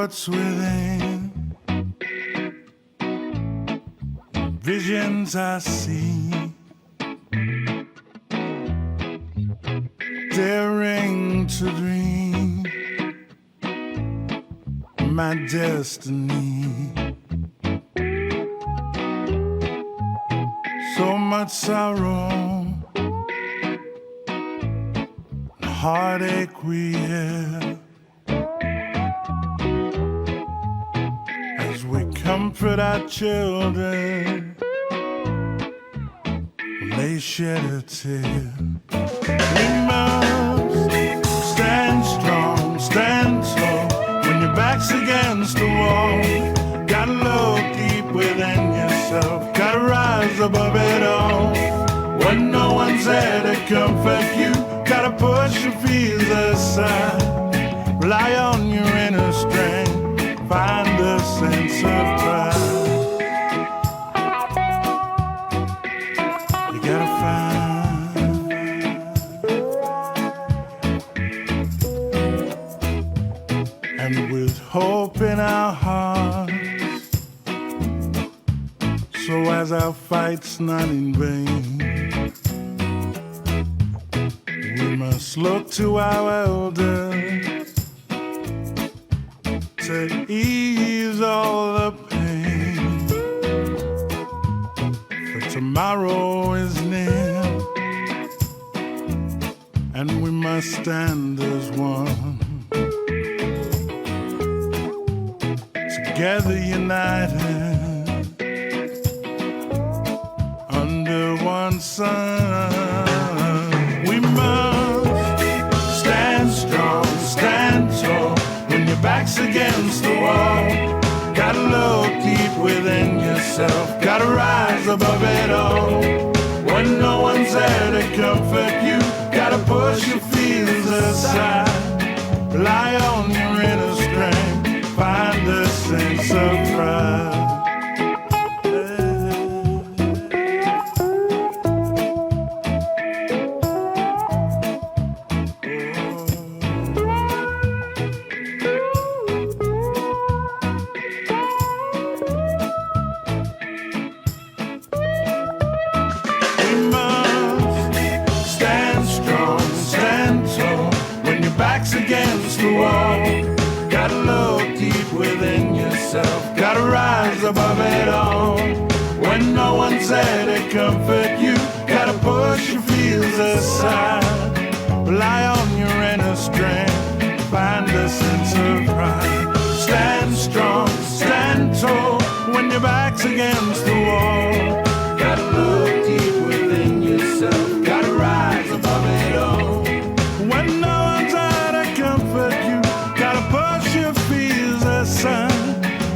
what's within. Visions I see, daring to dream my destiny. So much sorrow, heartache we have, as we comfort our children when they shed a tear. We must stand strong, stand tall when your back's against the wall. Gotta look deep within yourself, gotta rise above it all. When no one's there to comfort you, gotta push your fears aside. Rely on your inner strength, find a sense of pride. You gotta find. And with hope in our hearts, so as our fight's not in vain, we must look to our elders to ease all the pain. For tomorrow is near, and we must stand as one, together united under one sun. We must stand strong, stand tall when your back's against the wall. Gotta look deep within yourself, gotta rise above it all. When no one's there to comfort you, gotta push your fears aside. Rely on your inner strength, find a sense of pride. Against the wall, gotta look deep within yourself, gotta rise above it all. When no one's there to comfort you, gotta push your fears aside. Rely on your inner strength, find a sense of pride. Stand strong, stand tall when your back's against the wall. Gotta look deep within yourself, gotta rise above it all. When no one's comfort you, gotta push your fears aside.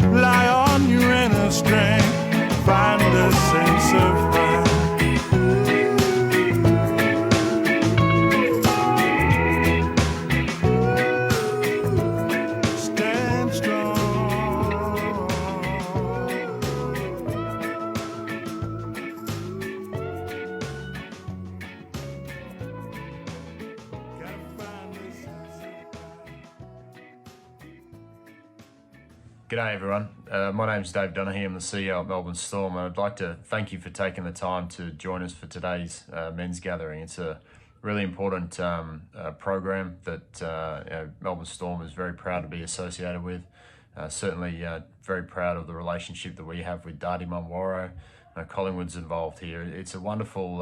Rely on your inner strength, find a sense of pride. Stand strong. G'day everyone, my name's Dave Donaghy, I'm the CEO at Melbourne Storm, and I'd like to thank you for taking the time to join us for today's men's gathering. It's a really important program that Melbourne Storm is very proud to be associated with. Certainly very proud of the relationship that we have with Dardi Munwurro. Collingwood's involved here. It's a wonderful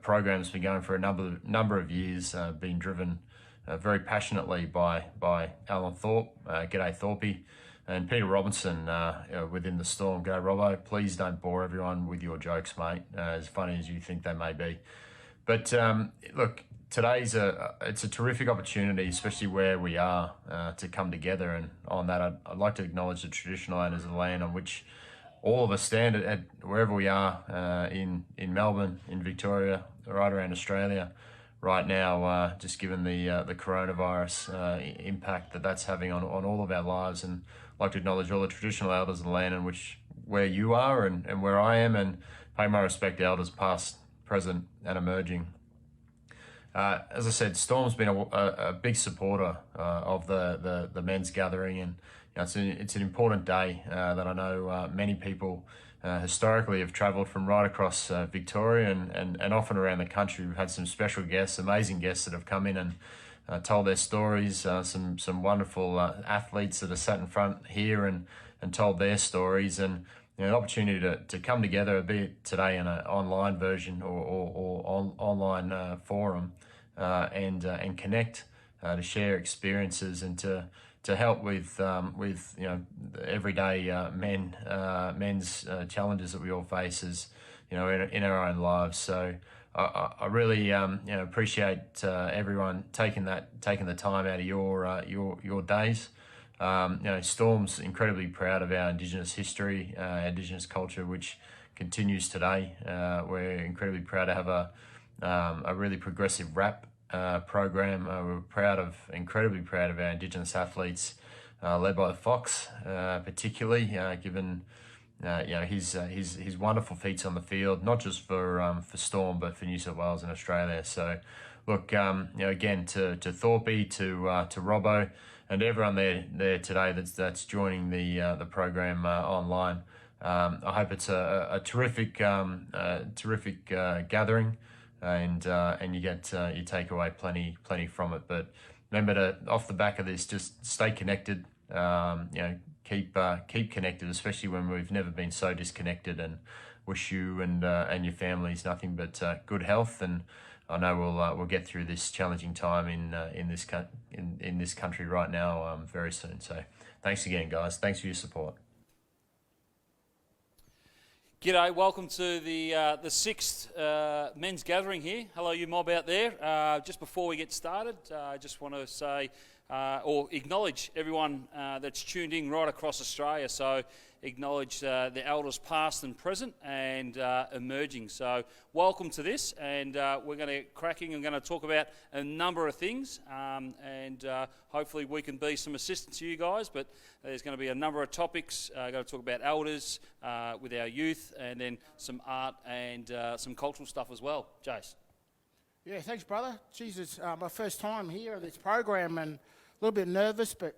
program that's been going for a number of years, being driven very passionately by Alan Thorpe, G'day Thorpey, and Peter Robinson within the Storm. Go Robbo, please don't bore everyone with your jokes, mate, as funny as you think they may be. But look, today's it's a terrific opportunity, especially where we are, to come together. And on that, I'd like to acknowledge the traditional owners of the land on which all of us stand at wherever we are in Melbourne, in Victoria, right around Australia right now, just given the coronavirus impact that's having on all of our lives. And I'd like to acknowledge all the traditional elders of the land in which where you are and where I am, and pay my respect to elders past, present and emerging. As I said, Storm's been a big supporter of the men's gathering, and it's an important day that I know many people historically have travelled from right across Victoria and often around the country. We've had some special guests, amazing guests that have come in and told their stories, some wonderful athletes that are sat in front here and told their stories, and an opportunity to come together, be it today in an online version or online forum, and connect, to share experiences and to help with the everyday men's challenges that we all face as in our own lives. So I really appreciate everyone taking the time out of your days. Storm's incredibly proud of our Indigenous history, Indigenous culture, which continues today. We're incredibly proud to have a really progressive rap program. We're incredibly proud of our Indigenous athletes, led by the Fox, particularly given his wonderful feats on the field, not just for Storm but for New South Wales and Australia. So, look, again to Thorpe, to Robbo, and everyone there today that's joining the program online. I hope it's a terrific gathering, and you take away plenty from it. But remember to, off the back of this, just stay connected. Keep connected, especially when we've never been so disconnected. And wish you and your families nothing but good health. And I know we'll get through this challenging time in this country right now very soon. So thanks again, guys. Thanks for your support. G'day, welcome to the sixth men's gathering here. Hello, you mob out there. Just before we get started, I just want to say or acknowledge everyone that's tuned in right across Australia. So acknowledge the elders past and present and emerging. So welcome to this, and we're going to cracking and going to talk about a number of things, and hopefully we can be some assistance to you guys. But there's going to be a number of topics. Going to talk about elders with our youth, and then some art and some cultural stuff as well. Jace. Yeah, thanks, brother. Jesus, my first time here at this program, and a little bit nervous, but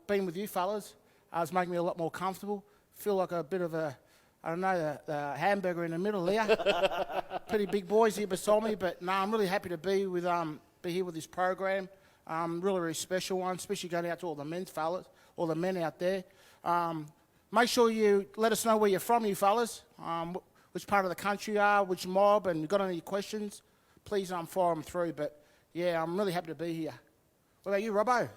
being with you fellas it's making me a lot more comfortable. Feel like a bit of the hamburger in the middle there. Pretty big boys here beside me, but no, I'm really happy to be here with this program. Really, really special one, especially going out to all the men's fellas, all the men out there. Make sure you let us know where you're from, you fellas, which part of the country you are, which mob, and got any questions, please fire them through. But yeah, I'm really happy to be here. What about you, Robbo?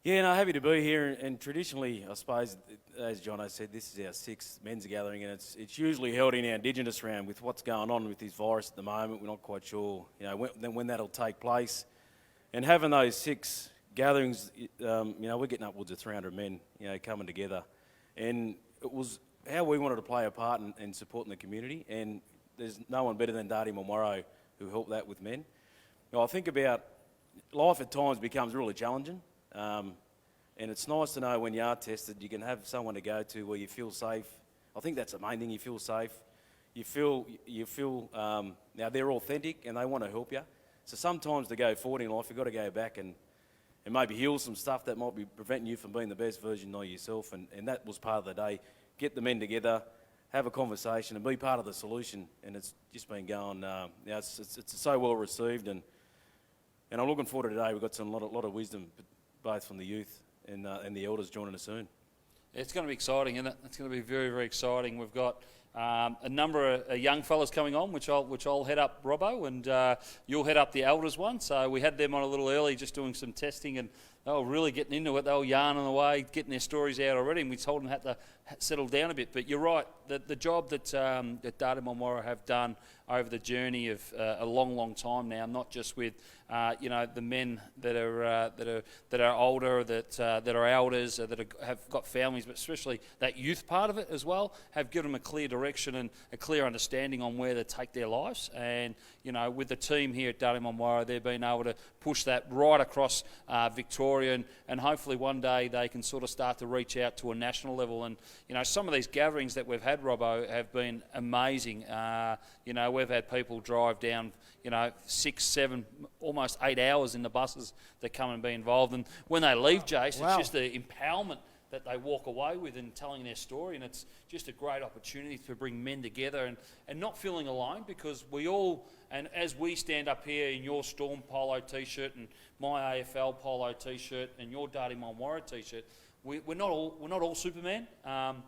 Yeah, no, happy to be here. And traditionally, I suppose, as Jono said, this is our sixth men's gathering, and it's usually held in our Indigenous round. With what's going on with this virus at the moment, we're not quite sure, when that'll take place. And having those six gatherings, we're getting upwards of 300 men, coming together, and it was how we wanted to play a part in supporting the community. And there's no one better than Dardi Munwurro who helped that with men. I think about life at times becomes really challenging. And it's nice to know when you are tested, you can have someone to go to where you feel safe. I think that's the main thing. You feel safe. You feel. Now they're authentic and they want to help you. So sometimes to go forward in life, you've got to go back and maybe heal some stuff that might be preventing you from being the best version of yourself. And that was part of the day. Get the men together, have a conversation, and be part of the solution. And it's just been going. It's so well received, and I'm looking forward to today. We've got a lot of wisdom, both from the youth and the elders joining us soon. It's going to be exciting, isn't it? It's going to be very, very exciting. We've got a number of young fellas coming on, which I'll head up, Robbo, and you'll head up the elders one. So we had them on a little early, just doing some testing, and they were really getting into it. They were yarning away, getting their stories out already, and we told them had to settle down a bit. But you're right, the job that Dardi Munwurro have done over the journey of a long, long time now, not just with the men that are older, that are elders, that have got families, but especially that youth part of it as well, have given them a clear direction and a clear understanding on where to take their lives. And with the team here at Dardi Munwurro, they've been able to push that right across Victoria, and hopefully one day they can sort of start to reach out to a national level. And some of these gatherings that we've had, Robbo, have been amazing. We've had people drive down 6, 7, almost 8 hours in the buses that come and be involved. And when they leave, Jace, Wow. It's just the empowerment that they walk away with and telling their story, and it's just a great opportunity to bring men together and not feeling alone, because we all, and as we stand up here in your Storm polo t-shirt and my AFL polo t-shirt and your Dardi Munwurro t-shirt, we're not all Superman.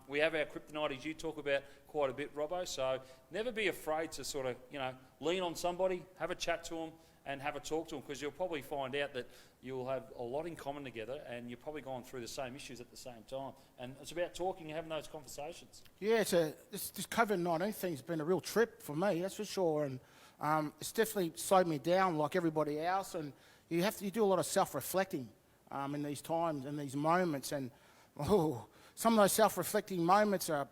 We have our kryptonite, as you talk about quite a bit, Robbo. So never be afraid to sort of, lean on somebody, have a chat to them, and have a talk to them, because you'll probably find out that you'll have a lot in common together, and you're probably going through the same issues at the same time. And it's about talking and having those conversations. Yeah, this COVID-19 thing's been a real trip for me, that's for sure. And it's definitely slowed me down like everybody else. And you do a lot of self-reflecting in these times and these moments. And some of those self-reflecting moments are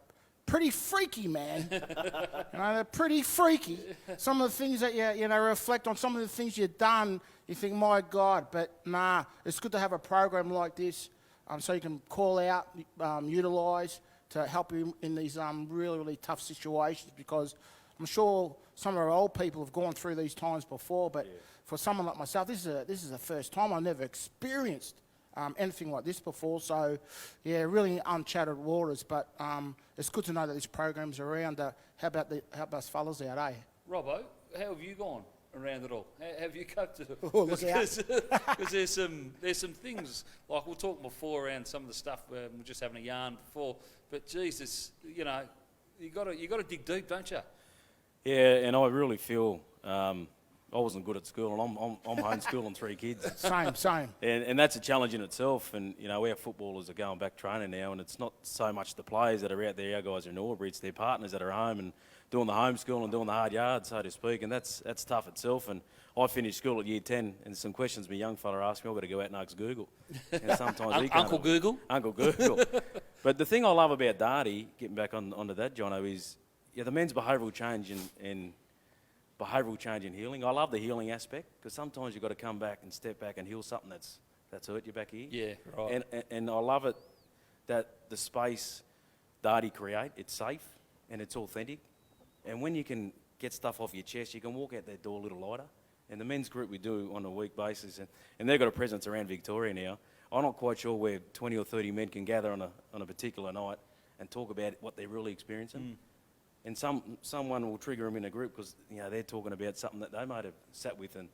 pretty freaky, man. They're pretty freaky. Some of the things that you reflect on, some of the things you've done, you think, my God. But nah, it's good to have a program like this, so you can call out, utilise to help you in these really, really tough situations, because I'm sure some of our old people have gone through these times before, but for someone like myself, this is the first time I've never experienced anything like this before. So, yeah, really uncharted waters, but it's good to know that this program's around to help us fellas out, eh? Robbo, how have you gone around it all? How have you coped with it? Oh, look out. Because there's some things, like we'll talk before around some of the stuff, we're just having a yarn before, but Jesus, you got to dig deep, don't you? Yeah, and I really feel I wasn't good at school, and I'm homeschooling 3 kids. Same. And that's a challenge in itself. And, our footballers are going back training now, and it's not so much the players that are out there, our guys are in Albury, it's their partners that are home and doing the homeschool and doing the hard yards, so to speak, and that's tough itself. And I finished school at year 10, and some questions my young fella asked me, I've got to go out and ask Google. And sometimes he can't. Uncle Google? Uncle Google. But the thing I love about Dardi, getting back onto that, Jono, is the men's behavioural change and behavioural change and healing. I love the healing aspect, because sometimes you've got to come back and step back and heal something that's hurt you back here. Yeah, right. And I love it that the space Dardi create, it's safe and it's authentic. And when you can get stuff off your chest, you can walk out that door a little lighter. And the men's group we do on a week basis, and they've got a presence around Victoria now. I'm not quite sure where 20 or 30 men can gather on a particular night and talk about what they're really experiencing. And someone will trigger them in a group because they're talking about something that they might have sat with, and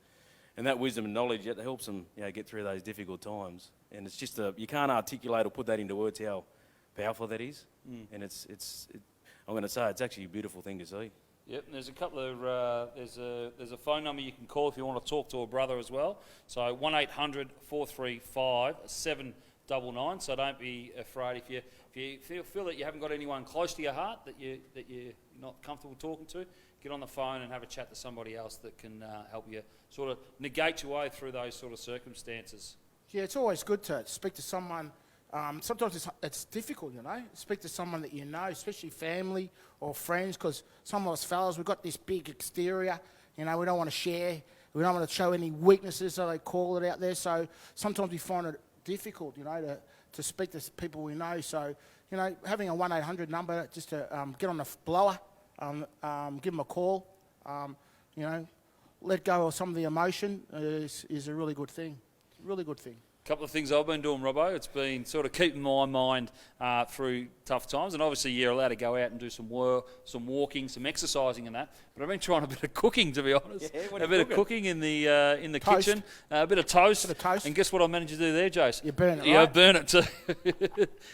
that wisdom and knowledge that helps them get through those difficult times. And it's just you can't articulate or put that into words how powerful that is. And I'm going to say it's actually a beautiful thing to see. Yep, and there's a couple of there's a phone number you can call if you want to talk to a brother as well. So 1-800-435-799. So don't be afraid if you feel that you haven't got anyone close to your heart that you're not comfortable talking to. Get on the phone and have a chat to somebody else that can help you sort of negate your way through those sort of circumstances. Yeah, it's always good to speak to someone. Sometimes it's difficult, speak to someone that you know, especially family or friends, because some of us fellas, we've got this big exterior, we don't want to share, we don't want to show any weaknesses, so they call it out there. So sometimes we find it difficult, to speak to people we know. So, having a 1-800 number just to get on the blower, give them a call, let go of some of the emotion is a really good thing. Really good thing. Couple of things I've been doing, Robbo. It's been sort of keeping my mind through tough times, and obviously you're allowed to go out and do some work, some walking, some exercising and that. But I've been trying a bit of cooking, to be honest. Yeah, a bit of cooking in the kitchen, a bit of toast. And guess what I managed to do there, Jace? You burn it, Yeah, right? I burn it too.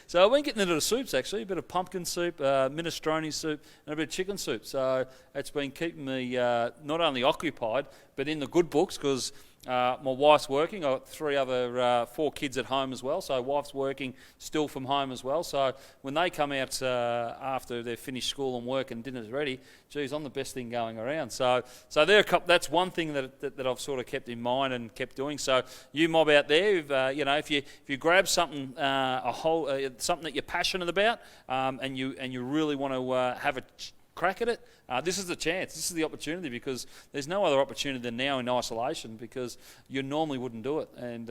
So I've been getting into the soups actually, a bit of pumpkin soup, minestrone soup, and a bit of chicken soup. So it's been keeping me not only occupied, but in the good books, because my wife's working. I've got 4 kids at home as well, so wife's working still from home as well. So when they come out after they've finished school and work and dinner's ready, geez, I'm the best thing going around. So that's one thing that I've sort of kept in mind and kept doing. So you mob out there, if you grab something something that you're passionate about, and you really want to have a crack at it, this is the chance, this is the opportunity, because there's no other opportunity than now in isolation, because you normally wouldn't do it, and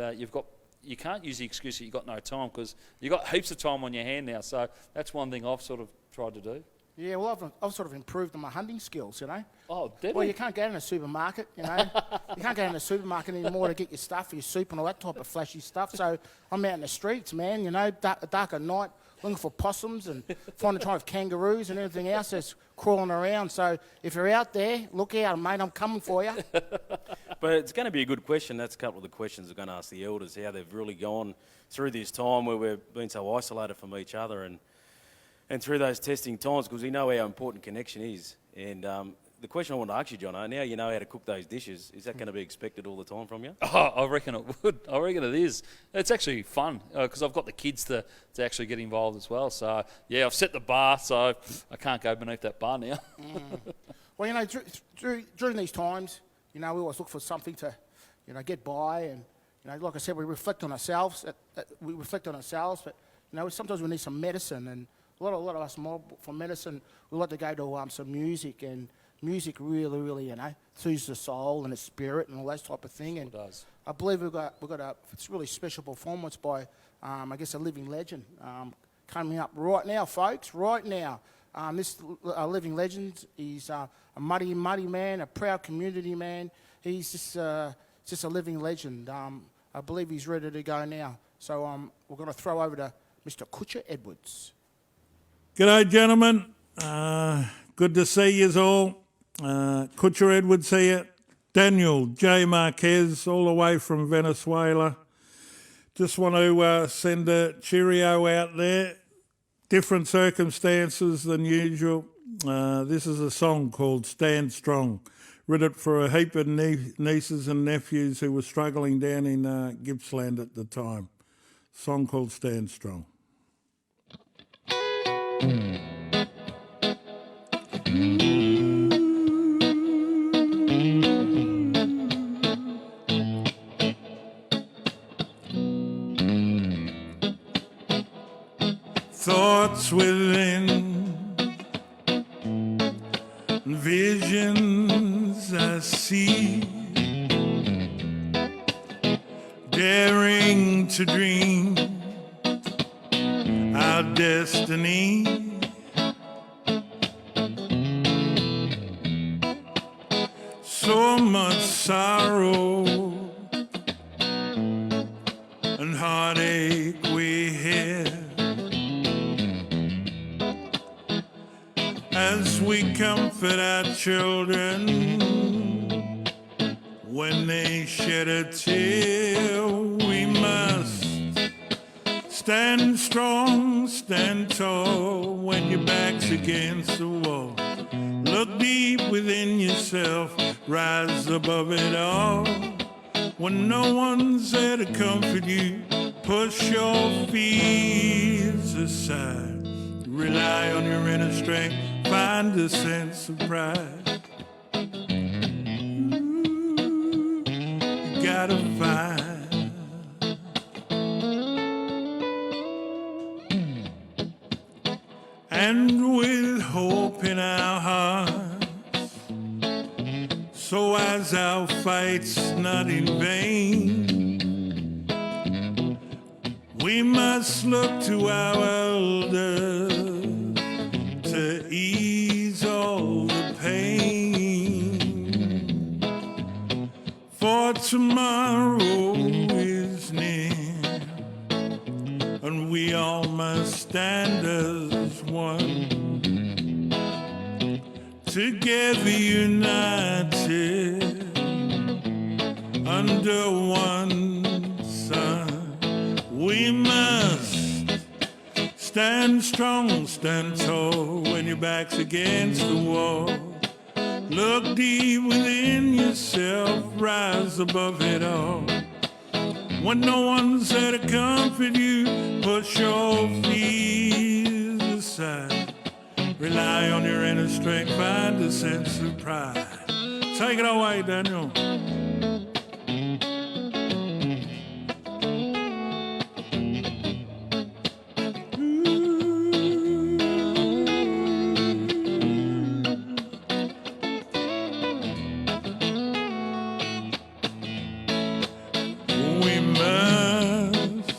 you can't use the excuse that you've got no time, because you've got heaps of time on your hand now. So that's one thing I've sort of tried to do. Yeah, well, I've sort of improved on my hunting skills, you know. Oh, definitely. Well, you can't go in a supermarket, you know. You can't go in a supermarket anymore to get your stuff, your soup and all that type of flashy stuff. So I'm out in the streets, man, you know, dark at night, looking for possums and trying of kangaroos and everything else that's crawling around. So if you're out there, look out, mate, I'm coming for you. But it's going to be a good question. That's a couple of the questions we're going to ask the elders, how they've really gone through this time where we've been so isolated from each other and through those testing times, because we know how important connection is. And the question I want to ask you, John, now you know how to cook those dishes. Is that going to be expected all the time from you? Oh, I reckon it would. I reckon it is. It's actually fun because I've got the kids to actually get involved as well. So, yeah, I've set the bar, so I can't go beneath that bar now. Well, you know, during these times, you know, we always look for something to, you know, get by. And, you know, like I said, we reflect on ourselves. But, you know, sometimes we need some medicine. And a lot of us more for medicine, we like to go to some music. And music really, you know, soothes the soul and the spirit and all that type of thing. And It does. I believe we've got a really special performance by, I guess, a living legend coming up right now, folks, right now. This living legend is a muddy man, a proud community man. He's just a living legend. I believe he's ready to go now. So we're going to throw over to Mr. Kutcher Edwards. G'day, gentlemen. Good to see yous all. Kutcher Edwards here. Daniel J. Marquez, all the way from Venezuela. Just want to send a cheerio out there. Different circumstances than usual. This is a song called Stand Strong. Written it for a heap of nieces and nephews who were struggling down in Gippsland at the time. Song called Stand Strong. Thoughts within, visions I see, daring to dream our destiny. So much sorrow and heartache we hear as we comfort our children when they shed a tear. We must stand strong, stand tall when your back's against the wall. Look deep within yourself, rise above it all. When no one's there to comfort you, push your fears aside. Rely on your inner strength, find a sense of pride. You gotta find. And with hope in our hearts, so as our fight's not in vain, we must look to our elders to ease all the pain. For tomorrow is near, and we all must stand as one, together united under one sun. We must stand strong, stand tall when your back's against the wall. Look deep within yourself, rise above it all. When no one's there to comfort you, push your fears aside. Rely on your inner strength, find a sense of pride. Take it away, Daniel. We must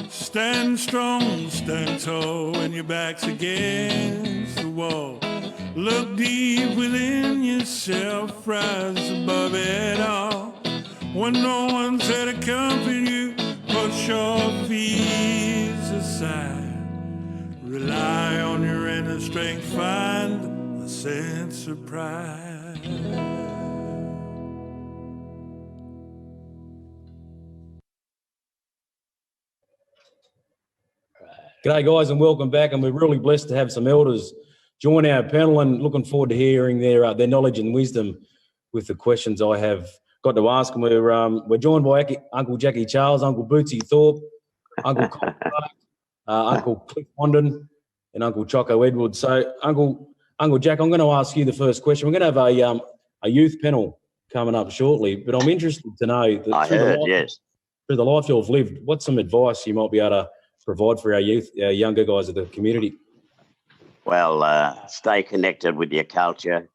stand strong, stand tall when your back's against the wall. Look deep within yourself, rise above it all. When no one's there to comfort you, push your fears aside. Rely on your inner strength, find a sense of pride. G'day guys and welcome back, and we're really blessed to have some elders join our panel and looking forward to hearing their knowledge and wisdom with the questions I have got to ask. And we're joined by Uncle Jackie Charles, Uncle Bootsy Thorpe, Uncle Colin Clark, Uncle Cliff Wandon and Uncle Choco Edwards. So Uncle Jack, I'm going to ask you the first question. We're going to have a youth panel coming up shortly, but I'm interested to know that through the life you've lived, what's some advice you might be able to provide for our youth, our younger guys of the community? Well, stay connected with your culture,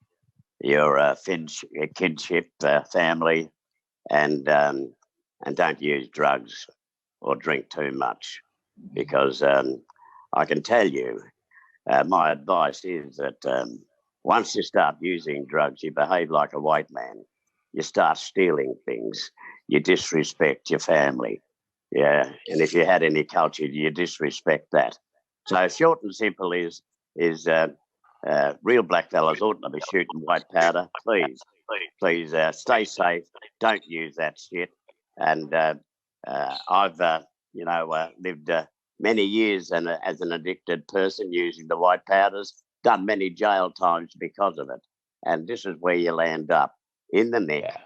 your kinship, family, and don't use drugs or drink too much, because I can tell you, my advice is that once you start using drugs, you behave like a white man. You start stealing things. You disrespect your family. Yeah, and if you had any culture, you disrespect that. So short and simple is real black fellas oughtn't to be shooting white powder. Please stay safe. Don't use that shit. And I've lived many years as an addicted person using the white powders. Done many jail times because of it. And this is where you land up in the neck,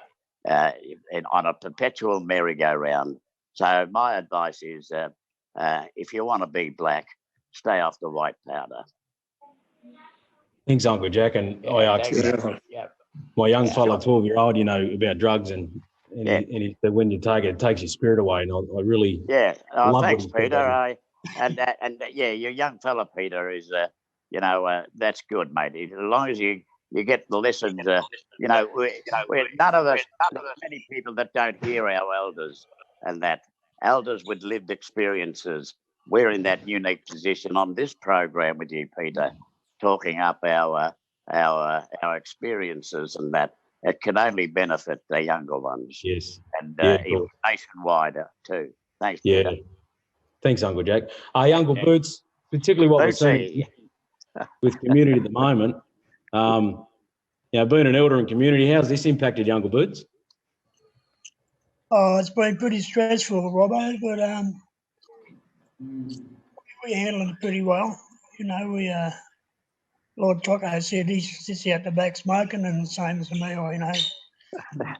and on a perpetual merry-go-round. So my advice is, if you want to be black, stay off the white powder. Thanks, Uncle Jack. And I asked my young fella, 12-year-old, about drugs, and he said when you take it, it takes your spirit away. And I really love thanks, it. Peter. Your young fella, Peter, is that's good, mate. As long as you get the lessons, we're none of us, many people that don't hear our elders, and that elders with lived experiences. We're in that unique position on this program with you, Peter, talking up our experiences, and that it can only benefit the younger ones. Yes. And even nationwide too. Thanks, Peter. Thanks, Uncle Jack. Uncle Boots, particularly what we're seeing with community at the moment, being an elder in community, how's this impacted Uncle Boots? Oh, it's been pretty stressful, Robbo, but we handled it pretty well. Lord Choco said he sits out the back smoking, and the same as me,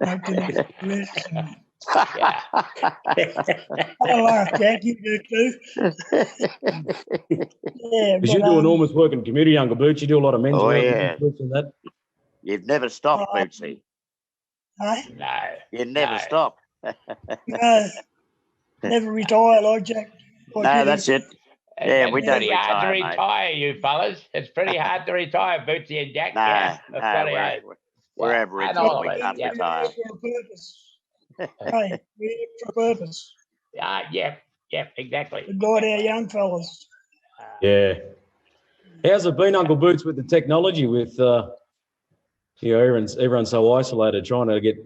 smoke too many cigarettes. I laugh, Jack, you do too. Because you do enormous work in community, Uncle Boots. You do a lot of men's work and that. You've never stopped, Bootsy. Hey? No. You never stop. No, never retire like Jack. No, that's it. Yeah, we don't retire. It's pretty hard to retire, you fellas. It's pretty hard to retire, Bootsy and Jack. We're Aboriginal. We can't retire. Hey, we're here for a purpose. Yeah, exactly. To guide our young fellas. How's it been, Uncle Boots, with the technology? With everyone's so isolated, trying to get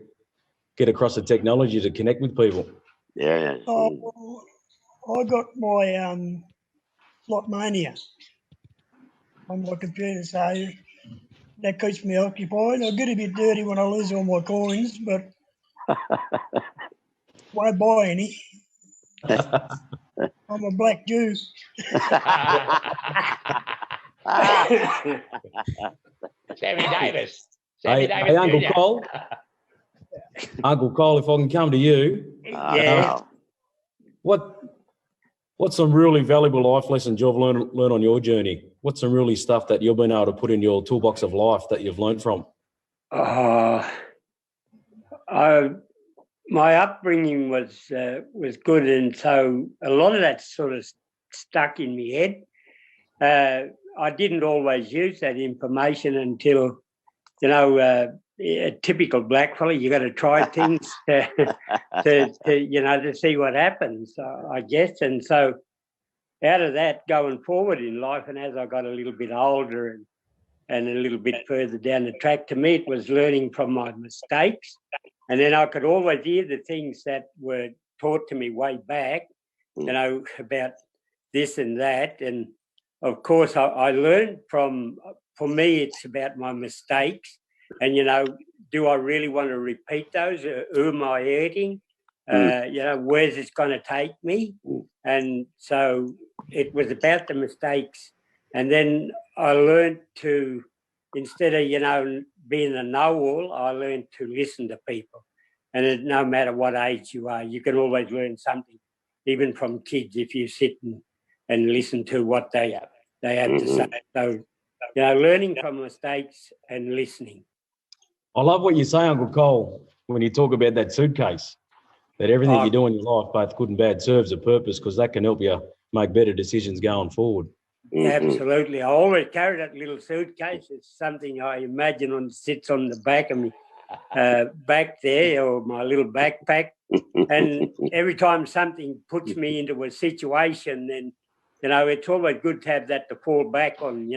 across the technology to connect with people. Yeah. I got my slot mania on my computer, so that keeps me occupied. I get a bit dirty when I lose all my coins, but won't buy any. I'm a black Jew. Sammy Davis. Hey, Uncle Cole. Uncle Cole, if I can come to you. What's some really valuable life lessons you've learned on your journey? What's some really stuff that you've been able to put in your toolbox of life that you've learned from? My upbringing was good, and so a lot of that sort of stuck in my head. I didn't always use that information until, a typical black fella, you got to try things to see what happens, I guess. And so out of that, going forward in life, and as I got a little bit older and a little bit further down the track. To me, it was learning from my mistakes. And then I could always hear the things that were taught to me way back, about this and that. And of course, I learned for me, it's about my mistakes. And, do I really want to repeat those? Who am I hurting? Where's this going to take me? And so it was about the mistakes. And then I learned to, instead of, being a know-all, I learned to listen to people. And no matter what age you are, you can always learn something, even from kids, if you sit and listen to what they have to say. So, learning from mistakes and listening. I love what you say, Uncle Cole, when you talk about that suitcase, that everything you do in your life, both good and bad, serves a purpose, because that can help you make better decisions going forward. Absolutely. I always carry that little suitcase. It's something I imagine sits on the back of me, back there, or my little backpack. And every time something puts me into a situation, then, it's always good to have that to fall back on,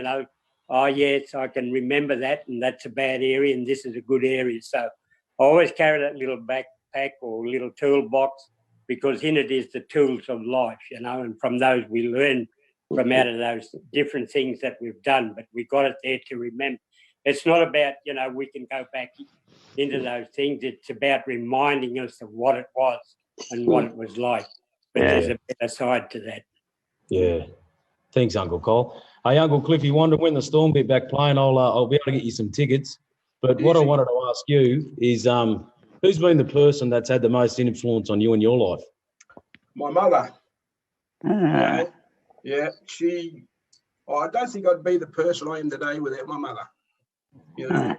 oh, yes, I can remember that, and that's a bad area, and this is a good area. So I always carry that little backpack or little toolbox, because in it is the tools of life, and from those we learn from out of those different things that we've done, but we got it there to remember. It's not about, we can go back into those things. It's about reminding us of what it was and what it was like. But there's a better side to that. Yeah. Thanks, Uncle Cole. Hey, Uncle Cliff, you want to win the Storm Bit back playing, I'll be able to get you some tickets. But what I wanted to ask you is, who's been the person that's had the most influence on you in your life? My mother. Yeah, I don't think I'd be the person I am today without my mother. I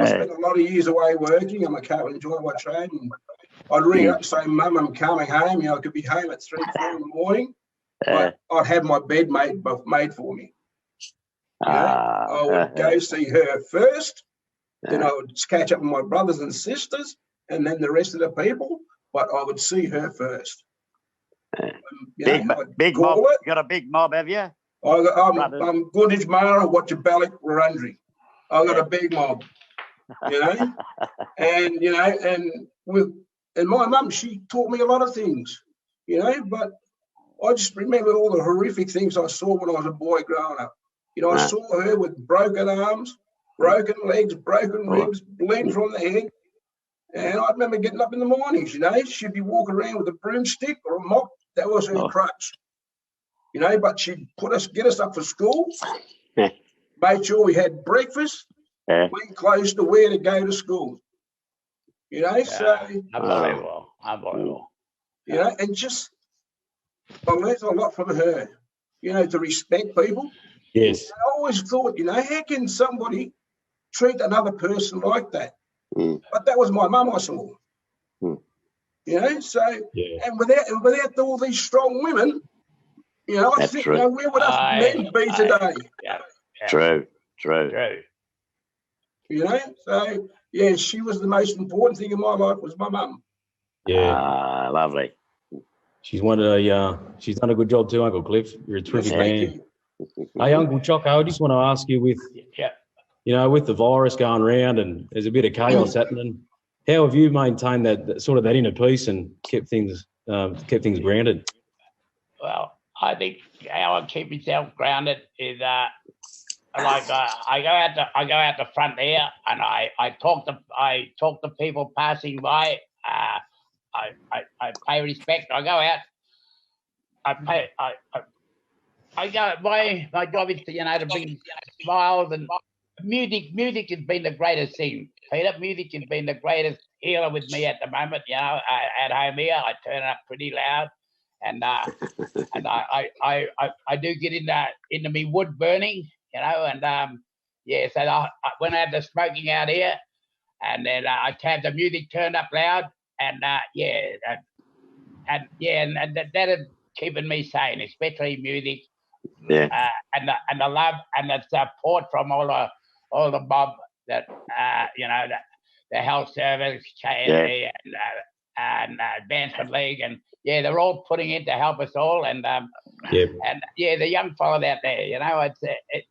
spent a lot of years away working. I'm a carpenter, enjoy my trade. And I'd ring up and say, Mum, I'm coming home. I could be home at 3, 4 in the morning. I'd have my bed made for me. I would go see her first. Then I would catch up with my brothers and sisters, and then the rest of the people. But I would see her first. Big mob. You got a big mob, have you? I'm Goodage Mara, Watchabalik, Wurundjeri. I got a big mob, and my mum, she taught me a lot of things, but I just remember all the horrific things I saw when I was a boy growing up. I saw her with broken arms, broken legs, broken ribs, bleeding from the head. And I remember getting up in the mornings, she'd be walking around with a broomstick or a mop. That was her crutch. But she'd get us up for school, made sure we had breakfast, went clothes to wear to go to school. So Unbelievable. And just I learned a lot from her, to respect people. Yes. I always thought, how can somebody treat another person like that? But that was my mum I saw. So and without all these strong women, I think where would us men be today? True. So she was the most important thing in my life was my mum. Yeah. Lovely. She's done a good job too, Uncle Cliff. You're a terrific man. Hey, Uncle Choco, I just want to ask you with the virus going around and there's a bit of chaos happening, how have you maintained that sort of that inner peace and kept things grounded? Well, I think how I keep myself grounded is I go out the front there and I talk to people passing by. I pay respect. I go out. I go. My job is to bring smiles and music. Music has been the greatest thing, Peter. Music has been the greatest healer with me at the moment. At home here, I turn it up pretty loud, and I do get into me wood burning, and So when I have the smoking out here, and then I have the music turned up loud, and that is keeping me sane, especially music. And the love and the support from all the mob that the health service, KNE, Advancement League, and they're all putting in to help us all. And the young fella out there,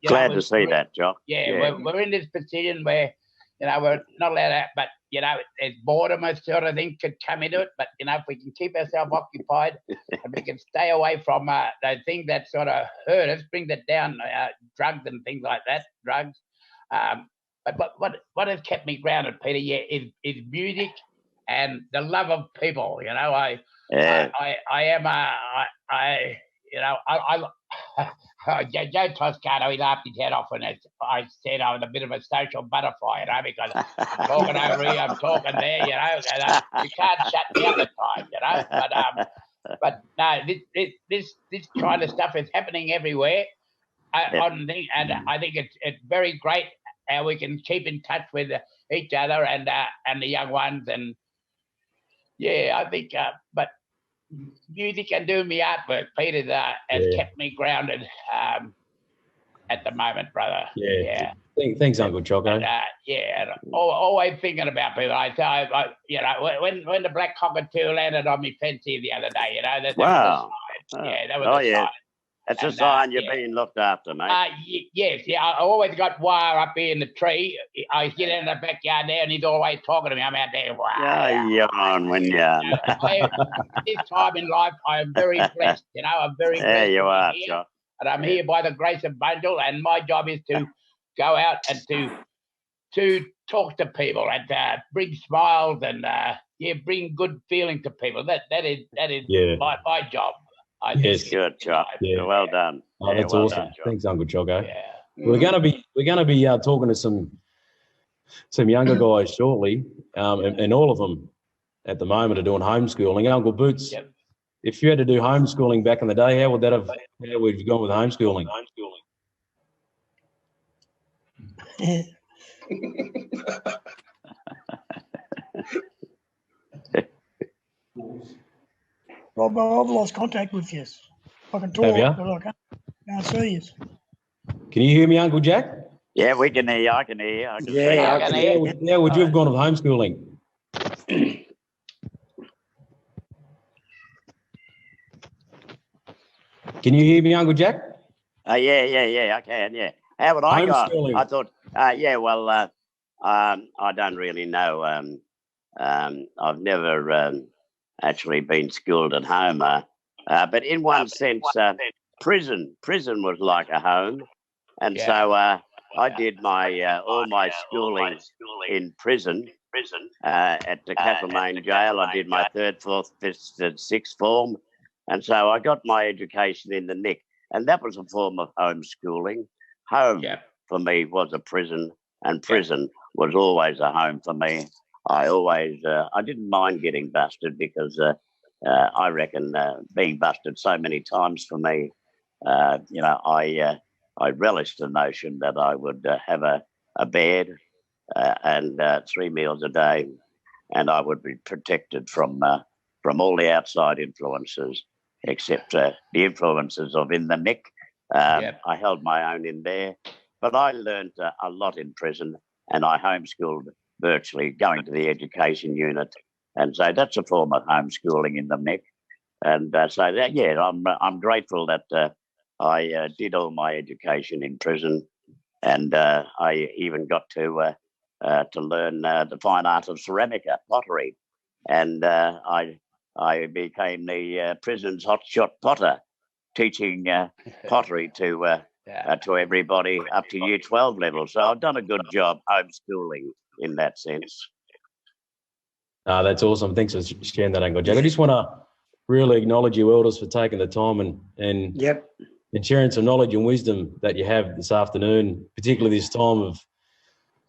Glad to see that, Jock. We're in this position where we're not allowed to, but it's boredom sort of thing could come into it. But if we can keep ourselves occupied and we can stay away from the things that sort of hurt us, brings it down, drugs and things like that, drugs. But what has kept me grounded, Peter, is music and the love of people. Joe Toscano, he laughed his head off when I said I was a bit of a social butterfly, because I'm talking over here, I'm talking there, and you can't shut me up at times, But no, this kind of stuff is happening everywhere, and I think it's very great how we can keep in touch with each other and the young ones, and I think, but music and doing my artwork, Peter, has kept me grounded at the moment, brother. Thanks, Uncle Choco. And always thinking about people. When the black cockatoo landed on me fence here the other day, that Wow. was a sign. That was a sign. That's a sign you're being looked after, mate. Yes, I always got wire up here in the tree. I sit in the backyard there, and he's always talking to me. I'm out there. This time in life, I am very blessed. I'm very blessed. There you are, here, Jock. and I'm here by the grace of Bunjil, and my job is to go out and to talk to people and bring smiles and bring good feeling to people. That is my job. Good job. Well done. Oh, that's well awesome. Done, Thanks, Uncle Choco. We're gonna be talking to some younger guys shortly, and all of them at the moment are doing homeschooling. Uncle Boots, if you had to do homeschooling back in the day, how would you gone with homeschooling? Rob, I've lost contact with you. I can talk, but I can't see you. Can you hear me, Uncle Jack? Yeah, we can hear you. I can hear you. I can see you. I can hear you. How would you have gone with homeschooling? Can you hear me, Uncle Jack? Yeah, I can, yeah. How would I go? Homeschooling. I thought, I don't really know. I've never actually been schooled at home, but in one sense, prison was like a home, and so I did my all my schooling in prison at the Castlemaine Jail. I did my 3rd, 4th, 5th, and 6th form, and so I got my education in the Nick, and that was a form of homeschooling. Home for me was a prison, and prison was always a home for me. I always, I didn't mind getting busted because I reckon being busted so many times for me, I relished the notion that I would have a bed and 3 meals a day, and I would be protected from all the outside influences, except the influences of in the Nick. I held my own in there, but I learned a lot in prison, and I homeschooled virtually, going to the education unit, and so that's a form of homeschooling in the Nick. And so that, I'm grateful that I did all my education in prison, and I even got to learn the fine art of ceramica, pottery, and I became the prison's hotshot potter, teaching pottery to everybody up to Year 12 level. So I've done a good job homeschooling in that sense. That's awesome. Thanks for sharing that, Uncle Jack. I just want to really acknowledge you elders for taking the time and sharing some knowledge and wisdom that you have this afternoon, particularly this time of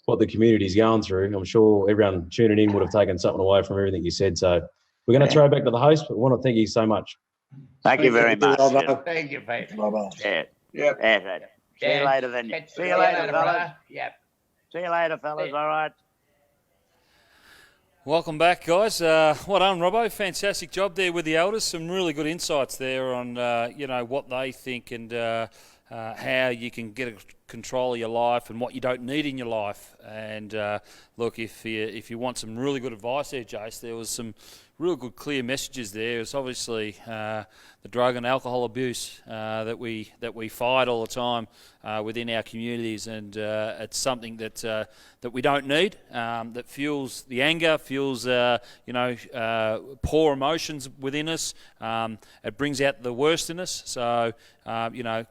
what the community is going through. I'm sure everyone tuning in would have taken something away from everything you said. So we're going to throw back to the host, but we want to thank you so much. Thank you very much. Thank you, mate. Yeah. See you later then. See you later, fellas. Yeah. See you later, fellas. All right. Welcome back, guys. Well done, Robbo. Fantastic job there with the elders. Some really good insights there on, what they think and how you can get control of your life and what you don't need in your life. And look, if you want some really good advice there, Jace, there was some real good clear messages there. It's obviously the drug and alcohol abuse that we fight all the time within our communities, and it's something that we don't need. That fuels the anger, fuels poor emotions within us. It brings out the worst in us. So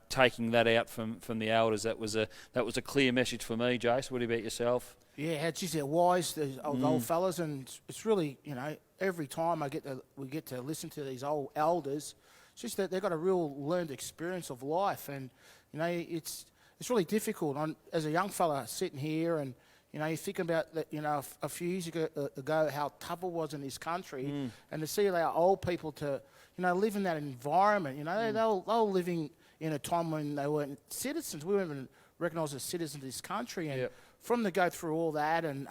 taking that out from the elders, that was a clear message for me. Jace, what about yourself? Yeah, geez, they're wise, the old fellas, and it's really, every time we get to listen to these old elders, it's just that they've got a real learned experience of life, and it's really difficult. As a young fella sitting here, and you think about that, a few years ago how tough it was in this country, and to see our old people to live in that environment. They were living in a time when they weren't citizens. We weren't even recognised as citizens of this country, and from to go through all that and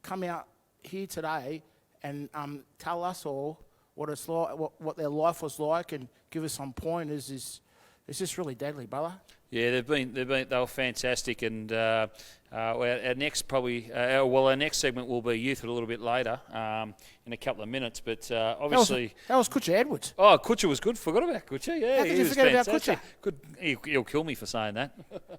come out here today and tell us all what it's like, what their life was like, and give us some pointers it's just really deadly, brother. Yeah, they were fantastic, and our next our next segment will be youth a little bit later, in a couple of minutes. But obviously, how was Kutcher Edwards? Oh, Kutcher was good. Forgot about Kutcher. Yeah, how could you forget about Kutcher? Good. He'll kill me for saying that.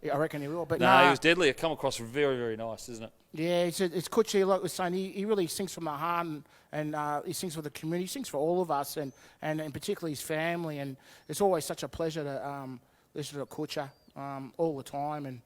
Yeah, I reckon he will. But no, he was deadly. It come across very, very nice, isn't it? Yeah, it's Kutcher. Like we're saying, he really sings from the heart, and he sings for the community. He sings for all of us, and particularly his family. And it's always such a pleasure to listen to Kutcher all the time. And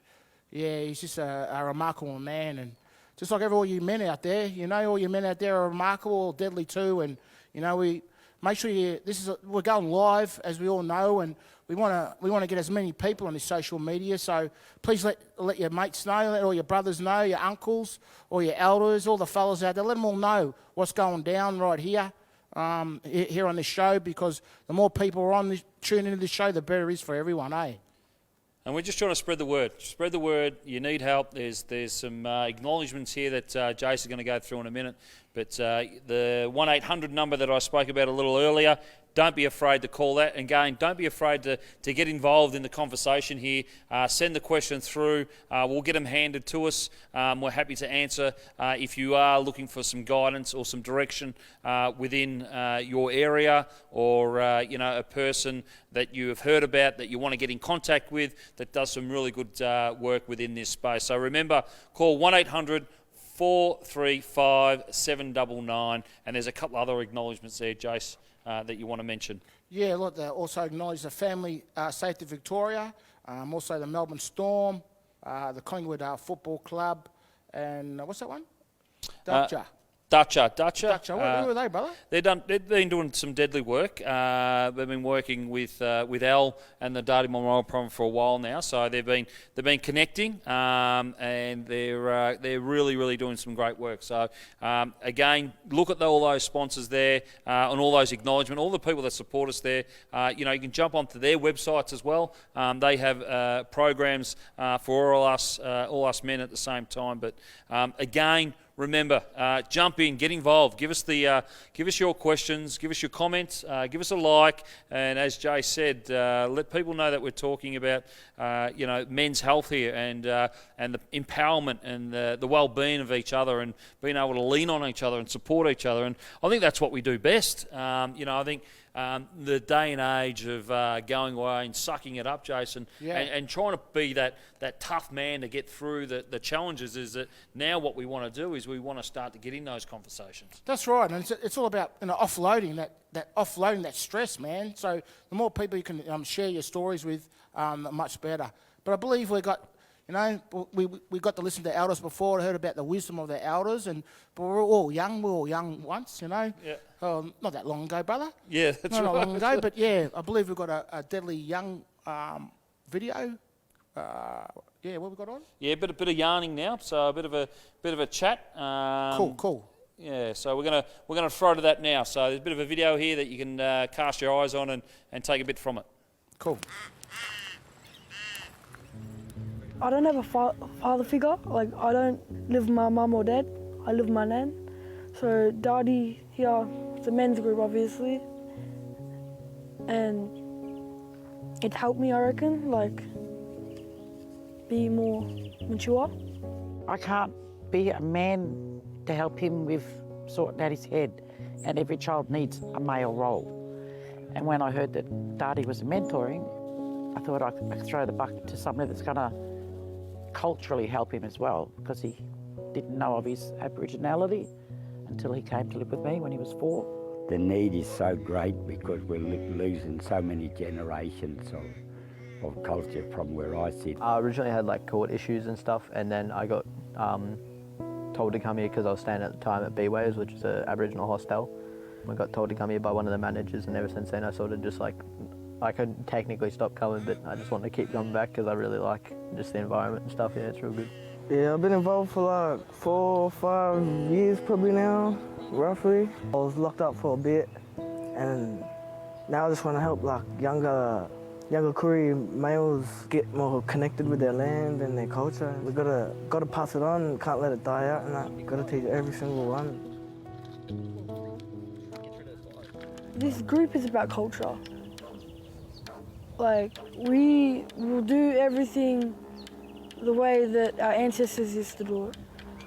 yeah, he's just a remarkable man. And just like all you men out there, all you men out there are remarkable, deadly too. And we make sure we're going live, as we all know, and we want to get as many people on this social media. So please let your mates know, let all your brothers know, your uncles, or your elders, all the fellas out there. Let them all know what's going down right here. Here on this show, because the more people are tuning into this show, the better it is for everyone, eh? And we're just trying to spread the word. Spread the word. You need help. There's some acknowledgements here that Jace is going to go through in a minute. But the 1-800 number that I spoke about a little earlier, don't be afraid to call that. And again, don't be afraid to get involved in the conversation here. Send the question through. We'll get them handed to us. We're happy to answer if you are looking for some guidance or some direction within your area, or a person that you have heard about that you want to get in contact with that does some really good work within this space. So remember, call 1-800 435 799, and there's a couple other acknowledgements there, Jace, that you want to mention. Yeah, look, they also acknowledge the Family Safety Victoria, also the Melbourne Storm, the Collingwood Football Club, and what's that one? Dutcher. Who are they, brother? They've been doing some deadly work. They've been working with Al and the Dardi Munwurro program for a while now. So they've been connecting, and they're really, really doing some great work. So again, look at all those sponsors there, and all those acknowledgements, all the people that support us there. You can jump onto their websites as well. They have programs for all us men at the same time. But again, remember, jump in, get involved. Give us your questions, give us your comments, give us a like, and as Jay said, let people know that we're talking about men's health here, and the empowerment and the well-being of each other, and being able to lean on each other and support each other. And I think that's what we do best. I think the day and age of going away and sucking it up, Jason, and trying to be that tough man to get through the challenges, is that now what we want to do is we want to start to get in those conversations. That's right, and it's all about offloading that stress, man. So the more people you can share your stories with, the much better. But I believe we got to listen to elders before. I heard about the wisdom of the elders, but we're all young. We were all young once, Yeah. Not that long ago, brother. Yeah, that's right. Not long ago, but yeah, I believe we've got a deadly young video. What have we got on? Yeah, a bit of yarning now, so a bit of a chat. Cool. Yeah, so we're gonna throw to that now. So there's a bit of a video here that you can cast your eyes on and take a bit from it. Cool. I don't have a father figure. Like, I don't live with my mum or dad. I live with my nan. So Dardi here, it's a men's group, obviously, and it helped me, I reckon, like, be more mature. I can't be a man to help him with sorting out his head. and every child needs a male role. And when I heard that Dardi was mentoring, I thought I could throw the buck to something that's going to culturally help him as well, because he didn't know of his Aboriginality until he came to live with me when he was 4. The need is so great because we're losing so many generations of culture from where I sit. I originally had like court issues and stuff, and then I got told to come here because I was staying at the time at B-Waves, which is an Aboriginal hostel. I got told to come here by one of the managers, and ever since then I sort of just like, I could technically stop coming, but I just want to keep coming back because I really like just the environment and stuff. Yeah, it's real good. Yeah, I've been involved for like 4 or 5 years probably now, roughly. I was locked up for a bit, and now I just want to help like younger Koori males get more connected with their land and their culture. We gotta pass it on, can't let it die out, and that. Gotta teach every single one. This group is about culture. Like, we will do everything the way that our ancestors used to do it.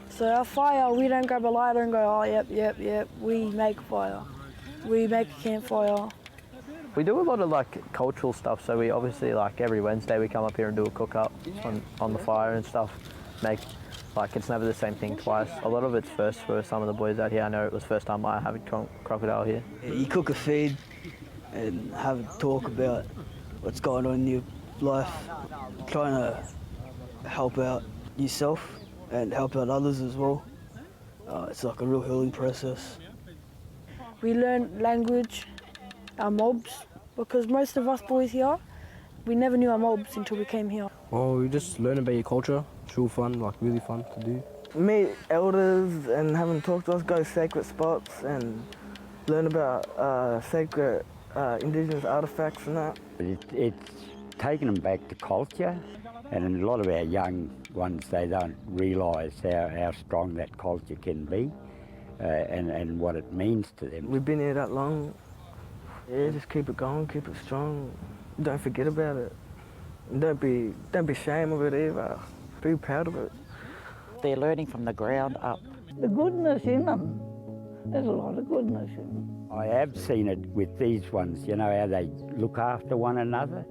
So our fire, we don't grab a lighter and go, oh, yep. We make fire. We make a campfire. We do a lot of like cultural stuff, so we obviously like every Wednesday we come up here and do a cook-up on the fire and stuff. It's never the same thing twice. A lot of it's first for some of the boys out here. I know it was the first time I had crocodile here. You cook a feed and have a talk about what's going on in your life, trying to help out yourself and help out others as well. It's like a real healing process. We learn language, our mobs, because most of us boys here, we never knew our mobs until we came here. Well, we just learn about your culture. It's real fun, like really fun to do. Meet elders and have them talk to us, go to sacred spots and learn about sacred Indigenous artefacts and that. It's taking them back to culture, and a lot of our young ones, they don't realise how strong that culture can be and what it means to them. We've been here that long. Yeah, just keep it going, keep it strong. Don't forget about it. And don't be ashamed of it either. Be proud of it. They're learning from the ground up. The goodness in them. There's a lot of goodness in them. I have seen it with these ones, you know, how they look after one another.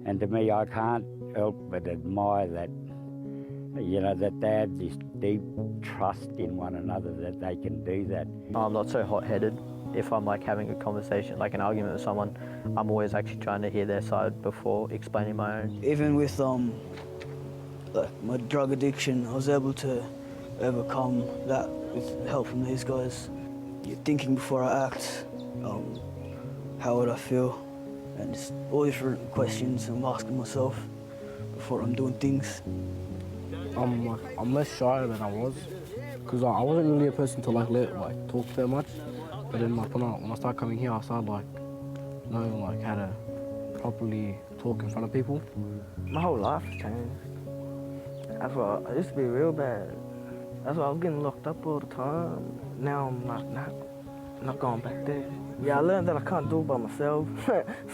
And to me, I can't help but admire that, you know, that they have this deep trust in one another that they can do that. I'm not so hot-headed. If I'm like having a conversation, like an argument with someone, I'm always actually trying to hear their side before explaining my own. Even with like my drug addiction, I was able to overcome that with help from these guys. You're thinking before I act, how would I feel? And just all different questions I'm asking myself before I'm doing things. I'm less shy than I was, because I wasn't really a person to like talk that much. But then when I started coming here, I started knowing how to properly talk in front of people. My whole life has changed. That's why I used to be real bad. That's why I was getting locked up all the time. Now I'm like, nah, I'm not going back there. Yeah, I learned that I can't do it by myself.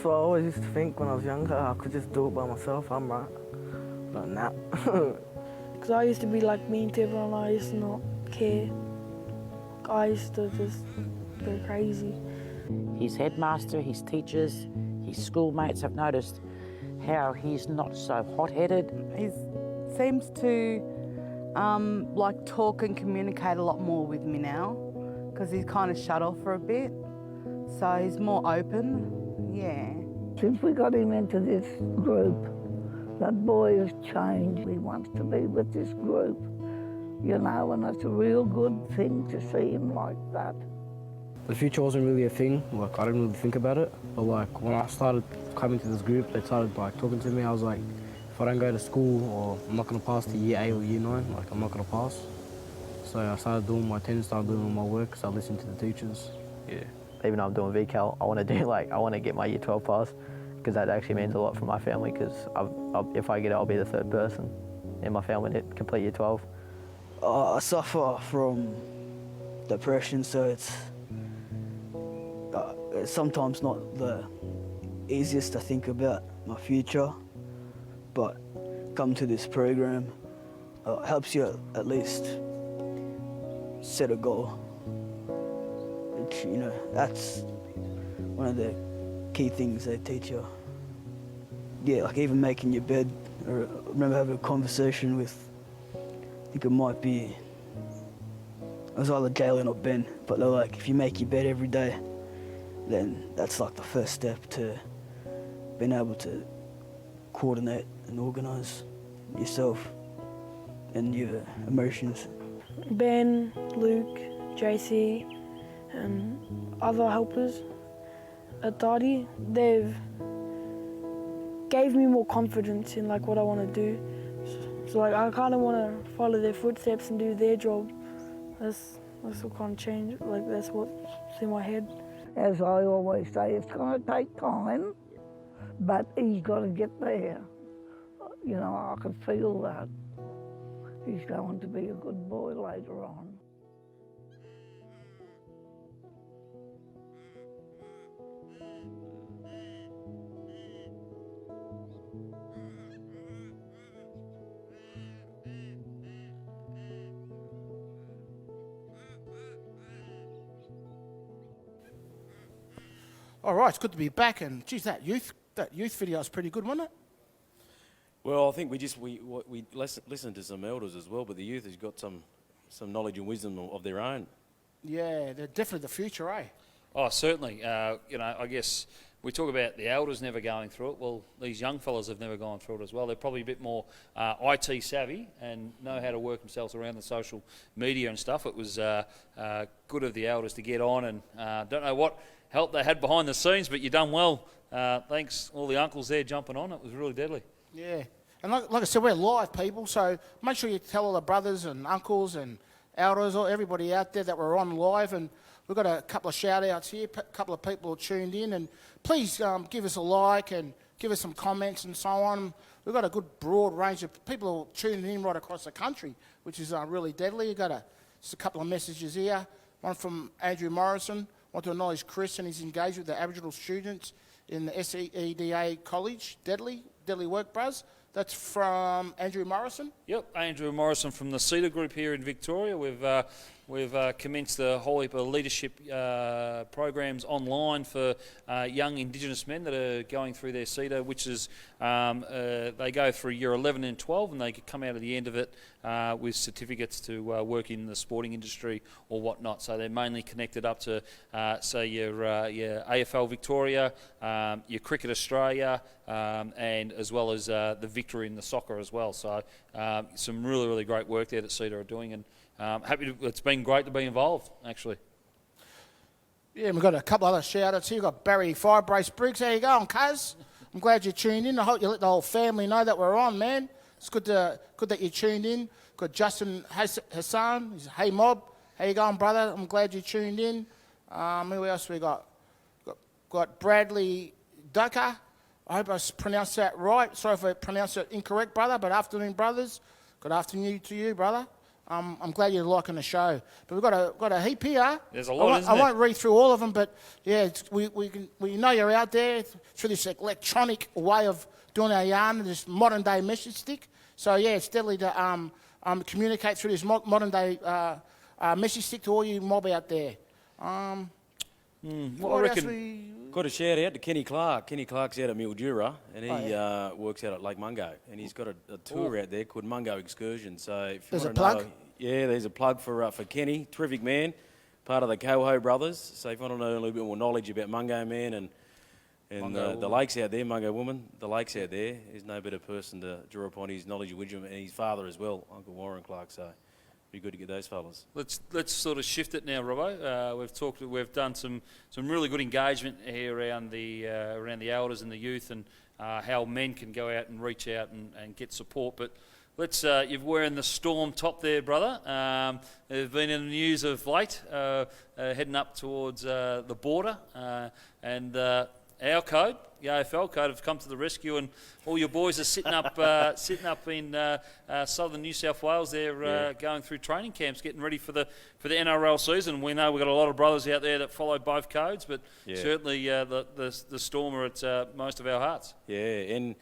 So I always used to think when I was younger, I could just do it by myself, I'm right. But nah. Because I used to be like mean to everyone, I used to not care. I used to just go crazy. His headmaster, his teachers, his schoolmates have noticed how he's not so hot-headed. He seems to talk and communicate a lot more with me now, because he's kind of shut off for a bit. So he's more open, yeah. Since we got him into this group, that boy has changed. He wants to be with this group, you know, and it's a real good thing to see him like that. The future wasn't really a thing, I didn't really think about it. But when I started coming to this group, they started talking to me. I was like, if I don't go to school, or I'm not gonna pass to year 8 or year 9, I'm not gonna pass. So I started doing my attendance, started doing all my work, started listening to the teachers. Yeah. Even though I'm doing VCAL, I want to get my year 12 pass, because that actually means a lot for my family, because if I get it, I'll be the 3rd person in my family to complete year 12. I suffer from depression, so it's sometimes not the easiest to think about my future, but come to this program helps you at least set a goal. which, you know, that's one of the key things they teach you. Yeah, like even making your bed. I remember having a conversation with, I think it might be, it was either Jalen or Ben, but they're like, if you make your bed every day, then that's like the first step to being able to coordinate and organise yourself and your emotions. Ben, Luke, JC, and other helpers at Dardi, they've gave me more confidence in like what I want to do. So like I kind of want to follow their footsteps and do their job. That's what kind of changed. Like that's what's in my head. As I always say, it's going to take time, but he's got to get there. You know, I can feel that. He's going to be a good boy later on. All right, it's good to be back, and geez, that youth video is pretty good, wasn't it? Well, I think we listened to some elders as well, but the youth has got some knowledge and wisdom of their own. Yeah, they're definitely the future, eh? Oh, certainly. You know, I guess we talk about the elders never going through it. Well, these young fellas have never gone through it as well. They're probably a bit more IT savvy and know how to work themselves around the social media and stuff. It was good of the elders to get on, and don't know what help they had behind the scenes, but you done well. Thanks all the uncles there jumping on. It was really deadly. Yeah, and like I said, we're live people, so make sure you tell all the brothers and uncles and elders or everybody out there that we're on live, and we've got a couple of shout outs here, a couple of people who tuned in, and please give us a like and give us some comments and so on. We've got a good broad range of people who are tuning in right across the country, which is really deadly. You've got just a couple of messages here. One from Andrew Morrison. Want to acknowledge Chris and he's engaged with the Aboriginal students in the SEDA College. Deadly work, bros. That's from Andrew Morrison. Yep, Andrew Morrison from the Cedar Group here in Victoria. We've commenced a whole heap of leadership programs online for young Indigenous men that are going through their Cedar, which is they go through year 11 and 12, and they come out at the end of it with certificates to work in the sporting industry or whatnot. So they're mainly connected up to, say, your AFL Victoria, your Cricket Australia, and as well as the victory in the soccer as well. So some really, really great work there that Cedar are doing, and it's been great to be involved, actually. Yeah, we've got a couple other shout-outs here. We've got Barry Firebrace Briggs. How you going, cuz? I'm glad you tuned in. I hope you let the whole family know that we're on, man. It's good that you tuned in. Got Justin Hassan. He's Hey Mob. How you going, brother? I'm glad you tuned in. Who else we got? Got Bradley Ducker. I hope I pronounced that right. Sorry if I pronounced it incorrect, brother, but afternoon, brothers. Good afternoon to you, brother. I'm glad you're liking the show. But we've got a heap here. There's a lot, I won't read through all of them, but yeah, we know you're out there through this electronic way of doing our yarn, this modern day message stick. So yeah, it's deadly to communicate through this modern day message stick to all you mob out there. What I reckon, got a shout out to Kenny Clark. Kenny Clark's out at Mildura, and he works out at Lake Mungo, and he's got a tour out there called Mungo Excursion. So if you want to know, there's a plug for Kenny, terrific man, part of the Coho brothers. So if you want to know a little bit more knowledge about Mungo man and the lakes out there, Mungo woman, the lakes out there, there's no better person to draw upon his knowledge and wisdom, and his father as well, Uncle Warren Clark. So be good to get those fellas. Let's sort of shift it now, Robbo. We've done some really good engagement here around the elders and the youth, and how men can go out and reach out and get support. But you're wearing the Storm top there, brother. They've been in the news of late, heading up towards the border, and our code, the AFL code, have come to the rescue, and all your boys are sitting up in southern New South Wales. They're going through training camps, getting ready for the NRL season. We know we've got a lot of brothers out there that follow both codes, but certainly the Storm are at most of our hearts. Yeah, and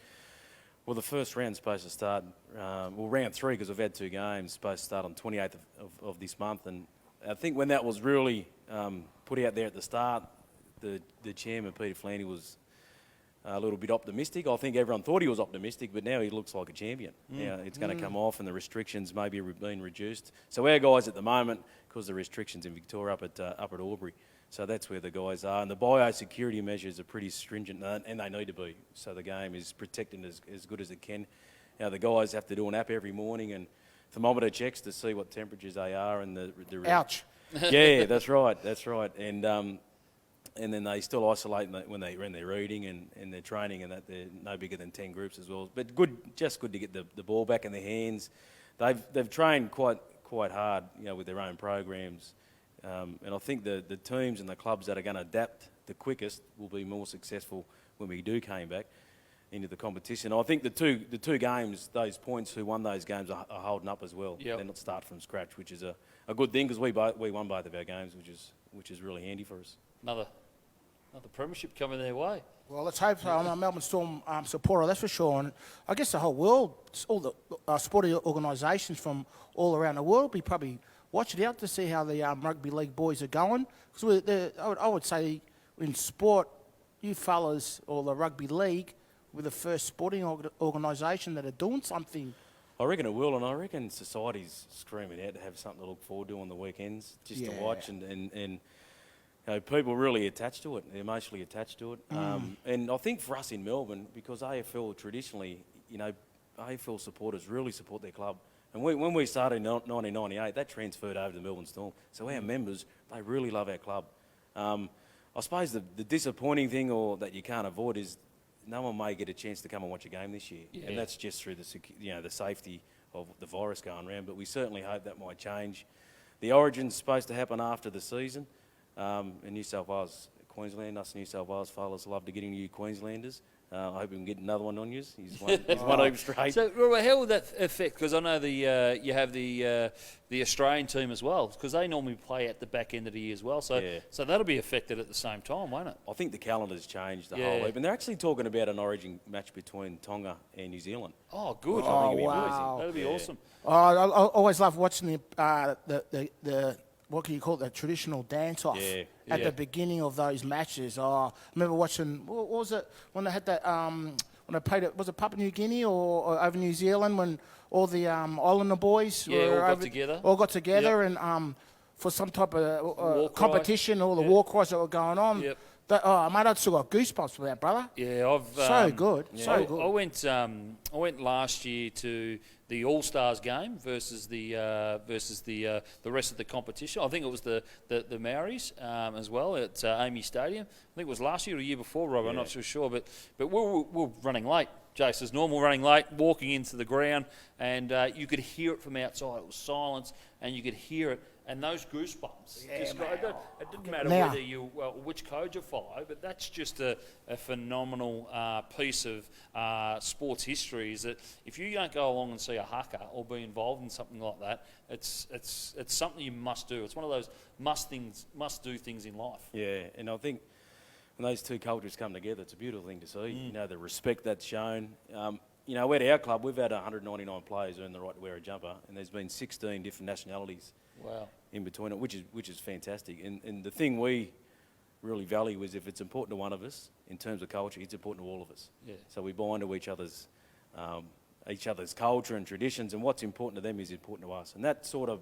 the first round's supposed to start. Round 3, because we've had 2 games, supposed to start on 28th of this month, and I think when that was really put out there at the start, the chairman, Peter Flannery, was a little bit optimistic. I think everyone thought he was optimistic, but now he looks like a champion. Now it's going to come off and the restrictions maybe being reduced. So our guys at the moment, because the restrictions in Victoria up at Albury, so that's where the guys are. And the biosecurity measures are pretty stringent, and they need to be. So the game is protected as good as it can. Now the guys have to do an app every morning and thermometer checks to see what temperatures they are and the Ouch. Yeah, that's right. And then they still isolate when they're reading and they're training, and that they're no bigger than 10 groups as well. But just good to get the ball back in their hands. They've trained quite hard, with their own programs. And I think the teams and the clubs that are going to adapt the quickest will be more successful when we do came back into the competition. I think the two games, those points who won those games are holding up as well. Yep. They're not start from scratch, which is a good thing because we won both of our games, which is really handy for us. Another premiership coming their way. Well, let's hope so. I'm a Melbourne Storm supporter, that's for sure. And I guess the whole world, all the sporting organisations from all around the world will be probably watching out to see how the rugby league boys are going. Because I would say in sport, you fellas or the rugby league, we're the first sporting organisation that are doing something. I reckon it will, and I reckon society's screaming out to have something to look forward to on the weekends, just to watch, and people really attached to it. They're emotionally attached to it. And I think for us in Melbourne, because AFL traditionally, AFL supporters really support their club. And when we started in 1998, that transferred over to the Melbourne Storm. So our members, they really love our club. I suppose the disappointing thing, or that you can't avoid, is no one may get a chance to come and watch a game this year. Yeah. And that's just through the safety of the virus going around. But we certainly hope that might change. The Origin's supposed to happen after the season. In New South Wales, Queensland, us New South Wales fellas love to get into you Queenslanders. I hope we can get another one on you. He's one over straight. So, Robert, how will that affect? Because I know you have the Australian team as well, because they normally play at the back end of the year as well. So, so that'll be affected at the same time, won't it? I think the calendar's changed a whole heap, and they're actually talking about an Origin match between Tonga and New Zealand. Oh, good! Wow, that'll be awesome. I always love watching the what can you call it, the traditional dance-off at the beginning of those matches. I remember watching, what was it, when they had that, when they played it, was it Papua New Guinea or over New Zealand, when all the Islander boys all got together and for some type of competition, all the war cries that were going on. Yep. Mate, I'd still got goosebumps for that, brother. Yeah, I've so good. I went last year to the All Stars game versus the rest of the competition. I think it was the Maoris as well at Amy Stadium. I think it was last year or the year before, Rob. I'm not so sure, but we're running late. Jace, as normal, running late, walking into the ground, and you could hear it from outside. It was silence, and you could hear it. And those goosebumps, it didn't matter which code you follow, but that's just a phenomenal piece of sports history. Is that if you don't go along and see a haka or be involved in something like that, it's something you must do. It's one of those must do things in life. Yeah, and I think when those two cultures come together, it's a beautiful thing to see. The respect that's shown. At our club, we've had 199 players earn the right to wear a jumper, and there's been 16 different nationalities. Wow. In between it, which is fantastic. And the thing we really value is if it's important to one of us in terms of culture, it's important to all of us. Yeah. So we buy into each other's culture and traditions, and what's important to them is important to us. And that sort of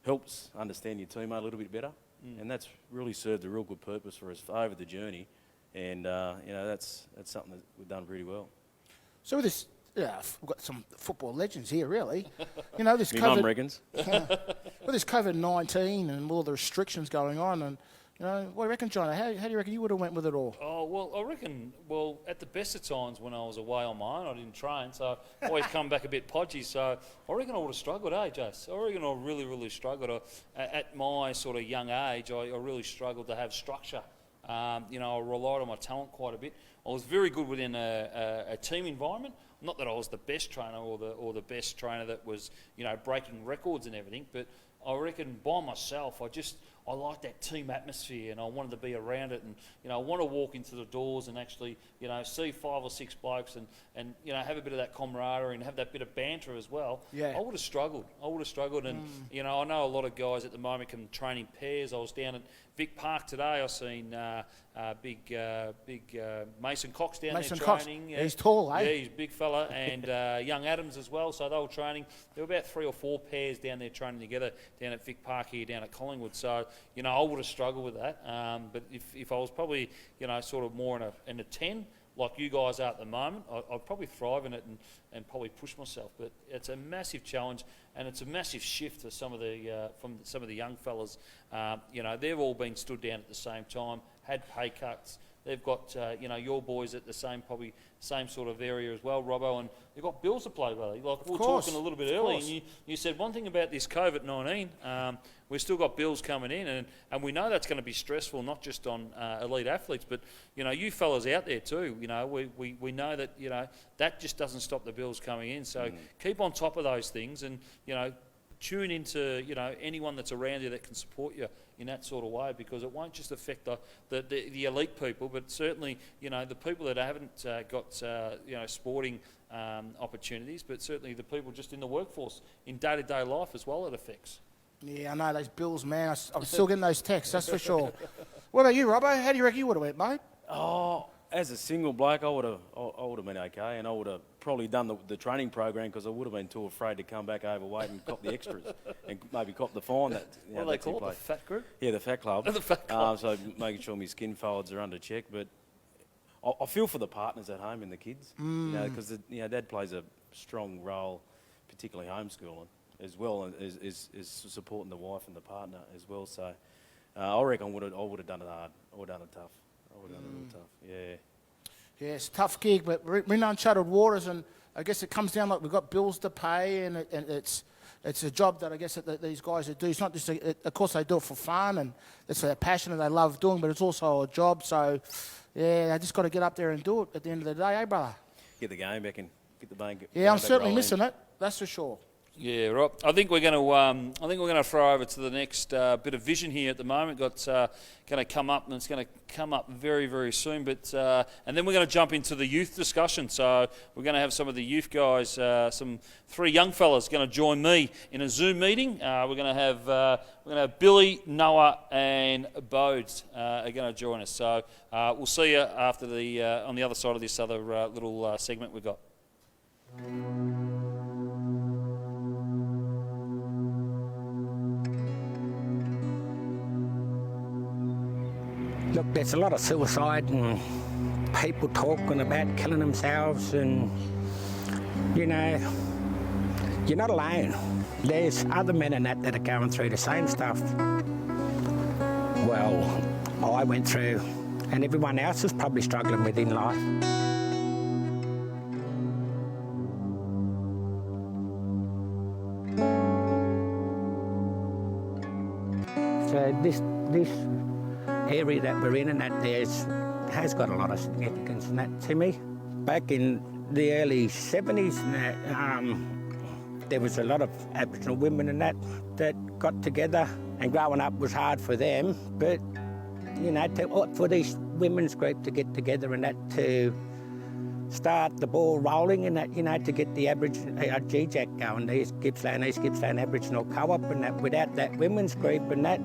helps understand your teammate a little bit better. And that's really served a real good purpose for us over the journey. And that's something that we've done really well. So with this. Yeah, we've got some football legends here, really. This Me COVID. mum reckons. With this COVID-19 and all the restrictions going on, and what do you reckon, John? How do you reckon you would have went with it all? Oh well, I reckon. Well, at the best of times when I was away on my own, I didn't train, so I always come back a bit podgy. So I reckon I would have struggled, Jace? I reckon I really, really struggled. At my sort of young age, I really struggled to have structure. I relied on my talent quite a bit. I was very good within a team environment. Not that I was the best trainer or the best trainer that was breaking records and everything, but I reckon by myself I like that team atmosphere, and I wanted to be around it, and I want to walk into the doors and actually see 5 or 6 blokes and have a bit of that camaraderie and have that bit of banter as well. Yeah. I would have struggled, and I know a lot of guys at the moment can train in pairs. I was down at Vic Park today. I seen big Mason Cox down Mason there Cox. training. He's tall, eh? Yeah, he's a big fella, and young Adams as well. So they were training. There were about 3 or 4 pairs down there training together down at Vic Park here, down at Collingwood. So I would have struggled with that. But if I was probably sort of more in a 10 like you guys are at the moment, I'd probably thrive in it and probably push myself. But it's a massive challenge, and it's a massive shift for some of the young fellas. They've all been stood down at the same time, had pay cuts. They've got your boys at the same sort of area as well, Robbo, and they've got bills to play, buddy. Like we were talking a little bit earlier, and you said one thing about this COVID-19. We've still got bills coming in, and we know that's going to be stressful, not just on elite athletes, but you fellas out there too. We know that that just doesn't stop the bills coming in. So keep on top of those things, and tune into anyone that's around you that can support you in that sort of way, because it won't just affect the elite people, but certainly the people that haven't got sporting opportunities, but certainly the people just in the workforce in day-to-day life as well it affects. Yeah, I know those bills, man. I'm still getting those texts, that's for sure. What about you, Robbo? How do you reckon you would have went, mate? Oh, as a single bloke, I would have been okay, and I would have probably done the training program, because I would have been too afraid to come back overweight and cop the extras and maybe cop the fine. That what do they call it? The fat group? Yeah, the fat club. The fat club. So making sure my skin folds are under check, but I feel for the partners at home and the kids, because Dad plays a strong role, particularly homeschooling, as well as supporting the wife and the partner as well. So I reckon I would have done it hard. I would have done it tough. Yeah. Yeah, it's a tough gig, but we're in uncharted waters, and I guess it comes down like we've got bills to pay, and it's a job that I guess that these guys do. It's not just, of course, they do it for fun, and it's their passion and they love doing, but it's also a job. So, yeah, they just got to get up there and do it at the end of the day, eh, brother? Get the game back and get the bank. Yeah, I'm certainly missing it. That's for sure. Yeah, right. I think we're going to throw over to the next bit of vision here at the moment. Going to come up, and it's going to come up very, very soon. But and then we're going to jump into the youth discussion. So we're going to have some of the youth guys, some 3 young fellas, going to join me in a Zoom meeting. We're going to have Billy, Noah, and Bodes are going to join us. So we'll see you after on the other side of this other little segment we've got. Look, there's a lot of suicide and people talking about killing themselves, and, you're not alone. There's other men in that are going through the same stuff. Well, I went through, and everyone else is probably struggling with in life. So this area that we're in, and that has got a lot of significance in that to me. Back in the early 70s, there was a lot of Aboriginal women and that got together, and growing up was hard for them, but for these women's group to get together and that to start the ball rolling, and that to get the GJAC going, the East Gippsland Aboriginal Co-op, and that without that women's group and that,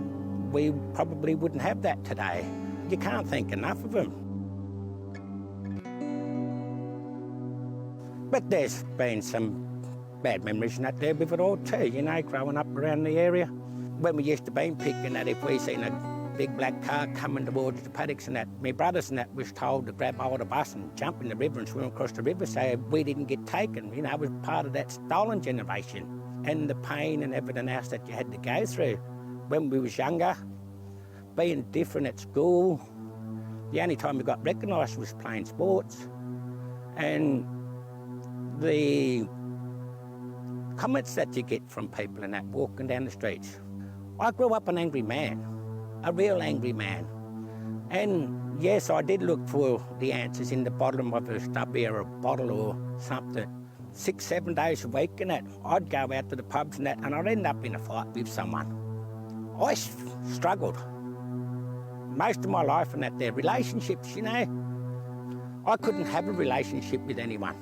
we probably wouldn't have that today. You can't think enough of them. But there's been some bad memories in that there with it all too, growing up around the area. When we used to be picking that, if we seen a big black car coming towards the paddocks and that, my brothers and that was told to grab hold of the bus and jump in the river and swim across the river so we didn't get taken. It was part of that stolen generation and the pain and everything else that you had to go through. When we was younger, being different at school, the only time we got recognised was playing sports. And the comments that you get from people and that walking down the streets. I grew up an angry man, a real angry man. And yes, I did look for the answers in the bottom of a stubby or a bottle or something. 6-7 days a week and that, I'd go out to the pubs and that, and I'd end up in a fight with someone. I struggled most of my life in that there relationships, you know. I couldn't have a relationship with anyone.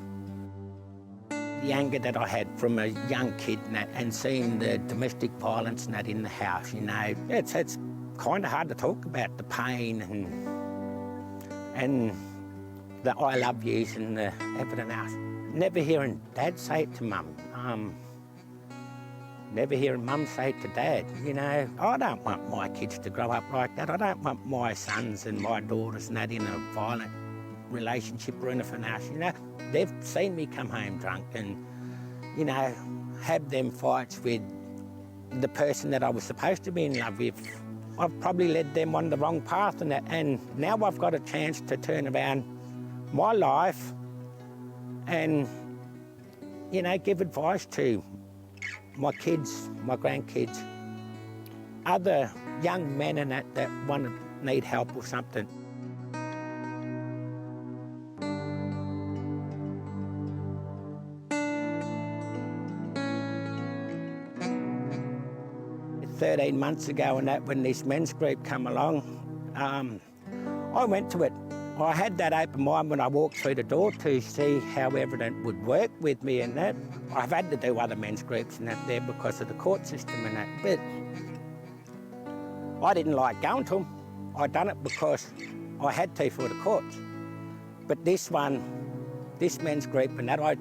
The anger that I had from a young kid and seeing the domestic violence and that in the house, you know, it's kind of hard to talk about, the pain and the I love yous and the everything else. Never hearing Dad say it to Mum. Never hearing Mum say it to Dad, you know. I don't want my kids to grow up like that. I don't want my sons and my daughters and that in a violent relationship or anything else, you know. They've seen me come home drunk and, you know, have them fights with the person that I was supposed to be in love with. I've probably led them on the wrong path and that, and now I've got a chance to turn around my life and, you know, give advice to my kids, my grandkids, other young men and that need help or something. $13 months ago and that, when this men's group come along, I went to it. I had that open mind when I walked through the door to see how everything would work with me and that. I've had to do other men's groups and that there because of the court system and that, but I didn't like going to them. I done it because I had to for the courts. But this one, this men's group and that, I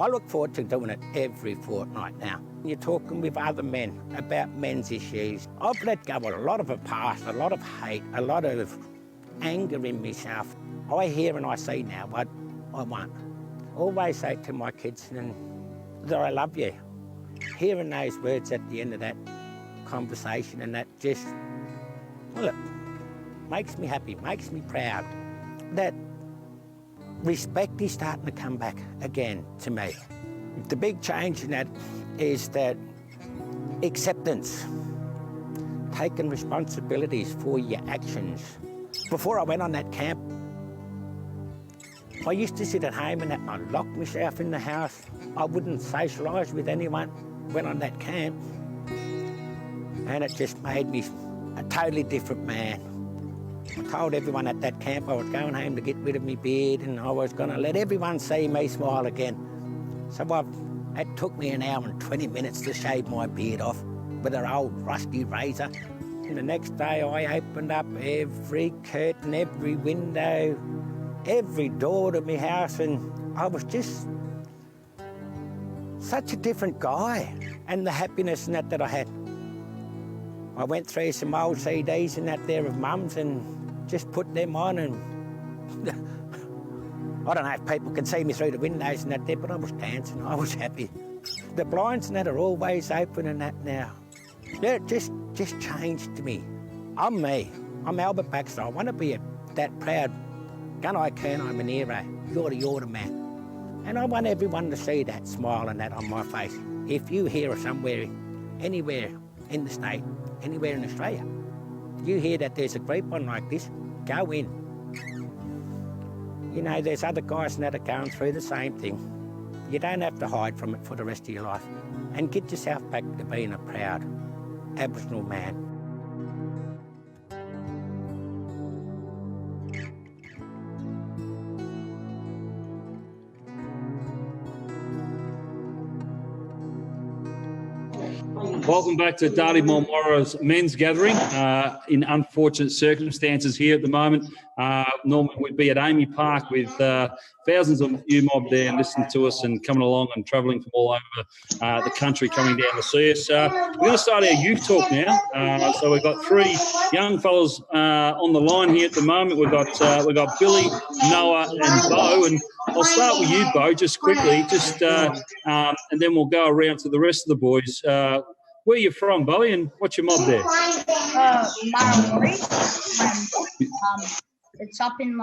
look forward to doing it every fortnight now. You're talking with other men about men's issues. I've let go of a lot of the past, a lot of hate, a lot of anger in myself. I hear and I see now what I want. Always say to my kids that I love you. Hearing those words at the end of that conversation and that just, well, it makes me happy, makes me proud. That respect is starting to come back again to me. The big change in that is that acceptance, taking responsibilities for your actions. Before I went on that camp, I used to sit at home and I'd lock myself in the house. I wouldn't socialise with anyone. Went on that camp and it just made me a totally different man. I told everyone at that camp I was going home to get rid of my beard and I was going to let everyone see me smile again. So it took me an hour and 20 minutes to shave my beard off with an old rusty razor. And the next day I opened up every curtain, every window, every door to my house, and I was just such a different guy. And the happiness in that I had. I went through some old CDs and that there of Mum's and just put them on, and I don't know if people can see me through the windows and that there, but I was dancing, I was happy. The blinds and that are always open and that now. Yeah, it just changed to me. I'm me. I'm Albert Baxter. I want to be that proud Gunai Kern, I'm an hero. You're the man. And I want everyone to see that smile and that on my face. If you hear somewhere, anywhere in the state, anywhere in Australia, you hear that there's a group on like this, go in. You know, there's other guys that are going through the same thing. You don't have to hide from it for the rest of your life. And get yourself back to being a proud Aboriginal man. Welcome back to Dardi Munwurro's men's gathering. In unfortunate circumstances here at the moment. Normally we'd be at Amy Park with thousands of you mob there and listening to us and coming along and travelling from all over the country coming down to see us. We're going to start our youth talk now. So we've got three young fellas on the line here at the moment. We've got Billy, Noah and Bo. And I'll start with you, Bo, just quickly, and then we'll go around to the rest of the boys. Where are you from, Bo, and what's your mob there? Maralori. It's up in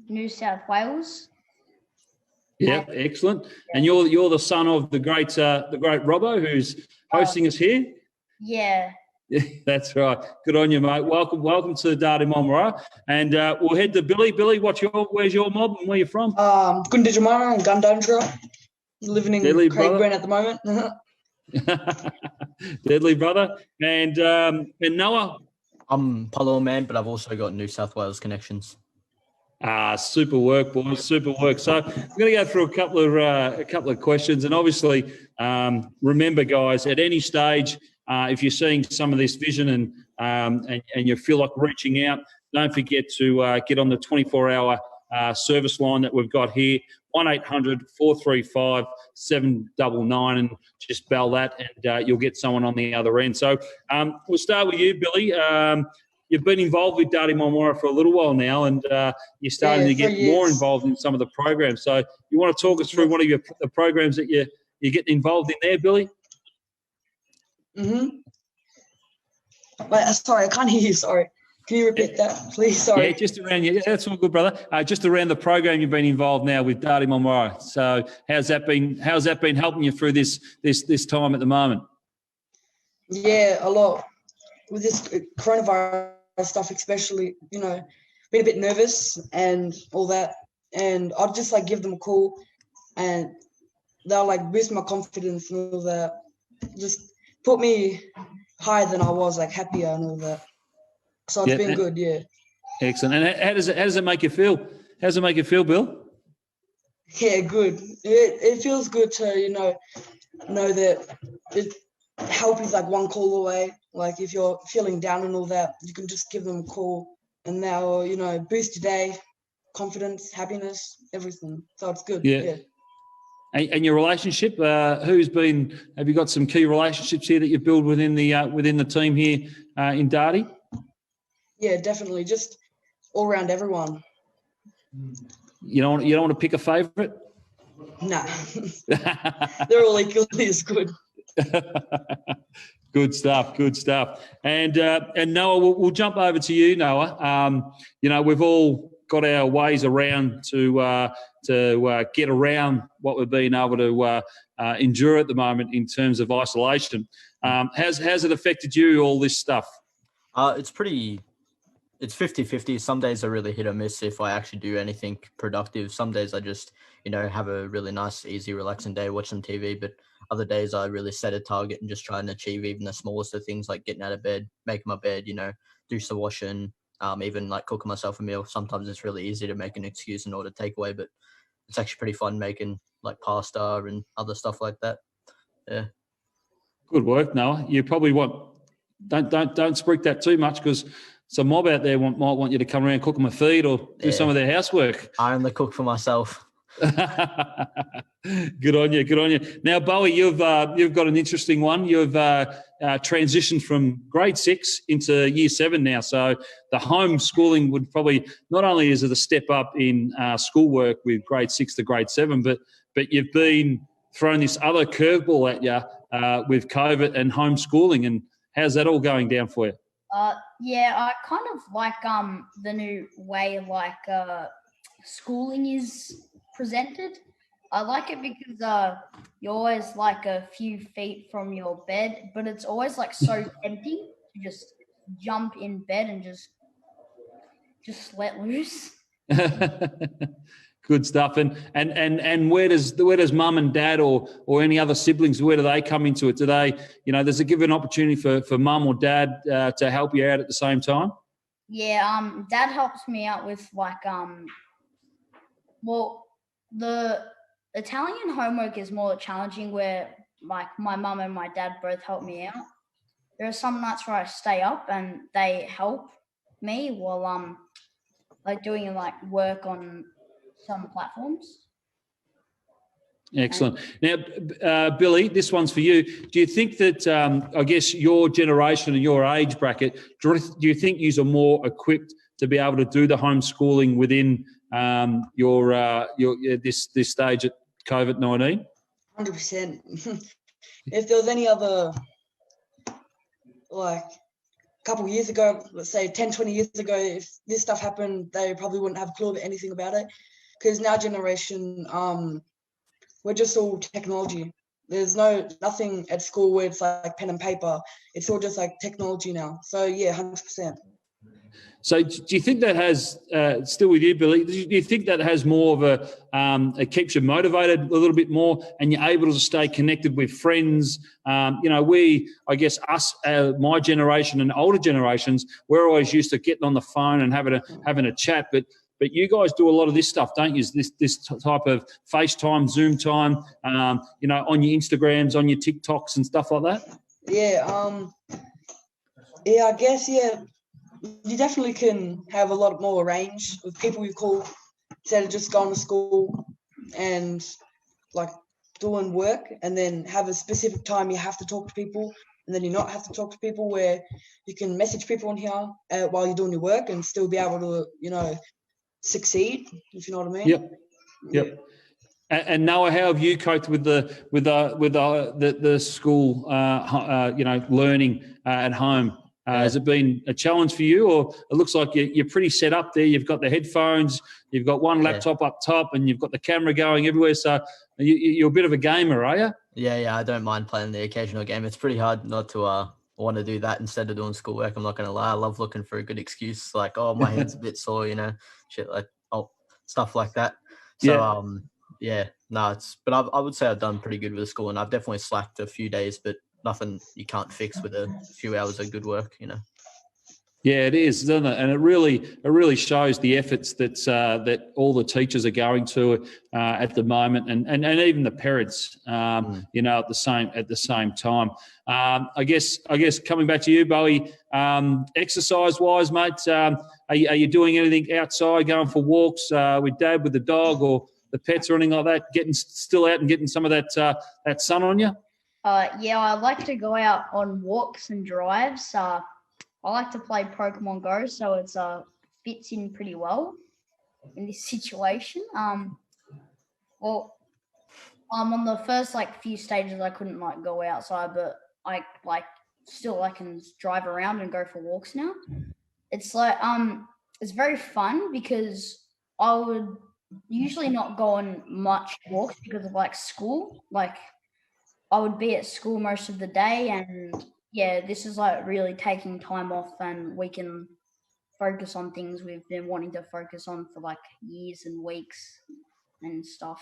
New South Wales. Yeah, excellent. And you're the son of the great Robbo, who's hosting us here. Yeah. That's right. Good on you, mate. Welcome to the Dardi Munwurro. And we'll head to Billy. Billy, where's your mob and where you from? Gunditjmara and Gundundra. Living in Craigburn at the moment. Deadly, brother. And Noah? I'm Palor man, but I've also got New South Wales connections. Super work, boys. Super work. So we're going to go through a couple of questions, and obviously, remember, guys, at any stage, if you're seeing some of this vision and you feel like reaching out, don't forget to get on the 24-hour service line that we've got here, 1-800-435-799, and just bell that, and you'll get someone on the other end. So we'll start with you, Billy. You've been involved with Dardi Munwurro for a little while now, and you're starting to get more involved in some of the programs. So you want to talk us through one of the programs that you're getting involved in there, Billy? Wait, sorry, I can't hear you. Sorry. Can you repeat that, please? Sorry. Yeah, just around that's all good, brother. Just around the program you've been involved now with Dardi Munwurro. So how's that been helping you through this time at the moment? Yeah, a lot. With this coronavirus stuff, especially, been a bit nervous and all that. And I'd just give them a call, and they'll boost my confidence and all that. Just put me higher than I was, happier and all that. So it's been good, yeah. Excellent. And how does it make you feel? How does it make you feel, Bill? Yeah, good. It feels good to, know that help is one call away. If you're feeling down and all that, you can just give them a call, and they'll, boost your day, confidence, happiness, everything. So it's good. Yeah. And your relationship, have you got some key relationships here that you build within the team here in Dardi? Yeah, definitely. Just all around everyone. You don't want to pick a favourite? Nah. They're all equally as good. Good stuff. And Noah, we'll jump over to you, Noah. We've all got our ways around to get around what we've been able to endure at the moment in terms of isolation. Has it affected you, all this stuff? It's 50-50. Some days I really hit or miss if I actually do anything productive. Some days I just, have a really nice, easy, relaxing day, watch some TV. But other days I really set a target and just try and achieve even the smallest of things, like getting out of bed, making my bed, do some washing, even cooking myself a meal. Sometimes it's really easy to make an excuse in order to take away, but it's actually pretty fun making pasta and other stuff like that. Yeah. Good work, Noah. You probably don't speak that too much, because some mob out there might want you to come around, cook them a feed, or do some of their housework. I only cook for myself. Good on you. Now, Bowie, you've got an interesting one. You've transitioned from grade 6 into year 7 now. So the homeschooling would probably, not only is it a step up in schoolwork with grade 6 to grade 7, but you've been thrown this other curveball at you with COVID and homeschooling. And how's that all going down for you? Yeah, I kind of like the new way schooling is presented. I like it because you're always a few feet from your bed, but it's always so tempting to just jump in bed and just let loose. Good stuff. And where does mum and dad or any other siblings, where do they come into it? Do they, does it give an opportunity for mum or dad to help you out at the same time? Yeah, dad helps me out with the Italian homework is more challenging, where my mum and my dad both help me out. There are some nights where I stay up and they help me while doing work on some platforms. Excellent. Now, Billy, this one's for you. Do you think that, I guess, your generation and your age bracket, do you think you are more equipped to be able to do the homeschooling within this stage at COVID-19? 100%. If there was any other, a couple of years ago, let's say 10, 20 years ago, if this stuff happened, they probably wouldn't have a clue of anything about it. Because in our generation, we're just all technology. There's nothing at school where it's pen and paper. It's all just technology now. So yeah, 100%. So do you think that has, still with you, Billy, do you think that has more of it keeps you motivated a little bit more and you're able to stay connected with friends? I guess us, my generation and older generations, we're always used to getting on the phone and having a chat, but you guys do a lot of this stuff, don't you? This type of FaceTime, Zoom time, on your Instagrams, on your TikToks and stuff like that? Yeah, I guess, yeah. You definitely can have a lot more range with people you call instead of just going to school and like doing work and then have a specific time you have to talk to people and then you not have to talk to people, where you can message people on here while you're doing your work and still be able to, succeed, if you know what I mean. Yep. And Noah, how have you coped with the school, learning at home? Has it been a challenge for you, or it looks like you're pretty set up there? You've got the headphones, you've got one laptop up top, and you've got the camera going everywhere. So you're a bit of a gamer, are you? Yeah, I don't mind playing the occasional game. It's pretty hard not to want to do that instead of doing schoolwork. I'm not going to lie. I love looking for a good excuse, like, oh, my head's a bit sore, shit like stuff like that. So but I would say I've done pretty good with the school, and I've definitely slacked a few days, but nothing you can't fix with a few hours of good work, Yeah, it is, doesn't it? And it really shows the efforts that all the teachers are going to at the moment, and even the parents, at the same time. I guess coming back to you, Bowie, exercise wise, mate, are you doing anything outside, going for walks with Dad, with the dog, or the pets, or anything like that? Getting still out and getting some of that sun on you? I like to go out on walks and drives. I like to play Pokemon Go, so it fits in pretty well in this situation. On the first few stages, I couldn't go outside, but I can drive around and go for walks now. It's it's very fun because I would usually not go on much walks because of school. I would be at school most of the day, and this is really taking time off, and we can focus on things we've been wanting to focus on for years and weeks and stuff.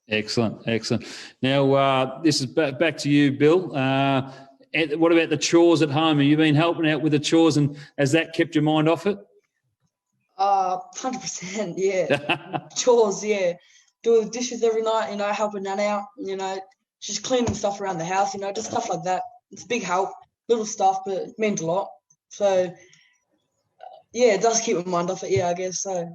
Excellent. Now, this is back to you, Bill. What about the chores at home? Have you been helping out with the chores, and has that kept your mind off it? 100%, yeah. Chores, yeah. Do the dishes every night, helping Nan out, just cleaning stuff around the house, just stuff like that. It's a big help, little stuff, but it means a lot. So, it does keep my mind off it, I guess so.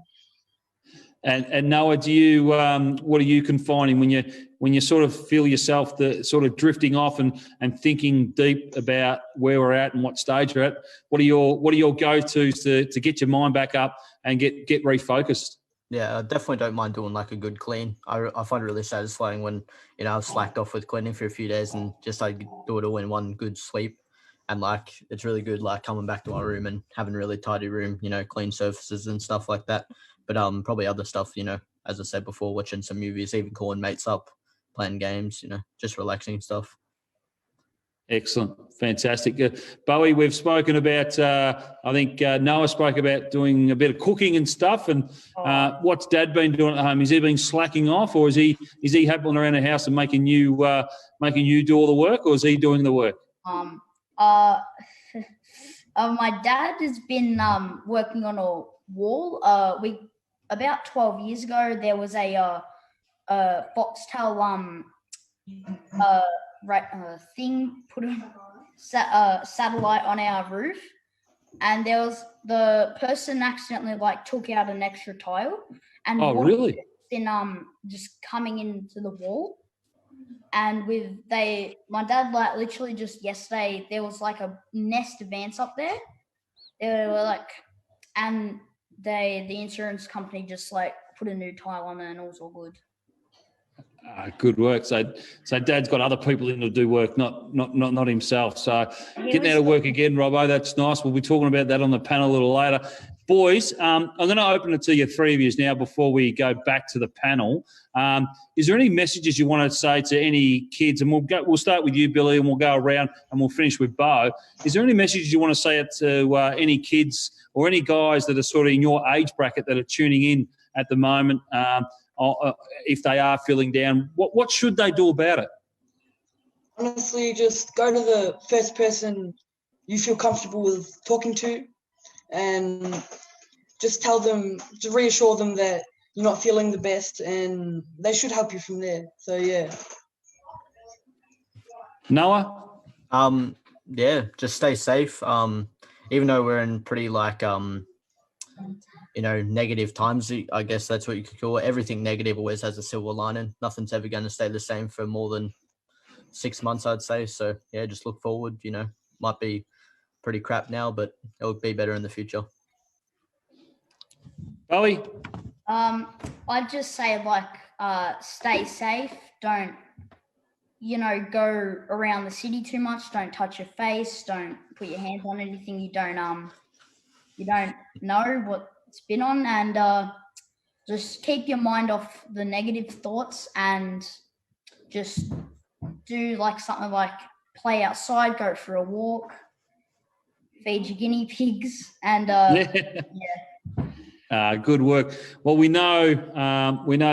And Noah, do you what are you confining when you sort of feel yourself sort of drifting off and thinking deep about where we're at and what stage we're at? What are your go-tos to get your mind back up and get refocused? Yeah, I definitely don't mind doing a good clean. I find it really satisfying when, I've slacked off with cleaning for a few days and just do it all in one good sweep. And it's really good, coming back to my room and having a really tidy room, clean surfaces and stuff like that. But probably other stuff, as I said before, watching some movies, even calling mates up, playing games, just relaxing stuff. Excellent. Fantastic. Bowie, we've spoken about, I think Noah spoke about doing a bit of cooking and stuff. And what's Dad been doing at home? Has he been slacking off, or is he hopping around the house and making you do all the work, or is he doing the work? My dad has been working on a wall. About 12 years ago, there was a foxtail thing put a satellite on our roof, and there was the person accidentally took out an extra tile and really? Then just coming into the wall, and my dad literally just yesterday there was a nest of ants up there. They were and the insurance company just put a new tile on it and it was all good. Good work. So Dad's got other people in to do work, not himself. So getting out of work again, Robbo, that's nice. We'll be talking about that on the panel a little later. Boys, I'm going to open it to you, three of you now, before we go back to the panel. Is there any messages you want to say to any kids? And we'll start with you, Billy, and we'll go around and we'll finish with Bo. Is there any messages you want to say to any kids or any guys that are sort of in your age bracket that are tuning in at the moment, if they are feeling down? What should they do about it? Honestly, just go to the first person you feel comfortable with talking to, and just tell them, to reassure them that you're not feeling the best, and they should help you from there. So yeah. Noah? Yeah, just stay safe. Even though we're in pretty negative times, I guess that's what you could call it. Everything negative always has a silver lining. Nothing's ever going to stay the same for more than 6 months, I'd say. So yeah, just look forward. Might be pretty crap now, but it'll be better in the future. Bowie? I'd just say, stay safe. Don't, go around the city too much. Don't touch your face. Don't put your hands on anything you don't know what it's been on. And just keep your mind off the negative thoughts, and just do something like play outside, go for a walk, feed your guinea pigs, and good work. Well, we know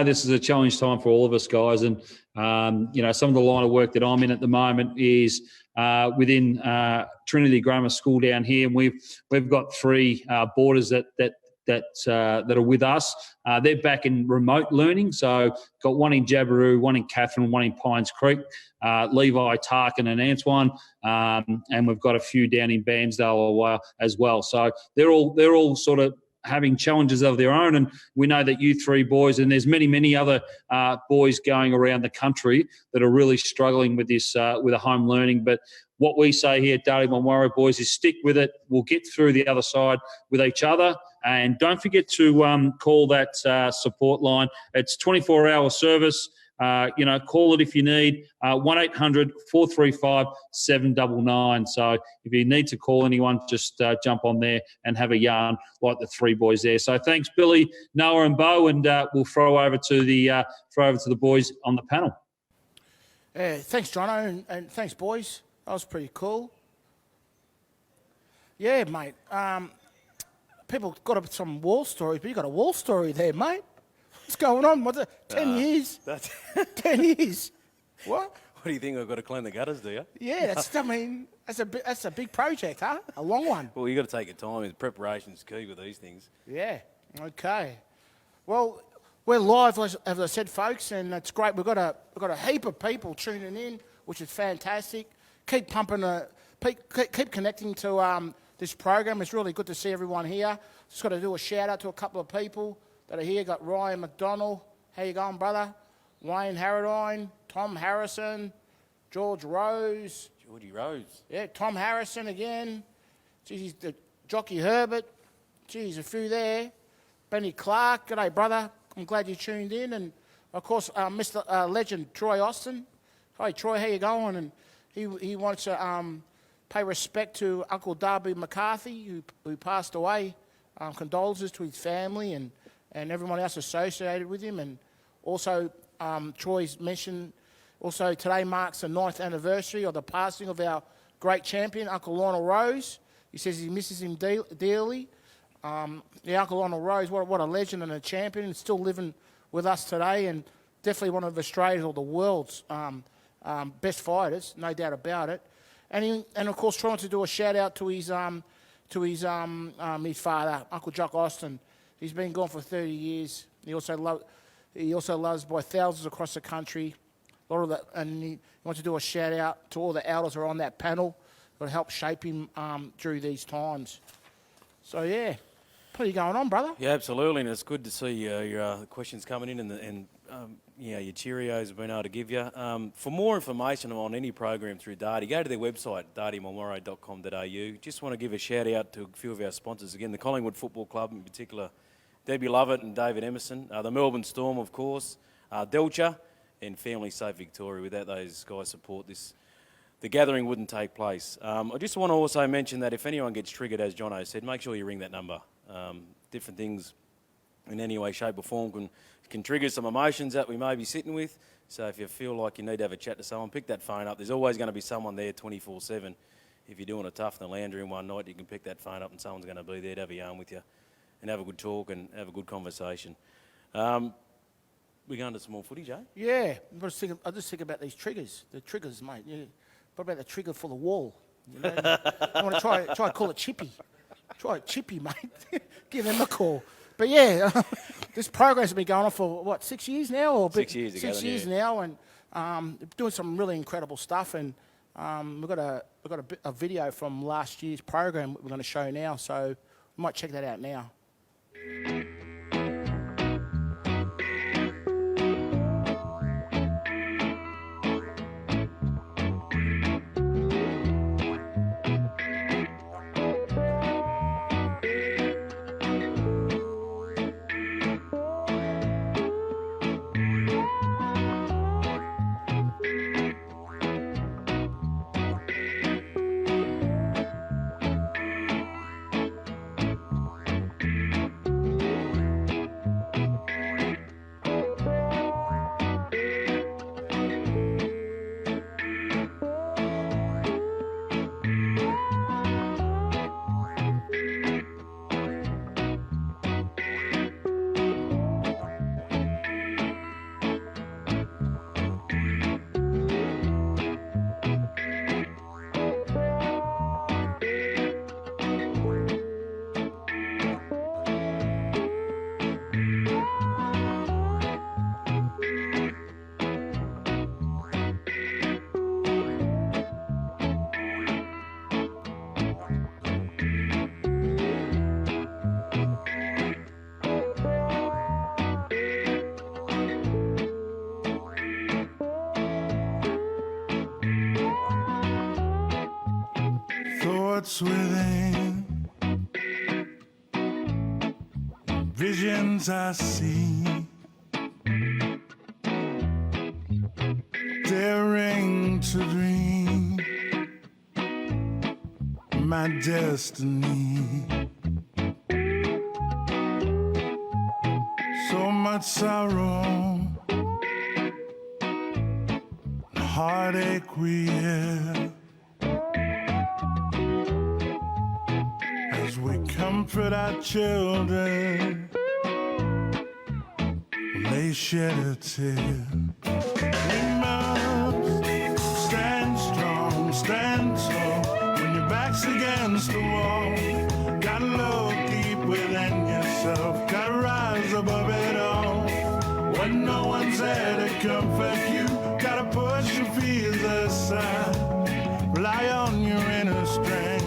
this is a challenge time for all of us, guys, and some of the line of work that I'm in at the moment is within Trinity Grammar School down here, and we've got three boarders that are with us. They're back in remote learning, so got one in Jabiru, one in Katherine, one in Pines Creek, Levi, Tarkin and Antoine, and we've got a few down in Bairnsdale as well. So they're all sort of having challenges of their own, and we know that you three boys, and there's many other boys going around the country that are really struggling with this with a home learning. But what we say here at Dardi Munwurro, boys, is stick with it. We'll get through the other side with each other. And don't forget to call that support line. It's 24-hour service. Call it if you need. 1-800-435-799. So if you need to call anyone, just jump on there and have a yarn like the three boys there. So thanks, Billy, Noah, and Bo, and we'll throw over to the boys on the panel. Thanks, Jono, and thanks, boys. That was pretty cool. Yeah, mate. People got some war stories, but you got a war story there, mate. What's going on? What's it? 10 years? 10 years. What? What do you think? I've got to clean the gutters, do you? Yeah, that's a big project, huh? A long one. Well, you got to take your time. Preparation's key with these things. Yeah. Okay. Well, we're live, as I said, folks, and it's great. We've got a heap of people tuning in, which is fantastic. Keep pumping, keep connecting to this program. It's really good to see everyone here. Just got to do a shout out to a couple of people that are here. Got Ryan McDonald. How you going, brother? Wayne Harradine, Tom Harrison, George Rose. Georgie Rose. Yeah, Tom Harrison again. Geez, the Jockey Herbert. Geez, a few there. Benny Clark. G'day, brother. I'm glad you tuned in. And, of course, Mr. Legend Troy Austin. Hi, Troy, how you going? And he wants to pay respect to Uncle Darby McCarthy, who passed away. Condolences to his family and everyone else associated with him. And also, Troy's mentioned, also today marks the 9th anniversary of the passing of our great champion, Uncle Lionel Rose. He says he misses him dearly. Uncle Lionel Rose, what a legend and a champion, and still living with us today, and definitely one of Australia's or the world's best fighters, no doubt about it. And of course, trying to do a shout out to his father, Uncle Jock Austin. He's been gone for 30 years. He also loves by thousands across the country. A lot of that, and he wants to do a shout out to all the elders who are on that panel that helped shape him through these times. So yeah, plenty going on, brother. Yeah, absolutely, and it's good to see your questions coming in and your Cheerios have been able to give you. For more information on any program through Dardi, go to their website, dardimunwurro.com.au. Just want to give a shout out to a few of our sponsors. Again, the Collingwood Football Club in particular, Debbie Lovett and David Emerson. The Melbourne Storm, of course, Delcha, and Family Safe Victoria. Without those guys' support, the gathering wouldn't take place. I just want to also mention that if anyone gets triggered, as Jono said, make sure you ring that number. Different things in any way, shape or form can trigger some emotions that we may be sitting with. So if you feel like you need to have a chat to someone, pick that phone up. There's always going to be someone there 24/7. If you're doing it tough in the Landry one night, you can pick that phone up and someone's going to be there to have a yarn with you and have a good talk and have a good conversation. We're going to some more footy, Jay? Yeah, I just think about these triggers. The triggers, mate. Yeah. What about the trigger for the wall? You know, I want to try and call it Chippy. Try it Chippy, mate. Give them a call. But yeah, this program's been going on for what, 6 years now, or 6 years ago. 6 years now, and doing some really incredible stuff. And we've got a video from last year's program we're going to show now, so we might check that out now. Thoughts within, visions I see, daring to dream my destiny. So much sorrow, heartache we have, as we comfort our children when they shed a tear. We must stand strong, stand tall when your back's against the wall. Gotta look deep within yourself, gotta rise above it all. When no one's there to comfort you, gotta push your fears aside. Rely on your inner strength,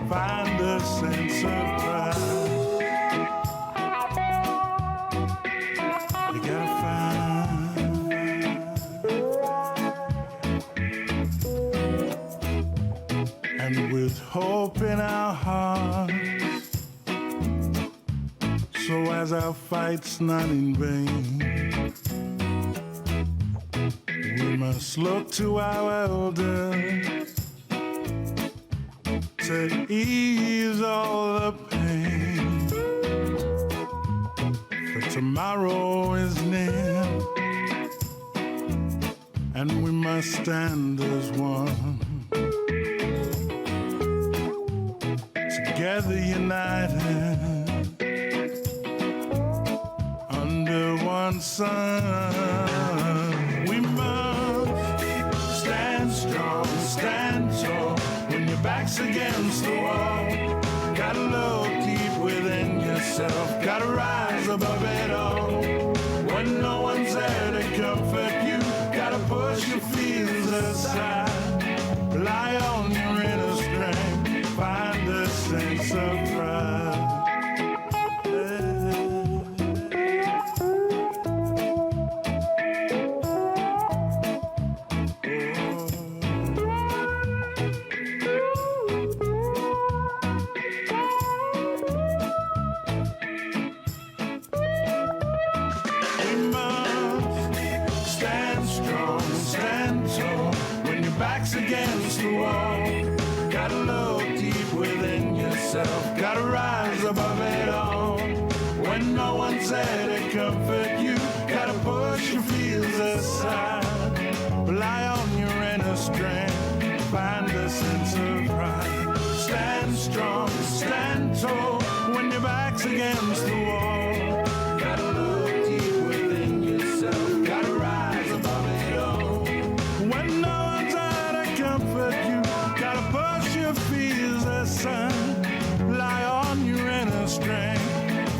find a sense of pride. You gotta find, and with hope in our hearts, so as our fight's not in vain, we must look to our elders to ease all the pain. For tomorrow is near, and we must stand as one, together united under one sun. We must stand strong, stand tall when your back's against the wall. Gotta look deep within yourself, gotta rise above it all. When no one's there to comfort you, gotta push your fears aside. Rely on your inner strength, find a sense of pride. one's there to comfort you. Gotta push your fears aside. Rely on your inner strength. Find a sense of pride. Stand strong, stand tall when your back's against the wall. Gotta look deep within yourself. Gotta rise above it all. When no one's there to comfort you, gotta push your fears aside. Rely on your inner strength.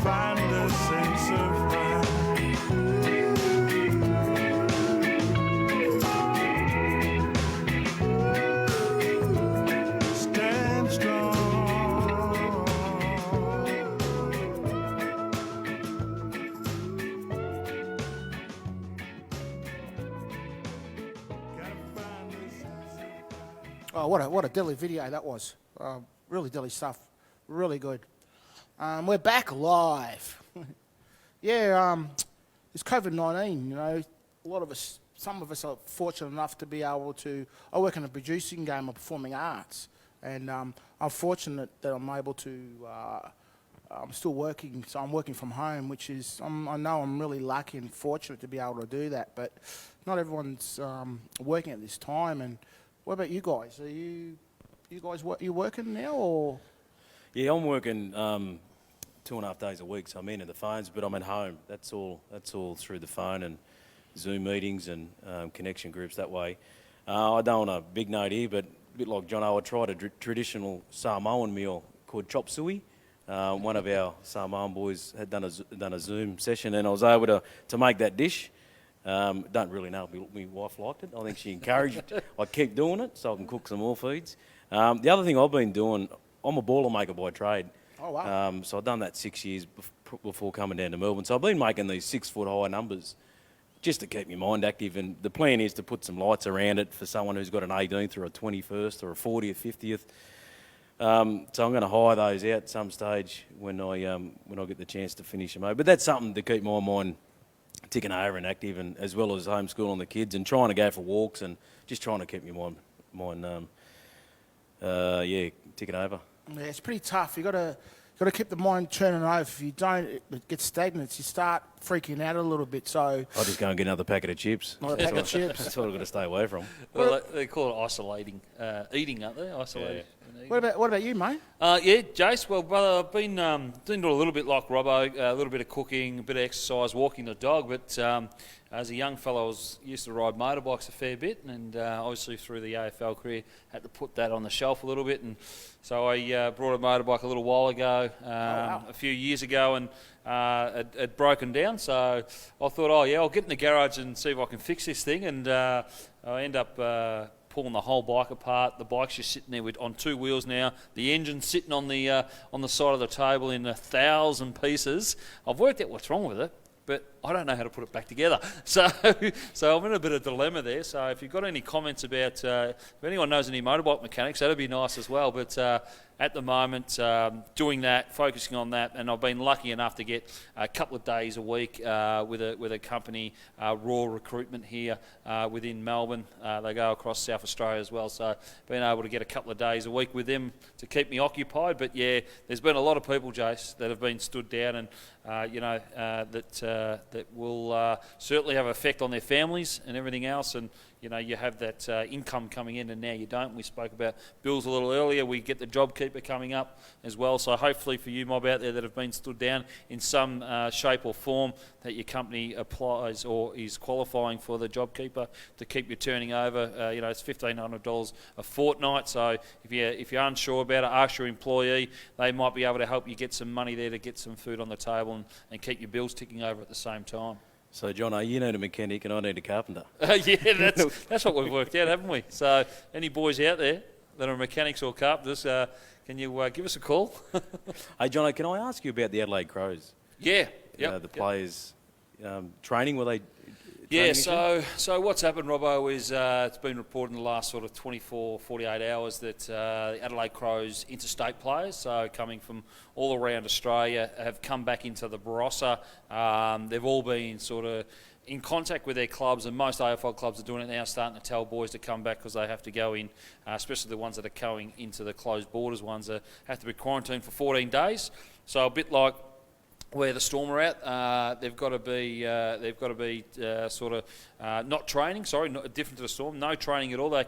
Find a sense of pride. Stand strong. Oh, what a deadly video that was. Really deadly stuff. Really good. We're back live. Yeah, it's COVID-19, you know. A lot of us, some of us are fortunate enough to be able to, I work in the producing game of performing arts, and I'm fortunate that I'm able to, I'm still working, so I'm working from home, which is, I know I'm really lucky and fortunate to be able to do that, but not everyone's working at this time. And what about you guys? Are you guys, you working now, or? Yeah, I'm working 2.5 days a week, so I'm in at the phones, but I'm at home. That's all through the phone and Zoom meetings and connection groups that way. I don't want a big note here, but a bit like Jono, I tried a traditional Samoan meal called chop suey. One of our Samoan boys had done a Zoom session, and I was able to make that dish. Don't really know if my wife liked it. I think she encouraged I keep doing it so I can cook some more feeds. The other thing I've been doing, I'm a boilermaker by trade. Oh, wow. So I've done that 6 years before coming down to Melbourne. So I've been making these 6 foot high numbers just to keep my mind active. And the plan is to put some lights around it for someone who's got an 18th or a 21st or a 40th, 50th. So I'm going to hire those out at some stage when I get the chance to finish them over. But that's something to keep my mind ticking over and active, and as well as homeschooling the kids and trying to go for walks and just trying to keep my mind ticking over. Yeah, it's pretty tough. You got to keep the mind turning over. If you don't, it gets stagnant. You start freaking out a little bit. So I'll just go and get another packet of chips. Another packet of chips. That's what I've got to stay away from. Well, they call it isolating eating, aren't they? Isolating. What about you, mate? Yeah, Jace. Well, brother, I've been doing a little bit like Robbo, a little bit of cooking, a bit of exercise, walking the dog. But as a young fellow, I used to ride motorbikes a fair bit, and obviously through the AFL career, had to put that on the shelf a little bit. And so I brought a motorbike a little while ago, a few years ago, and it had broken down. So I thought, I'll get in the garage and see if I can fix this thing. And I end up pulling the whole bike apart. The bike's just sitting there on 2 wheels now. The engine's sitting on the side of the table in 1,000 pieces. I've worked out what's wrong with it, but I don't know how to put it back together. So I'm in a bit of dilemma there. So if you've got any comments about, if anyone knows any motorbike mechanics, that'd be nice as well. But at the moment, doing that, focusing on that, and I've been lucky enough to get a couple of days a week with a company, Raw Recruitment here within Melbourne. They go across South Australia as well, so being able to get a couple of days a week with them to keep me occupied. But yeah, there's been a lot of people, Jace, that have been stood down, and that will certainly have an effect on their families and everything else. And you have that income coming in, and now you don't. We spoke about bills a little earlier. We get the JobKeeper coming up as well. So hopefully for you mob out there that have been stood down in some shape or form, that your company applies or is qualifying for the JobKeeper to keep you turning over. It's $1,500 a fortnight. So if you're unsure about it, ask your employee. They might be able to help you get some money there to get some food on the table and keep your bills ticking over at the same time. So, Jono, you need a mechanic and I need a carpenter. Yeah, that's what we've worked out, haven't we? So, any boys out there that are mechanics or carpenters, can you give us a call? Hey, Jono, can I ask you about the Adelaide Crows? Yeah. The players training, were they Yeah, so what's happened, Robbo, is it's been reported in the last sort of 24, 48 hours that the Adelaide Crows interstate players, so coming from all around Australia, have come back into the Barossa. They've all been sort of in contact with their clubs, and most AFL clubs are doing it now, starting to tell boys to come back because they have to go in, especially the ones that are going into the closed borders ones that have to be quarantined for 14 days. So a bit like where the Storm are at, they've got to be sort of not training. Sorry, not different to the Storm. No training at all. The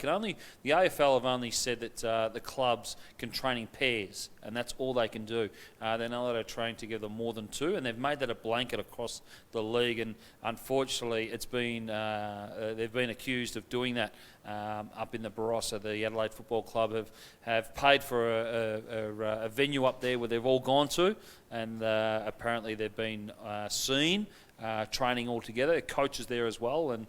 AFL have only said that the clubs can train in pairs, and that's all they can do. They're not allowed to train together more than two, and they've made that a blanket across the league. And unfortunately, it's been they've been accused of doing that up in the Barossa. The Adelaide Football Club have paid for a venue up there where they've all gone to, and apparently they've been seen training all together. Coaches there as well, and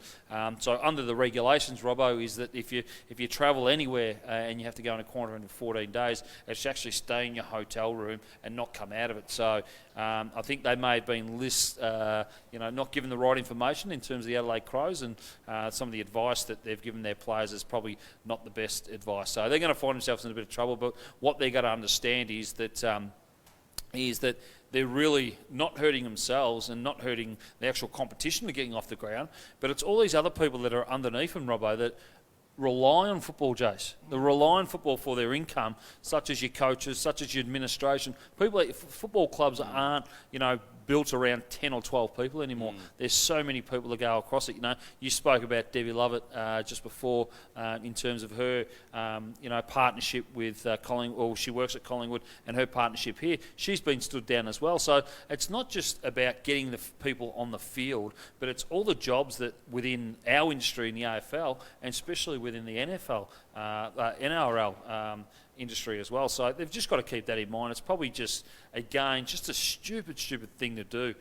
so under the regulations, Robbo, is that if you travel anywhere and you have to go in a quarantine for 14 days, it's actually stay in your hotel room and not come out of it. So I think they may have been not given the right information in terms of the Adelaide Crows, and some of the advice that they've given their players is probably not the best advice. So they're going to find themselves in a bit of trouble. But what they've got to understand is that they're really not hurting themselves and not hurting the actual competition of getting off the ground, but it's all these other people that are underneath them, Robbo, that rely on football, Jace. They rely on football for their income, such as your coaches, such as your administration. Football clubs aren't, built around 10 or 12 people anymore. There's so many people that go across it. You spoke about Debbie Lovett just before in terms of her, partnership with Collingwood, or she works at Collingwood, and her partnership here. She's been stood down as well. So it's not just about getting the people on the field, but it's all the jobs that within our industry in the AFL, and especially within the NFL, NRL industry as well. So they've just got to keep that in mind. It's probably just a stupid thing to do.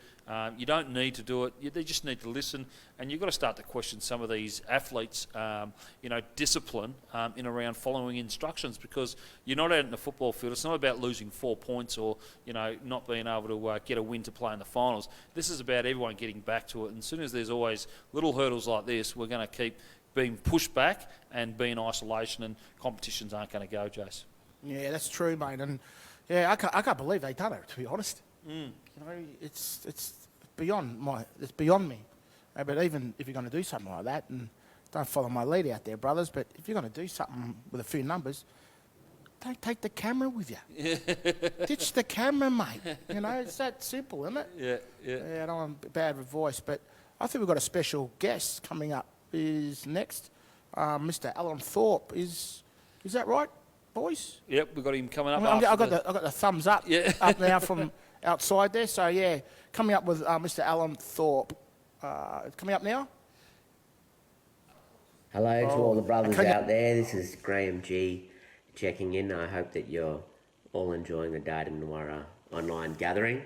You don't need to do it. They just need to listen, and you've got to start to question some of these athletes, discipline in around following instructions, because you're not out in the football field. It's not about losing 4 points or, not being able to get a win to play in the finals. This is about everyone getting back to it. And as soon as there's always little hurdles like this, we're going to keep being pushed back and be in isolation, and competitions aren't going to go, Jace. Yeah, that's true, mate. And yeah, I can't believe they done it, to be honest. It's beyond me. But even if you're going to do something like that, and don't follow my lead out there, brothers, but if you're going to do something with a few numbers, don't take the camera with you. Ditch the camera, mate. It's that simple, isn't it? Yeah, I don't want bad voice, but I think we've got a special guest coming up. Is next, Mr. Alan Thorpe. Is that right, boys? Yep, we've got him coming up. I got the thumbs up up now from outside there. So yeah, coming up with Mr. Alan Thorpe. Coming up now. Hello to all the brothers out there. This is Graham G checking in. I hope that you're all enjoying the Dardi Munwurro online gathering,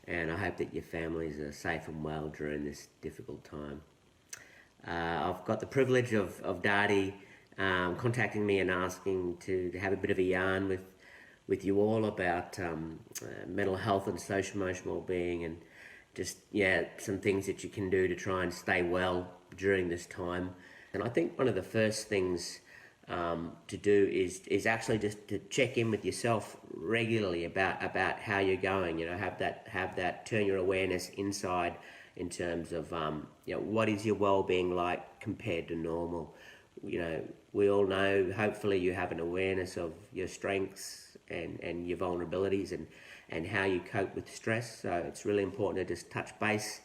and I hope that your families are safe and well during this difficult time. I've got the privilege of Dardi contacting me and asking to have a bit of a yarn with you all about mental health and social emotional well-being, and just some things that you can do to try and stay well during this time. And I think one of the first things to do is actually just to check in with yourself regularly about how you're going. Have that turn your awareness inside in terms of what is your well-being like compared to normal. We all know, hopefully you have an awareness of your strengths and your vulnerabilities and how you cope with stress. So it's really important to just touch base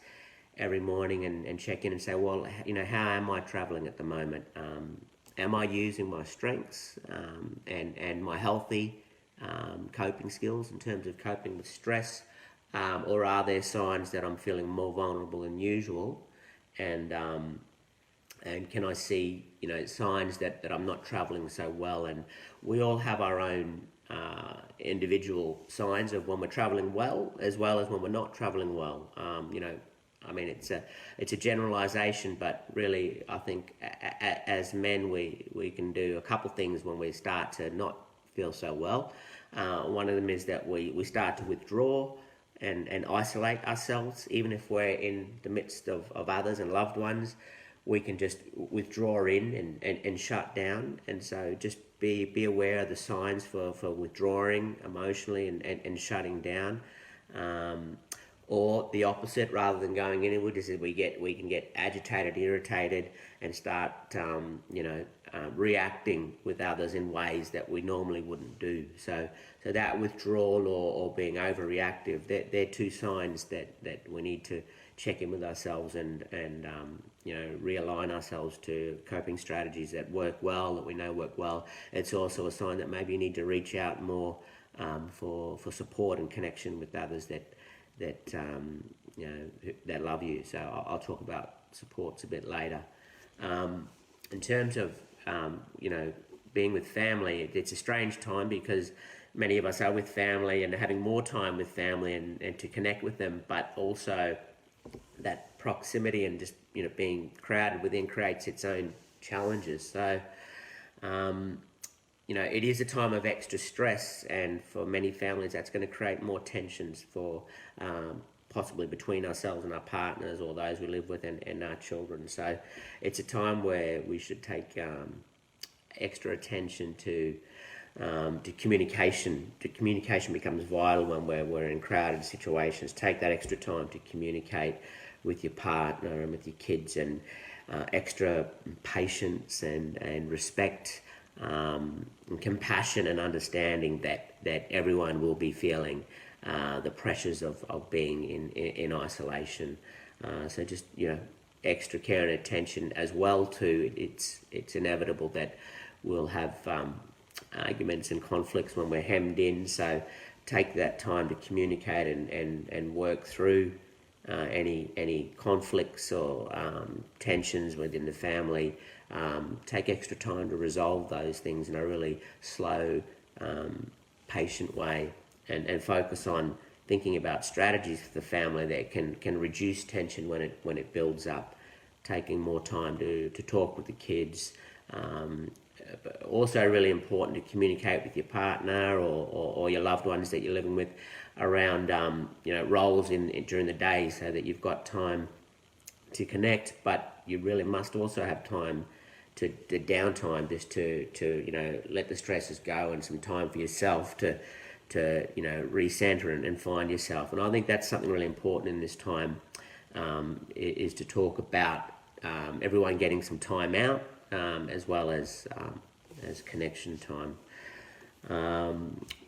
every morning and check in and say, well, how am I travelling at the moment? Am I using my strengths and my healthy coping skills in terms of coping with stress? Or are there signs that I'm feeling more vulnerable than usual? And can I see, signs that I'm not travelling so well? And we all have our own individual signs of when we're travelling well as when we're not travelling well. It's a generalisation, but really I think as men we can do a couple things when we start to not feel so well. One of them is that we start to withdraw and isolate ourselves. Even if we're in the midst of others and loved ones, we can just withdraw in and shut down. And so just be aware of the signs for withdrawing emotionally and shutting down. or the opposite, rather than going inward, is that we can get agitated, irritated, and start reacting with others in ways that we normally wouldn't do. So that withdrawal or being overreactive, they're two signs that we need to check in with ourselves and realign ourselves to coping strategies that work well, that we know work well. It's also a sign that maybe you need to reach out more for support and connection with others that love you. So I'll talk about supports a bit later. In terms of being with family, it's a strange time because many of us are with family and having more time with family and to connect with them, but also that proximity and just being crowded within creates its own challenges. So it is a time of extra stress, and for many families that's going to create more tensions for possibly between ourselves and our partners or those we live with and our children. So it's a time where we should take extra attention to communication. Communication becomes vital when we're in crowded situations. Take that extra time to communicate with your partner and with your kids, and extra patience and respect, and compassion and understanding that everyone will be feeling the pressures of being in isolation. So just extra care and attention as well too. It's inevitable that we'll have arguments and conflicts when we're hemmed in. So take that time to communicate and work through any conflicts or tensions within the family. Take extra time to resolve those things in a really slow, patient way, and focus on thinking about strategies for the family that can reduce tension when it builds up. Taking more time to talk with the kids. But also really important to communicate with your partner or your loved ones that you're living with around roles during the day, so that you've got time to connect, but you really must also have time to downtime, just to let the stresses go, and some time for yourself to recenter and find yourself. And I think that's something really important in this time, is to talk about everyone getting some time out, as well as connection time.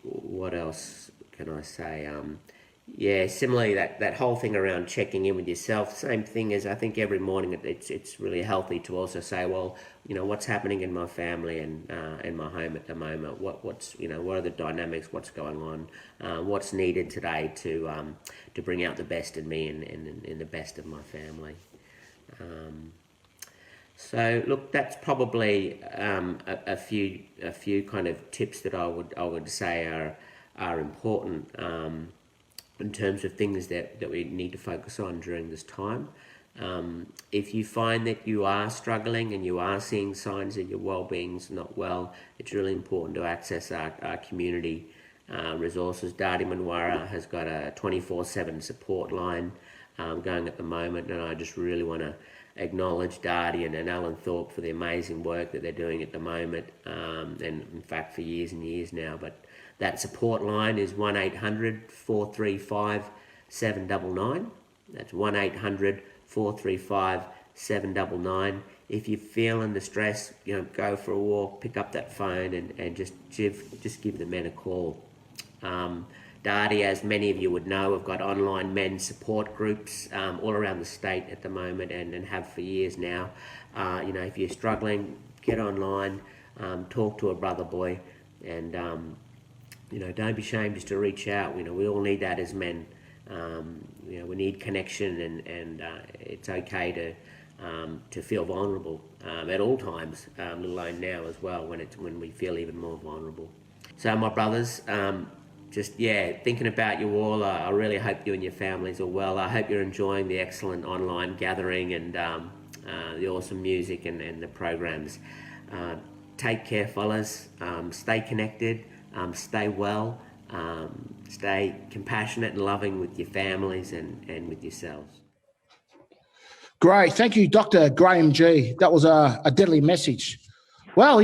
What else can I say? Similarly, that whole thing around checking in with yourself, same thing as I think every morning it's really healthy to also say, well, what's happening in my family and in my home at the moment, what are the dynamics, what's going on, what's needed today to bring out the best in me and in the best of my family. So look, that's probably a few kind of tips that I would say are important in terms of things that we need to focus on during this time. If you find that you are struggling and you are seeing signs that your well-being's not well, it's really important to access our community resources. Dardi Munwurro has got a 24/7 support line going at the moment, and I just really want to acknowledge Dardi and Alan Thorpe for the amazing work that they're doing at the moment, and in fact for years and years now. But that support line is 1-800-435-799. That's 1-800-435-799. If you're feeling the stress, go for a walk, pick up that phone and just give the men a call. Dardi, as many of you would know, have got online men's support groups all around the state at the moment, and have for years now. If you're struggling, get online, talk to a brother boy, and don't be ashamed just to reach out. We all need that as men. We need connection, and it's okay to feel vulnerable at all times, let alone now as well, when we feel even more vulnerable. So my brothers, thinking about you all, I really hope you and your families are well. I hope you're enjoying the excellent online gathering and the awesome music and the programs. Take care, fellas. Stay connected. Stay well. Stay compassionate and loving with your families and with yourselves. Great. Thank you, Dr. Graham G. That was a deadly message. Well,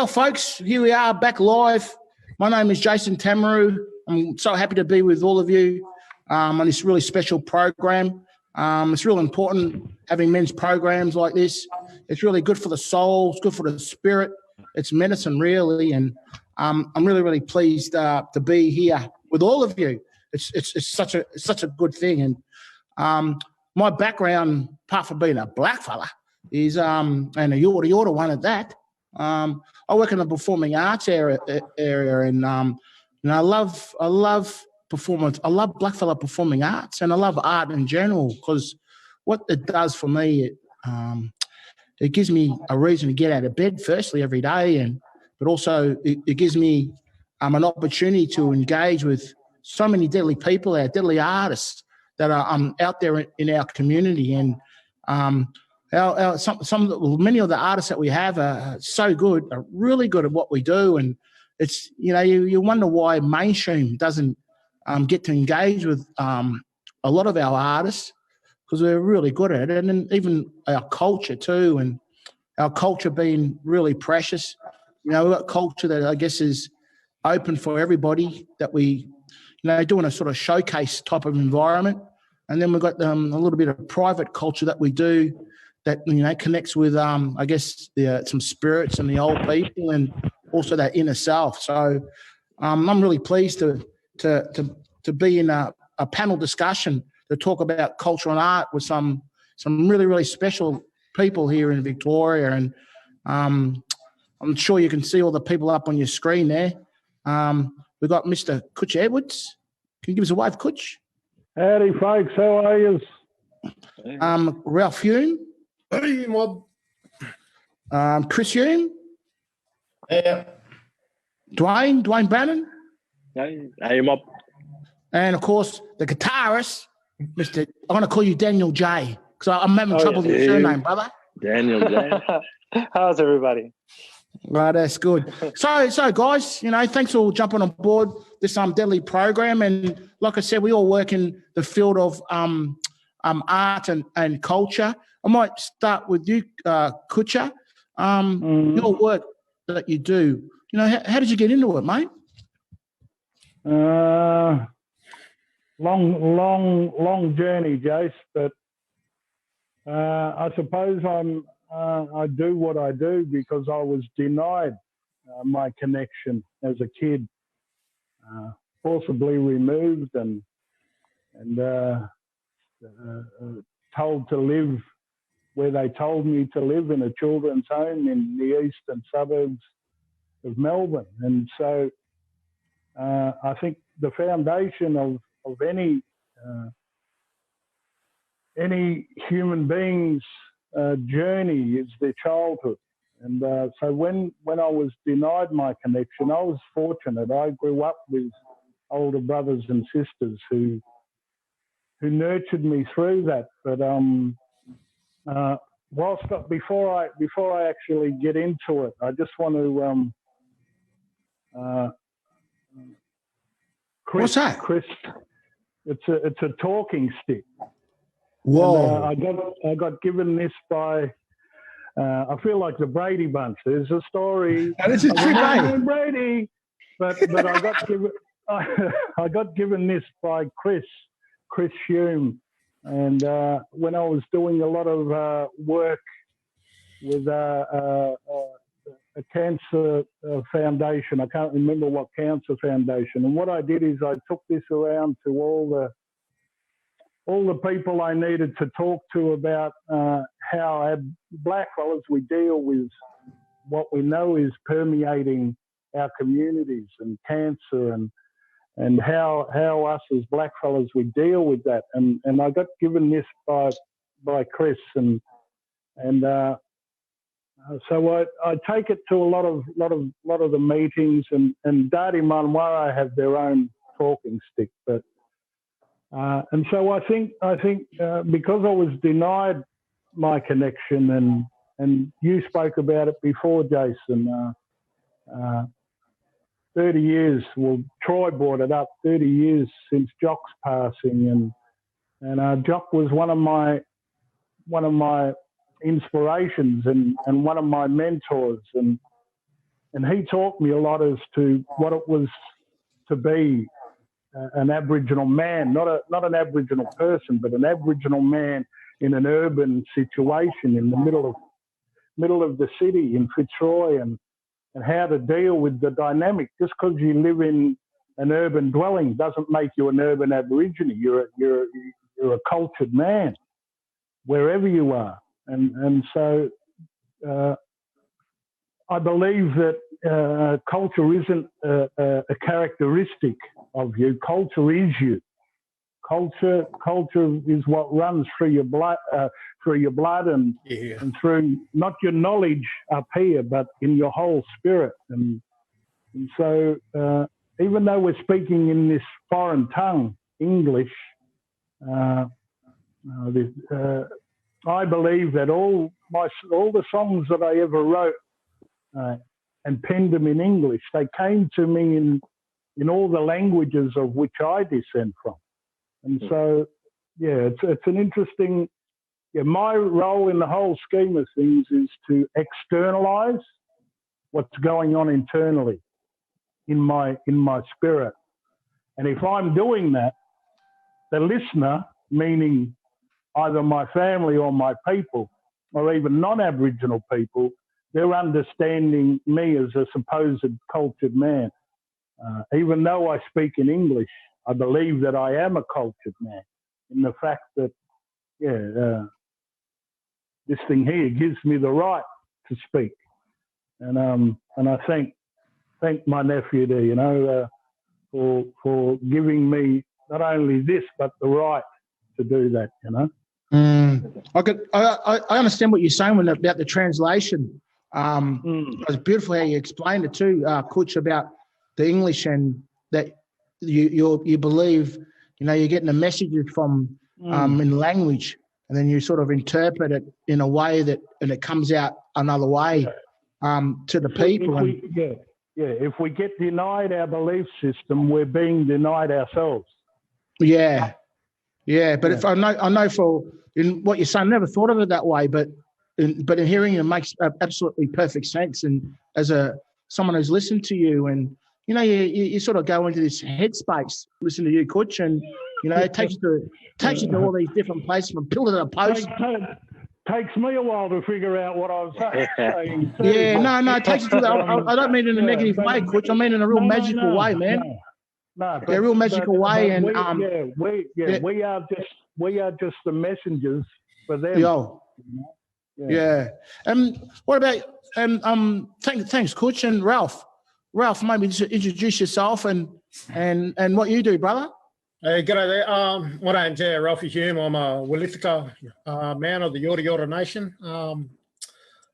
folks, here we are back live. My name is Jason Tamaru. I'm so happy to be with all of you. on this really special program. It's real important having men's programs like this. It's really good for the soul. It's good for the spirit. It's medicine, really. And I'm really, really pleased to be here with all of you. It's such a good thing. And my background, apart from being a black fella, is and a Yorta one at that. I work in the performing arts area, and I love performance. I love blackfella performing arts, and I love art in general, because what it does for me, it gives me a reason to get out of bed firstly every day, but also it gives me an opportunity to engage with so many deadly people, our deadly artists that are out there in our community. And many of the artists that we have are so good, are really good at what we do. And it's, you wonder why mainstream doesn't get to engage with a lot of our artists, because we're really good at it. And then even our culture too, and our culture being really precious. We've got culture that I guess is open for everybody, that we, doing a sort of showcase type of environment. And then we've got a little bit of private culture that we do that, connects with, I guess, some spirits and the old people, and also that inner self. So I'm really pleased to be in a panel discussion to talk about culture and art with some really, really special people here in Victoria. And I'm sure you can see all the people up on your screen there. We've got Mr. Kutch Edwards. Can you give us a wave, Kutch? Howdy, folks. How are you? Ralph Hume. Hey, mob. Chris Hume. Yeah. Dwayne Bannon. Hey, mob. And, of course, the guitarist, I'm going to call you Daniel J, because I'm having trouble with your surname, brother. Daniel J. How's everybody? Right, that's good. So guys, thanks for jumping on board this deadly program. And like I said, we all work in the field of art and culture. I might start with you, Kutcha. Your work that you do, how did you get into it, mate? Long journey, Jace, but I suppose I do what I do because I was denied my connection as a kid, forcibly removed and told to live where they told me to live, in a children's home in the eastern suburbs of Melbourne. And so I think the foundation of any human being's journey is their childhood. And so when I was denied my connection, I was fortunate. I grew up with older brothers and sisters who nurtured me through that. But before I actually get into it, I just want to Chris, what's that? Chris, it's a talking stick. Whoa! And, I got given this by. I feel like the Brady Bunch. There's a story. This is true, mate. Brady, but I got given this by Chris Hume, and when I was doing a lot of work with a cancer foundation. I can't remember what cancer foundation. And what I did is I took this around to all the people I needed to talk to about how, as black fellas, we deal with what we know is permeating our communities and cancer, and how us as black fellas we deal with that. And I got given this by Chris, and so I take it to a lot of the meetings, and Dardi Munwurro have their own talking stick, but. And so I think because I was denied my connection, and you spoke about it before, Jason, 30 years, well, Troy brought it up, 30 years since Jock's passing, and Jock was one of my inspirations and one of my mentors, and he taught me a lot as to what it was to be an Aboriginal man, not an Aboriginal person, but an Aboriginal man in an urban situation in the middle of the city in Fitzroy, and how to deal with the dynamic. Just because you live in an urban dwelling doesn't make you an urban Aborigine. You're a cultured man wherever you are, and so I believe that culture isn't a characteristic of you. Culture is you. Culture is what runs through your blood, and through not your knowledge up here, but in your whole spirit. And so, even though we're speaking in this foreign tongue, English, I believe that all the songs that I ever wrote and penned them in English, they came to me in all the languages of which I descend from. And so, yeah, it's an interesting. Yeah, my role in the whole scheme of things is to externalize what's going on internally in my spirit. And if I'm doing that, the listener, meaning either my family or my people, or even non-Aboriginal people, they're understanding me as a supposed cultured man. Even though I speak in English, I believe that I am a cultured man in the fact that, this thing here gives me the right to speak. And I thank my nephew there, for giving me not only this, but the right to do that, I understand what you're saying about the translation. It was beautiful how you explained it too, Kutch, about the English, and that you believe, you're getting the messages from in language, and then you sort of interpret it in a way and it comes out another way to the people. If we get denied our belief system, we're being denied ourselves. Yeah. But if I know in what you're saying, I never thought of it that way, but in hearing it makes absolutely perfect sense. And as someone who's listened to you, and you sort of go into this headspace, listen to you, Kutch, and it takes you to all these different places, from pillar to post. Takes me a while to figure out what I was saying. No, it takes you to that. I don't mean in a negative way, Kutch. I mean in a real magical way, man. No, a real magical way, and we are just the messengers for them. What about thanks, Kutch, and Ralph. Ralph, maybe just introduce yourself and what you do, brother. Hey, g'day there. My name's Ralphie Hume. I'm a Willithika man of the Yorta Yorta Nation.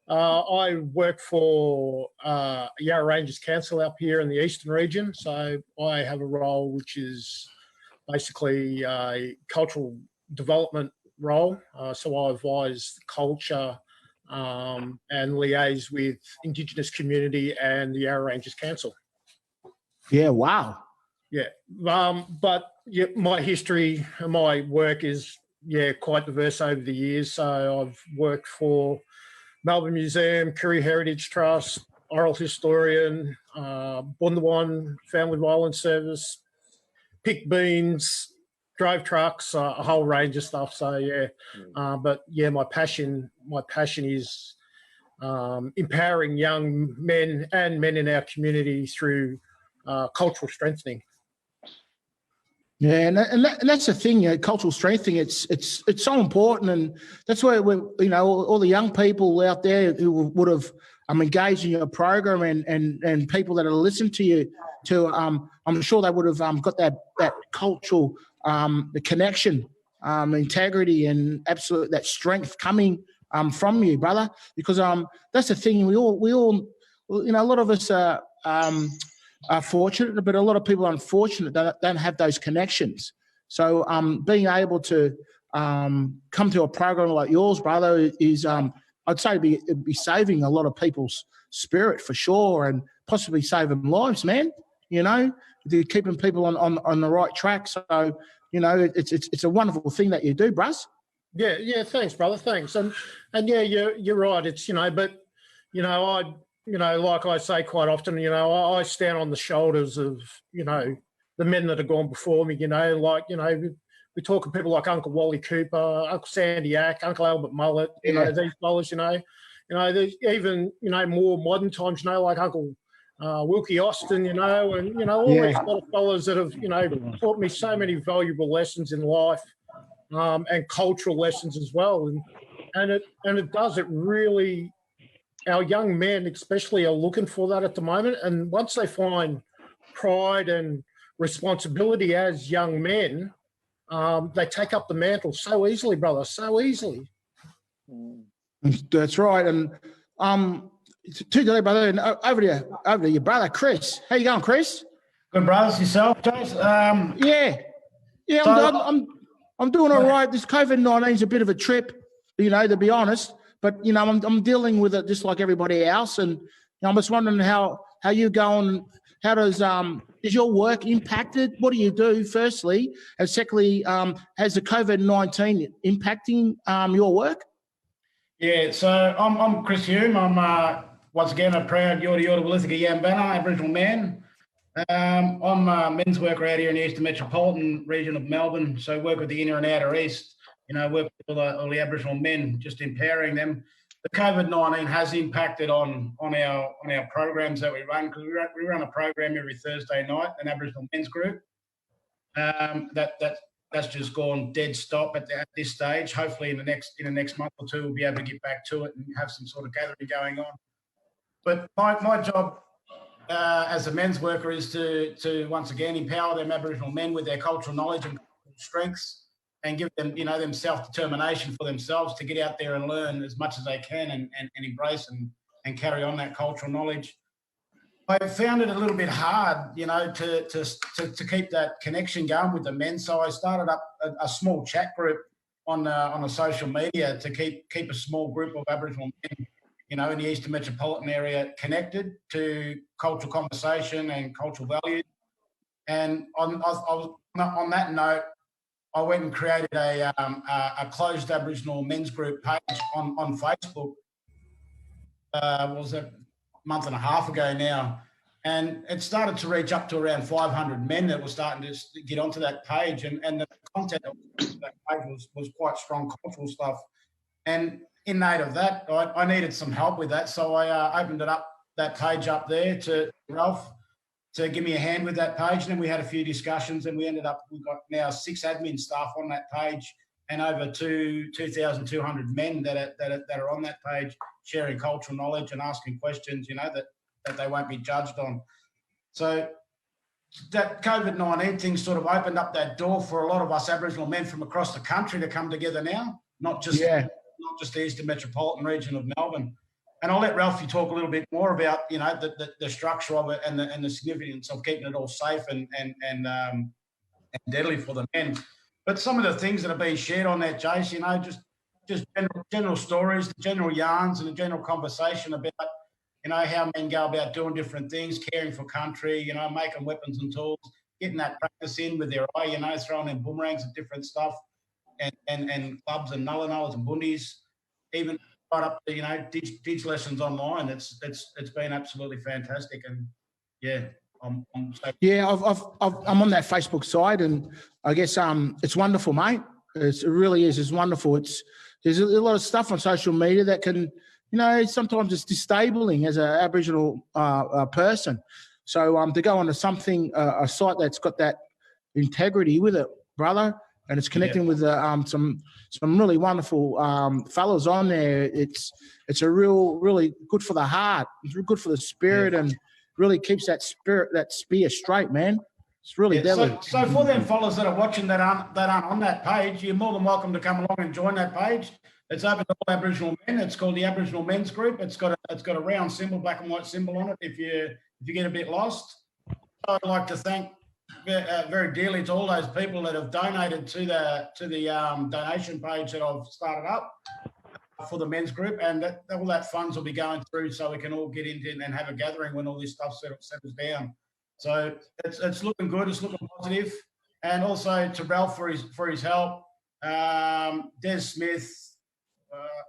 I work for Yarra Ranges Council up here in the eastern region. So I have a role which is basically a cultural development role. So I advise culture and liaise with Indigenous community and the Yarra Ranges Council. Yeah, wow. Yeah, but my history and my work is quite diverse over the years. So I've worked for Melbourne Museum, Koori Heritage Trust, oral historian, Bundawan Family Violence Service, picked beans, drove trucks, a whole range of stuff. So but my passion is empowering young men and men in our community through cultural strengthening. Yeah, and that's the thing, cultural strengthening. It's so important, and that's where all the young people out there who would have engaged in your program, and people that have listened to you, I'm sure they would have got that cultural the connection, integrity, and absolute that strength coming from you, brother. Because that's the thing. We all a lot of us are fortunate, but a lot of people are unfortunate that don't have those connections. So being able to come to a program like yours, brother, is I'd say it'd be saving a lot of people's spirit for sure, and possibly saving lives, man. Keeping people on the right track. So it's a wonderful thing that you do, Bruss. Yeah, thanks, brother, thanks. And you're right. It's but I like I say quite often, I stand on the shoulders of the men that have gone before me. We talk of people like Uncle Wally Cooper, Uncle Sandy Ack, Uncle Albert Mullet. These fellas. There's even more modern times. Like Uncle Wilkie Austin. And all these lot of fellas that have taught me so many valuable lessons in life, and cultural lessons as well. And it really. Our young men especially are looking for that at the moment. And once they find pride and responsibility as young men, they take up the mantle so easily, brother, so easily. That's right. And today, brother, and over to your brother, Chris. How you going, Chris? Good, brothers. Yourself, Jace? I'm doing all right. This COVID-19 is a bit of a trip, to be honest. But I'm dealing with it just like everybody else, and I'm just wondering how you going. How does is your work impacted? What do you do, firstly, and secondly, has the COVID-19 impacting your work? Yeah, so I'm Chris Hume. I'm once again a proud Yorta Willithica Yambana Aboriginal man. I'm a men's worker out here in the Eastern Metropolitan region of Melbourne. So I work with the inner and outer east. Work with all the Aboriginal men, just empowering them. The COVID-19 has impacted on our programs that we run, because we run a program every Thursday night, an Aboriginal men's group. That's just gone dead stop at this stage. Hopefully in the next month or two we'll be able to get back to it and have some sort of gathering going on. But my job as a men's worker is to once again empower them Aboriginal men with their cultural knowledge and cultural strengths, and give them, them self-determination for themselves to get out there and learn as much as they can and embrace and carry on that cultural knowledge. I found it a little bit hard, to keep that connection going with the men. So I started up a small chat group on a social media to keep a small group of Aboriginal men, in the Eastern Metropolitan area connected to cultural conversation and cultural values. And on that note, I went and created a closed Aboriginal men's group page on Facebook. Was a month and a half ago now, and it started to reach up to around 500 men that were starting to get onto that page, and the content of that page was quite strong cultural stuff. And in aid of that, I needed some help with that, so I opened that page up there to Ralph to give me a hand with that page. And then we had a few discussions, and we've got now 6 admin staff on that page, and over 2,200 men that are on that page, sharing cultural knowledge and asking questions, that they won't be judged on. So that COVID-19 thing sort of opened up that door for a lot of us Aboriginal men from across the country to come together now, not just the Eastern Metropolitan region of Melbourne. And I'll let Ralphie talk a little bit more about, the structure of it and the significance of keeping it all safe and deadly for the men. But some of the things that are being shared on that, Jace, just general stories, the general yarns, and the general conversation about, how men go about doing different things, caring for country, making weapons and tools, getting that practice in with their eye, throwing in boomerangs and different stuff, and clubs and nullas and bundies, even right up to dig lessons online. It's been absolutely fantastic, and I'm on that Facebook side, and I guess it's wonderful, mate. It really is. It's wonderful. There's a lot of stuff on social media that can, sometimes it's disabling as an Aboriginal person. So to go onto something, a site that's got that integrity with it, brother, and it's connecting with some really wonderful fellows on there. It's a really good for the heart. It's good for the spirit, and really keeps that spear straight, man. It's really deadly. So for them fellas that are watching that aren't on that page, you're more than welcome to come along and join that page. It's open to all Aboriginal men. It's called the Aboriginal Men's Group. It's got a round symbol, black and white symbol on it. If you get a bit lost, I'd like to thank very dearly to all those people that have donated to the donation page that I've started up for the men's group, and all that funds will be going through so we can all get into and have a gathering when all this stuff settles down. So it's looking good. It's looking positive. And also to Ralph for his help, Des Smith,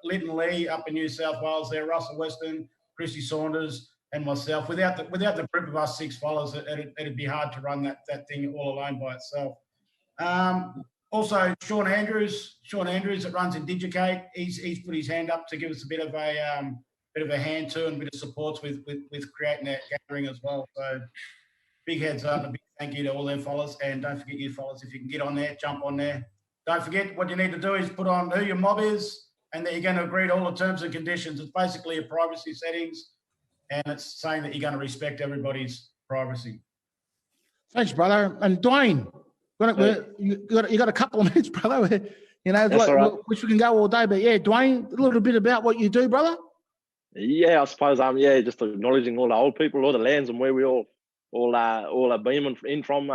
Lytton Lee up in New South Wales there, Russell Weston, Christy Saunders, and myself. Without the group of us 6 fellas, it'd be hard to run that thing all alone by itself. Also, Sean Andrews that runs Indigicate, he's put his hand up to give us a bit of a hand too, and a bit of support with creating that gathering as well. So big heads up and a big thank you to all them fellas. And don't forget, you fellas, if you can get on there, jump on there. Don't forget, what you need to do is put on who your mob is, and that you're going to agree to all the terms and conditions. It's basically your privacy settings, and it's saying that you're going to respect everybody's privacy. Thanks, brother. And Dwayne, you got a couple of minutes, brother. You know, That's all right. which we can go all day, but yeah, Dwayne, a little bit about what you do, brother. Yeah, I suppose just acknowledging all the old people, all the lands, and where we all are beaming in from.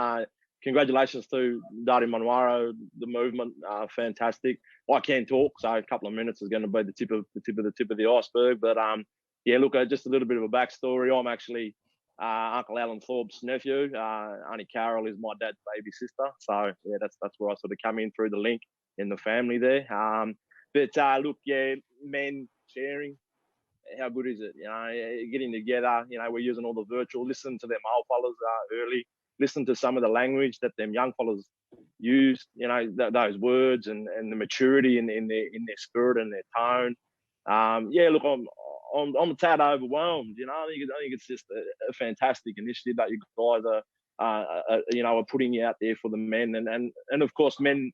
Congratulations to Dardi Munwurro, the movement, fantastic. I can talk, so a couple of minutes is going to be the tip of the iceberg. But look, just a little bit of a backstory. I'm actually Uncle Alan Thorpe's nephew. Auntie Carol is my dad's baby sister. So yeah, that's where I sort of come in through the link in the family there. Look, men sharing. How good is it? You know, getting together. You know, we're using all the virtual. Listen to them old fellas early. Listen to some of the language that them young fellas use. You know, those words and the maturity in their spirit and their tone. Look, I'm a tad overwhelmed. You know, I think it's just a fantastic initiative that you guys are putting out there for the men, and of course, men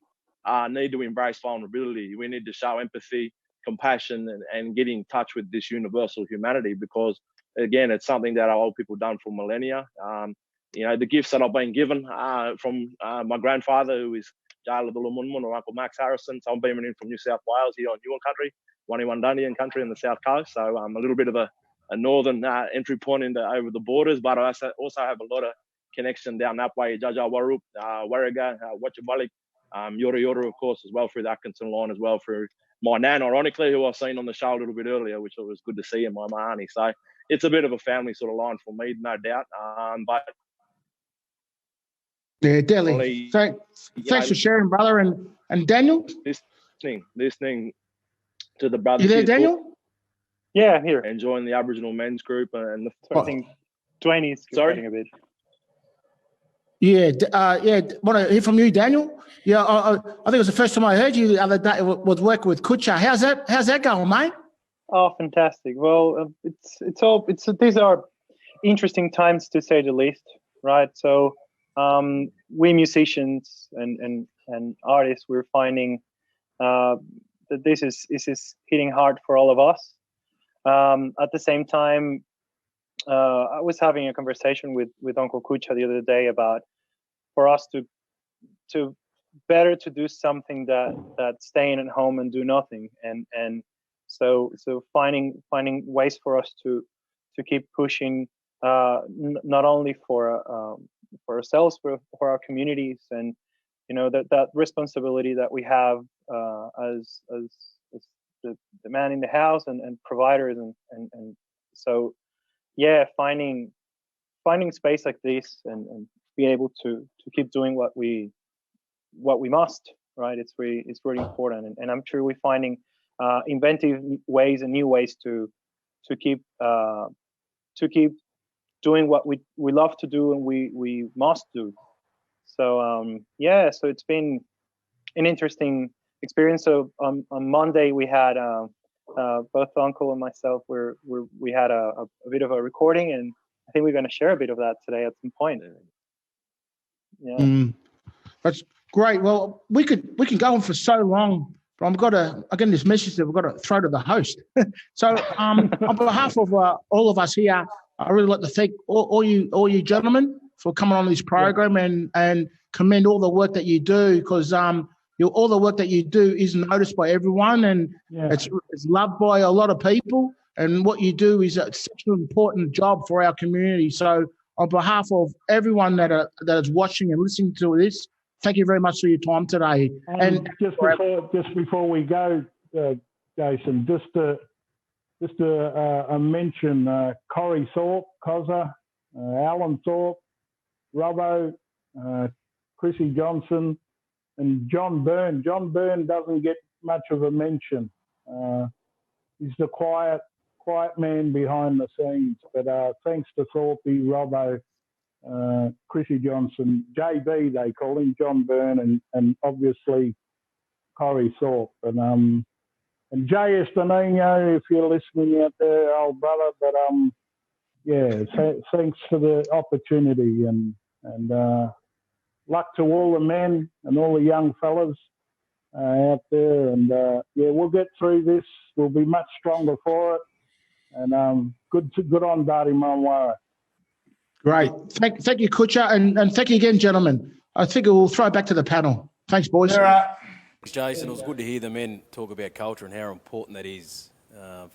need to embrace vulnerability. We need to show empathy, compassion, and get in touch with this universal humanity, because again, it's something that our old people done for millennia. You know, the gifts that I've been given from my grandfather, who is Dardi Munwurro, or Uncle Max Harrison. So I'm beaming in from New South Wales here on Yuin country, Wandundian country on the south coast. So I'm a little bit of a northern entry point into over the borders, but I also have a lot of connection down that way, Jaja Warup, Warriga, Watchabalik, Yora Yora, of course, as well, through the Atkinson line, as well through my nan, ironically, who I've seen on the show a little bit earlier, which was good to see, and my auntie. So it's a bit of a family sort of line for me, no doubt. But yeah, Delhi. Thanks for sharing, brother. And Daniel? Listening to the brothers. You there, Daniel? Yeah, I'm here. Enjoying the Aboriginal men's group and I think Dwayne is getting a bit. Yeah, want to hear from you, Daniel? Yeah, I think it was the first time I heard you the other day. Was working with Kucha. How's that going, mate? Oh, fantastic. Well, these are interesting times, to say the least, right? So we musicians and artists, we're finding that this is hitting hard for all of us. At the same time, I was having a conversation with Uncle Kucha the other day about for us to better to do something that staying at home and do nothing, and so finding ways for us to keep pushing, not only for ourselves, but for our communities, and you know that responsibility that we have as the man in the house and providers, and so yeah, finding space like this and being able to keep doing what we must, right? It's really important, and I'm sure we're finding inventive ways and new ways to keep doing what we love to do and we must do. So so it's been an interesting experience. So on Monday we had both Uncle and myself we had a bit of a recording, and I think we're going to share a bit of that today at some point. Yeah. That's great. Well, we can go on for so long, but I've got to, again, this message that we've got to throw to the host. So on behalf of all of us here, I really like to thank all you gentlemen for coming on this program and commend all the work that you do, because all the work that you do is noticed by everyone, and it's loved by a lot of people, and what you do is such an important job for our community. So on behalf of everyone that is watching and listening to this, thank you very much for your time today. And just before we go, Jason, just to mention Corey Thorpe, Cozza, Alan Thorpe, Robbo, Chrissy Johnson, and John Byrne. John Byrne doesn't get much of a mention. He's the quiet quiet man behind the scenes. But thanks to Thorpe, Robbo, Chrissy Johnson, JB they call him, John Byrne, and obviously Corey Thorpe. And Jay Estanino, if you're listening out there, old brother. But yeah, thanks for the opportunity and luck to all the men and all the young fellas out there. And yeah, we'll get through this. We'll be much stronger for it. And good on Dardi Munwurro. Great. Thank you, Kutcha, and thank you again, gentlemen. I think we'll throw it back to the panel. Thanks, boys. Thanks, Jason. It was good to hear the men talk about culture and how important that is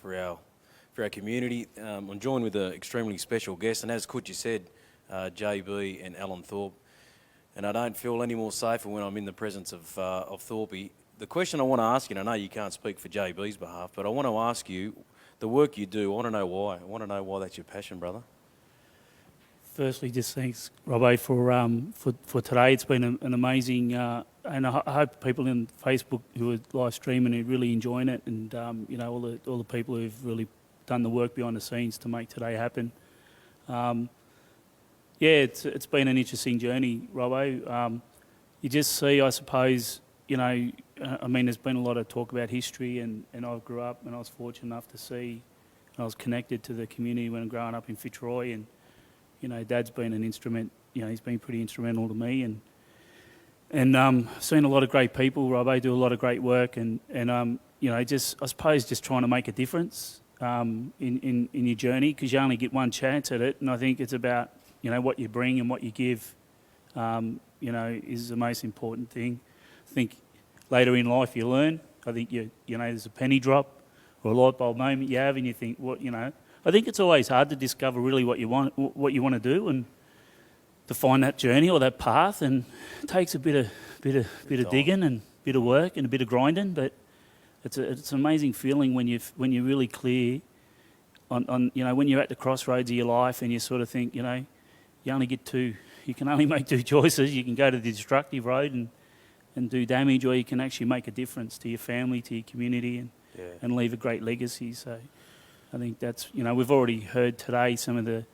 for our community. I'm joined with an extremely special guest, and as Kutcha said, JB and Alan Thorpe. And I don't feel any more safer when I'm in the presence of Thorpe. The question I want to ask you, and I know you can't speak for JB's behalf, but I want to ask you, the work you do, I want to know why. I want to know why that's your passion, brother. Firstly, just thanks, Robbo, for today. It's been an amazing, and I hope people in Facebook who are live streaming are really enjoying it, and you know, all the people who've really done the work behind the scenes to make today happen. Yeah, it's been an interesting journey, Robbo. You just see, I suppose, you know, I mean, there's been a lot of talk about history, and I grew up and I was fortunate enough to see, and I was connected to the community when growing up in Fitzroy, and you know, Dad's been an instrument. You know, he's been pretty instrumental to me, and seen a lot of great people. Robbo do a lot of great work, and you know, just I suppose just trying to make a difference in your journey, because you only get one chance at it, and I think it's about, you know, what you bring and what you give. You know, is the most important thing. I think later in life you learn. I think you know, there's a penny drop or a light bulb moment you have, and you think, what, you know. I think it's always hard to discover really what you want to do, and to find that journey or that path, and it takes a bit of digging and a bit of work and a bit of grinding. But it's an amazing feeling when you're really clear on you know, when you're at the crossroads of your life and you sort of think, you know, you can only make two choices. You can go to the destructive road and do damage, or you can actually make a difference to your family, to your community, and leave a great legacy. So I think that's, you know, we've already heard today some of the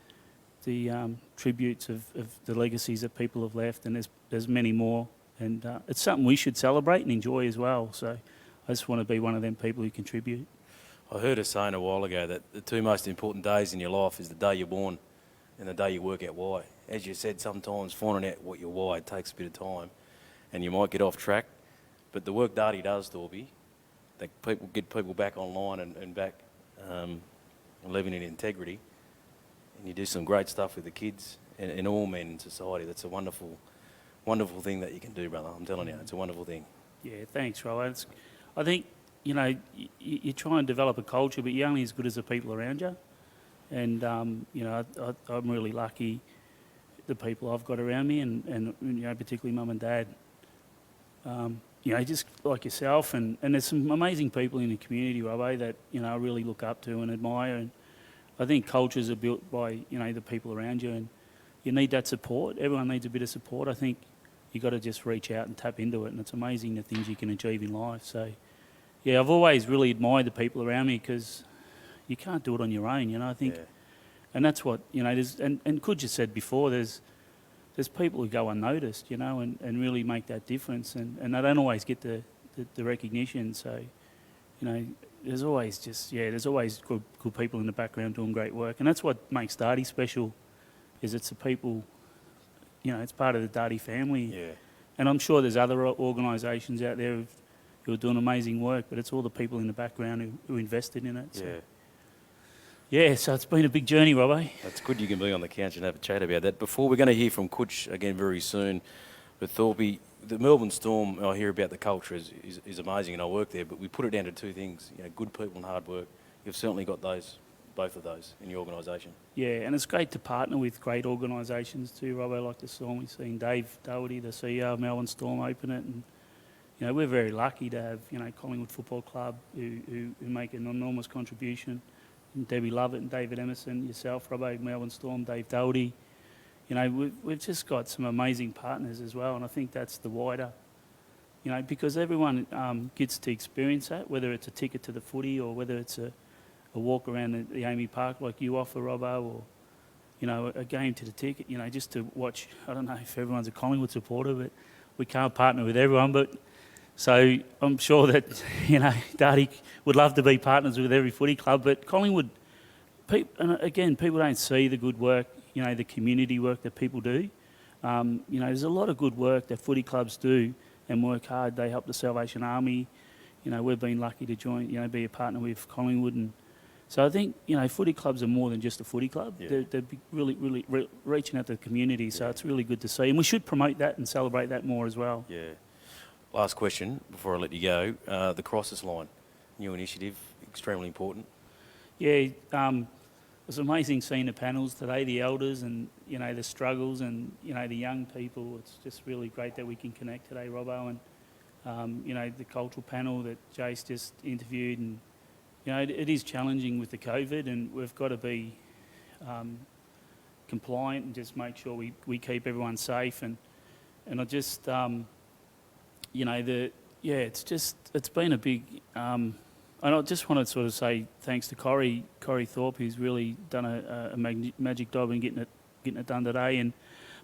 tributes of the legacies that people have left, and there's many more, and it's something we should celebrate and enjoy as well. So I just want to be one of them people who contribute. I heard us saying a while ago that the two most important days in your life is the day you're born and the day you work out why. As you said, sometimes finding out what your why takes a bit of time, and you might get off track, but the work Dardi does, Thorpe, that people get people back online and back living in integrity, and you do some great stuff with the kids and all men in society. That's a wonderful, wonderful thing that you can do, brother. I'm telling you, it's a wonderful thing. Yeah, thanks, Rowan. I think, you know, you try and develop a culture, but you're only as good as the people around you. And, you know, I'm really lucky, the people I've got around me, and you know, particularly Mum and Dad. You know, just like yourself, and there's some amazing people in the community, Robbo, that, you know, I really look up to and admire. And I think cultures are built by, you know, the people around you, and you need that support. Everyone needs a bit of support. I think you've got to just reach out and tap into it, and it's amazing the things you can achieve in life. So, yeah, I've always really admired the people around me, because you can't do it on your own, you know, I think. Yeah. And that's what, you know, and Kudja said before, there's people who go unnoticed, you know, and really make that difference, and they don't always get the recognition. So, you know, there's always good people in the background doing great work, and that's what makes Dardi special, is it's the people, you know, it's part of the Dardi family. Yeah. And I'm sure there's other organisations out there who are doing amazing work, but it's all the people in the background who invested in it. So. Yeah. Yeah, so it's been a big journey, Robbo. That's good you can be on the couch and have a chat about that. Before, we're going to hear from Kutch again very soon. But Thorpe, the Melbourne Storm, I hear about the culture is amazing, and I work there, but we put it down to two things, you know, good people and hard work. You've certainly got both of those in your organisation. Yeah, and it's great to partner with great organisations too, Robbo, like the Storm. We've seen Dave Doherty, the CEO of Melbourne Storm, open it, and you know, we're very lucky to have, you know, Collingwood Football Club who make an enormous contribution. And Debbie Lovett and David Emerson, yourself, Robbo, Melbourne Storm, Dave Doherty. You know, we've just got some amazing partners as well, and I think that's the wider, you know, because everyone gets to experience that, whether it's a ticket to the footy or whether it's a walk around the Amy Park like you offer, Robbo, or, you know, a game to the ticket, you know, just to watch. I don't know if everyone's a Collingwood supporter, but we can't partner with everyone. But so I'm sure that, you know, Dardi would love to be partners with every footy club, but Collingwood, and again, people don't see the good work, you know, the community work that people do. You know, there's a lot of good work that footy clubs do and work hard. They help the Salvation Army. You know, we've been lucky to join, you know, be a partner with Collingwood. And so I think, you know, footy clubs are more than just a footy club. Yeah. They're really reaching out to the community. So it's really good to see. And we should promote that and celebrate that more as well. Yeah. Last question before I let you go. The crisis line, new initiative, extremely important. Yeah, it was amazing seeing the panels today, the elders and, you know, the struggles and, you know, the young people. It's just really great that we can connect today, Robbo, and, you know, the cultural panel that Jace just interviewed. And, you know, it is challenging with the COVID, and we've got to be compliant and just make sure we keep everyone safe. And I just, you know, it's been a big... and I just want to sort of say thanks to Corey Thorpe, who's really done a magic job in getting it done today.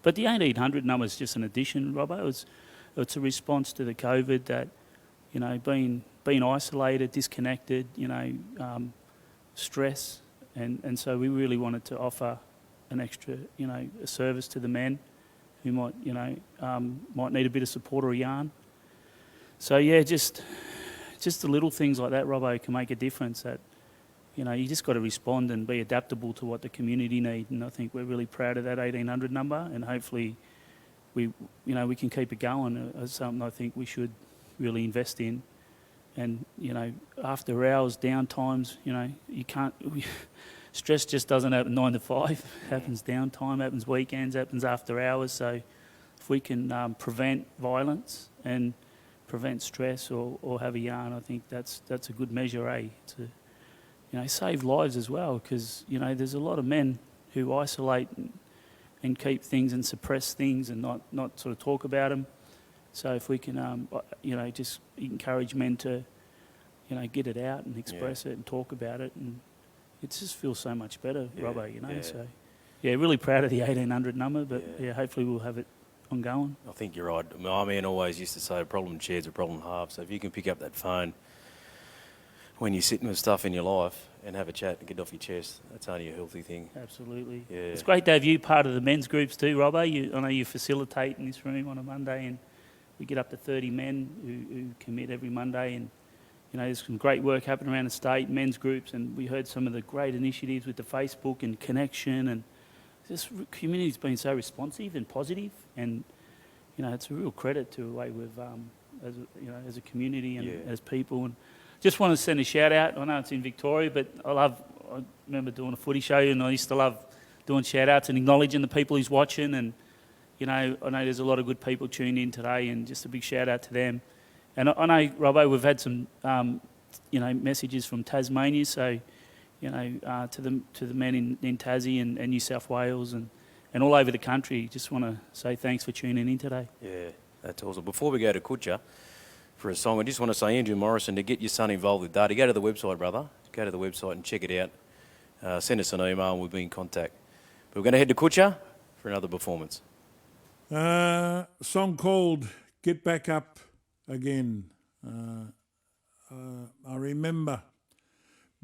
But the 1800 number is just an addition, Robbo. It's a response to the COVID that, you know, being isolated, disconnected, you know, stress, and so we really wanted to offer an extra, you know, a service to the men who might, you know, might need a bit of support or a yarn. So yeah, just the little things like that, Robbo, can make a difference. That, you know, you just got to respond and be adaptable to what the community need. And I think we're really proud of that 1800 number, and hopefully we can keep it going. It's something I think we should really invest in. And, you know, after hours, downtimes, you know, stress just doesn't happen 9 to 5. It happens downtime, happens weekends, happens after hours. So if we can prevent violence and prevent stress or have a yarn, I think that's a good measure, to, you know, save lives as well, because, you know, there's a lot of men who isolate and keep things and suppress things and not sort of talk about them. So if we can, you know, just encourage men to, you know, get it out and express it and talk about it, and it just feels so much better, Robbo, you know. Yeah. So, yeah, really proud of the 1800 number, but yeah, hopefully we'll have it ongoing. I think you're right. My man always used to say a problem shared is a problem halved. So if you can pick up that phone when you're sitting with stuff in your life and have a chat and get it off your chest, that's only a healthy thing. Absolutely. Yeah. It's great to have you part of the men's groups too, Robbo. I know you facilitate in this room on a Monday, and we get up to 30 men who commit every Monday, and, you know, there's some great work happening around the state, men's groups, and we heard some of the great initiatives with the Facebook and connection, and this community's been so responsive and positive, and, you know, it's a real credit to the way we've, as a community and as people. And just want to send a shout out. I know it's in Victoria, but I remember doing a footy show, and I used to love doing shout outs and acknowledging the people who's watching. And, you know, I know there's a lot of good people tuned in today, and just a big shout out to them. And I know, Robbo, we've had some, you know, messages from Tasmania, so, you know, to the men in Tassie and New South Wales and all over the country. Just want to say thanks for tuning in today. Yeah, that's awesome. Before we go to Kutcha for a song, I just want to say, Andrew Morrison, to get your son involved with Dardi, go to the website, brother. Go to the website and check it out. Send us an email and we'll be in contact. But we're going to head to Kutcha for another performance. A song called Get Back Up Again. I remember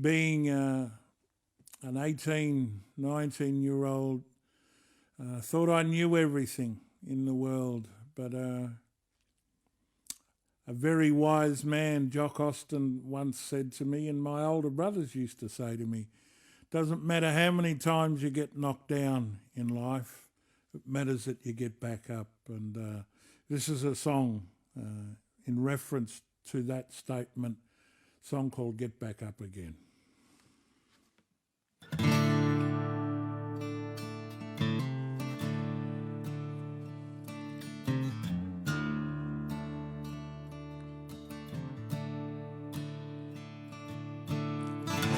being an 18, 19-year-old, thought I knew everything in the world, but a very wise man, Jock Austin, once said to me, and my older brothers used to say to me, doesn't matter how many times you get knocked down in life, it matters that you get back up. And this is a song in reference to that statement, a song called Get Back Up Again.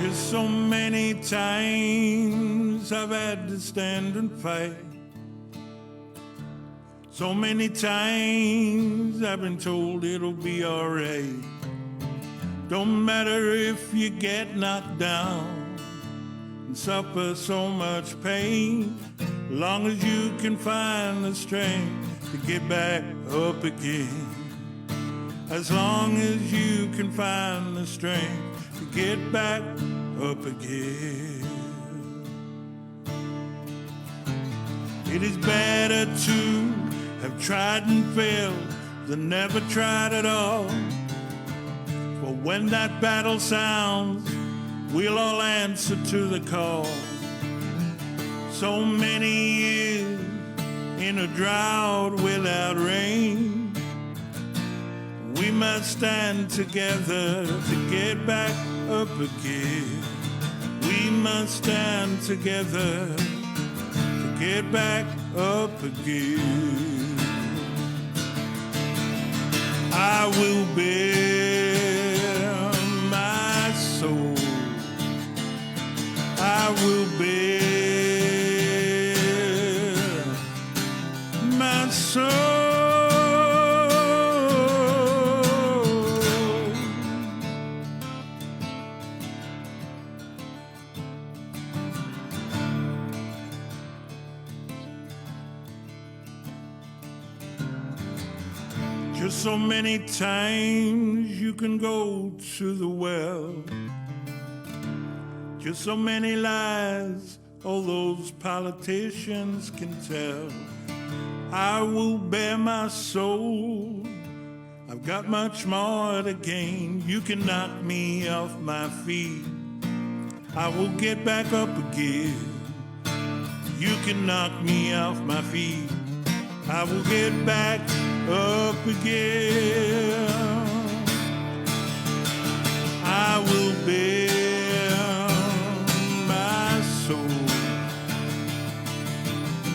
Just so many times I've had to stand and fight. So many times I've been told it'll be alright. Don't matter if you get knocked down and suffer so much pain, long as you can find the strength to get back up again. As long as you can find the strength to get back up again. It is better to have tried and failed than never tried at all. For when that battle sounds, we'll all answer to the call. So many years in a drought without rain, we must stand together to get back up again. We must stand together to get back up again. I will bear my soul. I will bear my soul. Just so many times you can go to the well. Just so many lies all those politicians can tell. I will bear my soul. I've got much more to gain. You can knock me off my feet, I will get back up again. You can knock me off my feet, I will get back up again. I will bear my soul.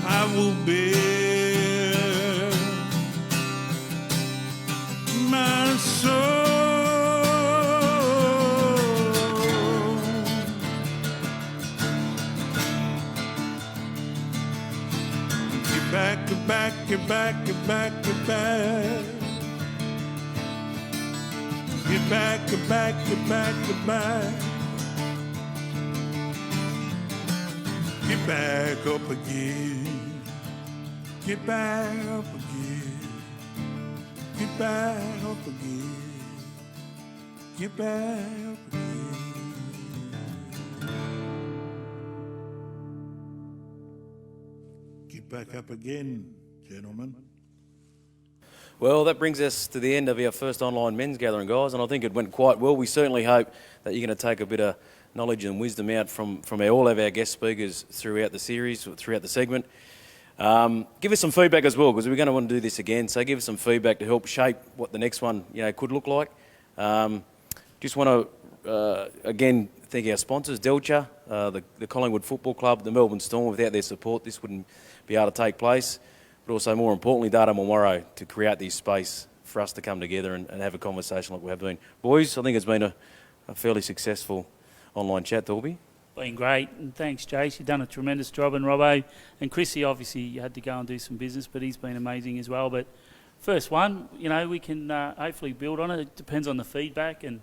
I will bear my soul. Get back, get back, get back, get back, get back. Get back, get back, get back, get back. Get back up again. Get back up again. Get back up again. Get back up again. Get back up again, gentlemen. Well, that brings us to the end of our first online men's gathering, guys, and I think it went quite well. We certainly hope that you're going to take a bit of knowledge and wisdom out from all of our guest speakers throughout the series, throughout the segment. Give us some feedback as well, because we're going to want to do this again, so give us some feedback to help shape what the next one could look like. Just want to, again, thank our sponsors, Delcha, the Collingwood Football Club, the Melbourne Storm. Without their support, this wouldn't be able to take place. But also, more importantly, Dardi Munwurro to create this space for us to come together and have a conversation like we have been. Boys, I think it's been a fairly successful online chat, Dalby. Been great, and thanks, Jace. You've done a tremendous job, and Robbo and Chrissy. Obviously, you had to go and do some business, but he's been amazing as well. But first one, we can hopefully build on it. It depends on the feedback, and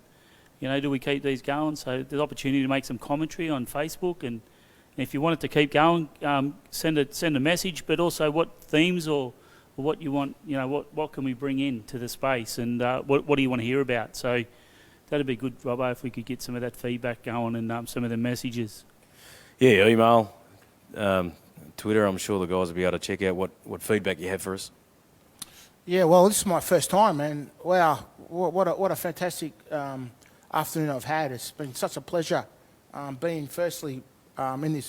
do we keep these going? So there's opportunity to make some commentary on Facebook, and if you want it to keep going, send a message. But also, what themes or what you want, what can we bring in to the space, and what do you want to hear about? So that'd be good, Robbo, if we could get some of that feedback going and some of the messages. Yeah, email, Twitter. I'm sure the guys will be able to check out what feedback you have for us. Yeah, well, this is my first time, and wow, what a fantastic afternoon I've had. It's been such a pleasure being firstly in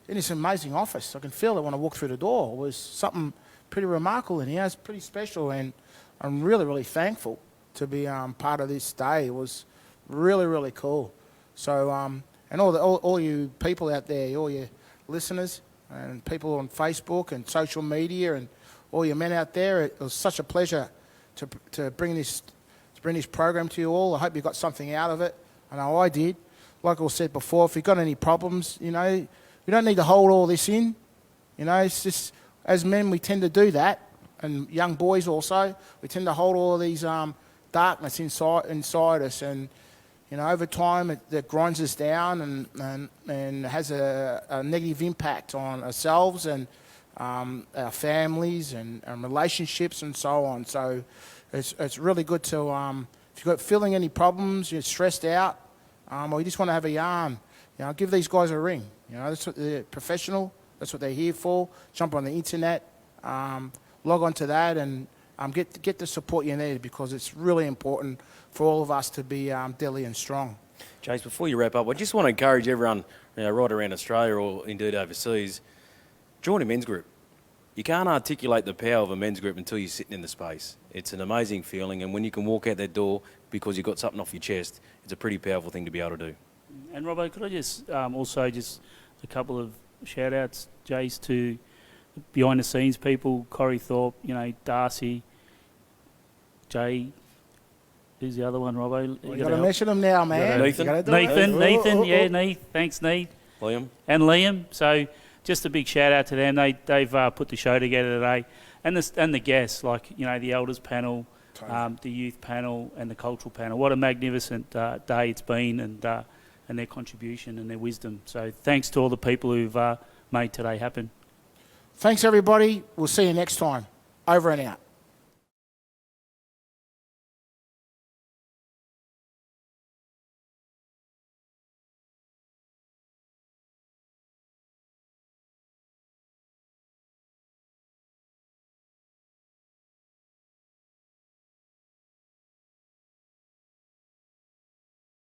this amazing office. I can feel it when I walk through the door. It was something pretty remarkable in here. It's pretty special, and I'm really, really thankful to be part of this day. It was really, really cool. So, and all you people out there, all your listeners and people on Facebook and social media, and all your men out there, it was such a pleasure to bring this program to you all. I hope you got something out of it. I know I did. Like I said before, if you've got any problems, we don't need to hold all this in. It's just, as men, we tend to do that, and young boys also, we tend to hold all of these darkness inside us, and You know, over time it grinds us down and has a negative impact on ourselves and our families and relationships and so on. So it's really good to, if you've got feeling any problems, you're stressed out, or you just want to have a yarn, you know, give these guys a ring. You know, that's what they're professional. That's what they're here for. Jump on the internet, log on to that, and get the support you need, because it's really important for all of us to be deadly and strong. Jace, before you wrap up, I just want to encourage everyone, you know, right around Australia or indeed overseas, join a men's group. You can't articulate the power of a men's group until you're sitting in the space. It's an amazing feeling, and when you can walk out that door because you've got something off your chest, it's a pretty powerful thing to be able to do. And Robbo, could I just also just a couple of shout outs, Jace, to behind the scenes people, Corey Thorpe, you know, Darcy, Jay, who's the other one, Robbo? You got to mention them now, man. Nathan, yeah, Neith. Thanks, Neith. Liam. And Liam. So just a big shout out to them. They've put the show together today. And the guests, like, you know, the elders panel, the youth panel and the cultural panel. What a magnificent day it's been, and their contribution and their wisdom. So thanks to all the people who've made today happen. Thanks, everybody. We'll see you next time. Over and out.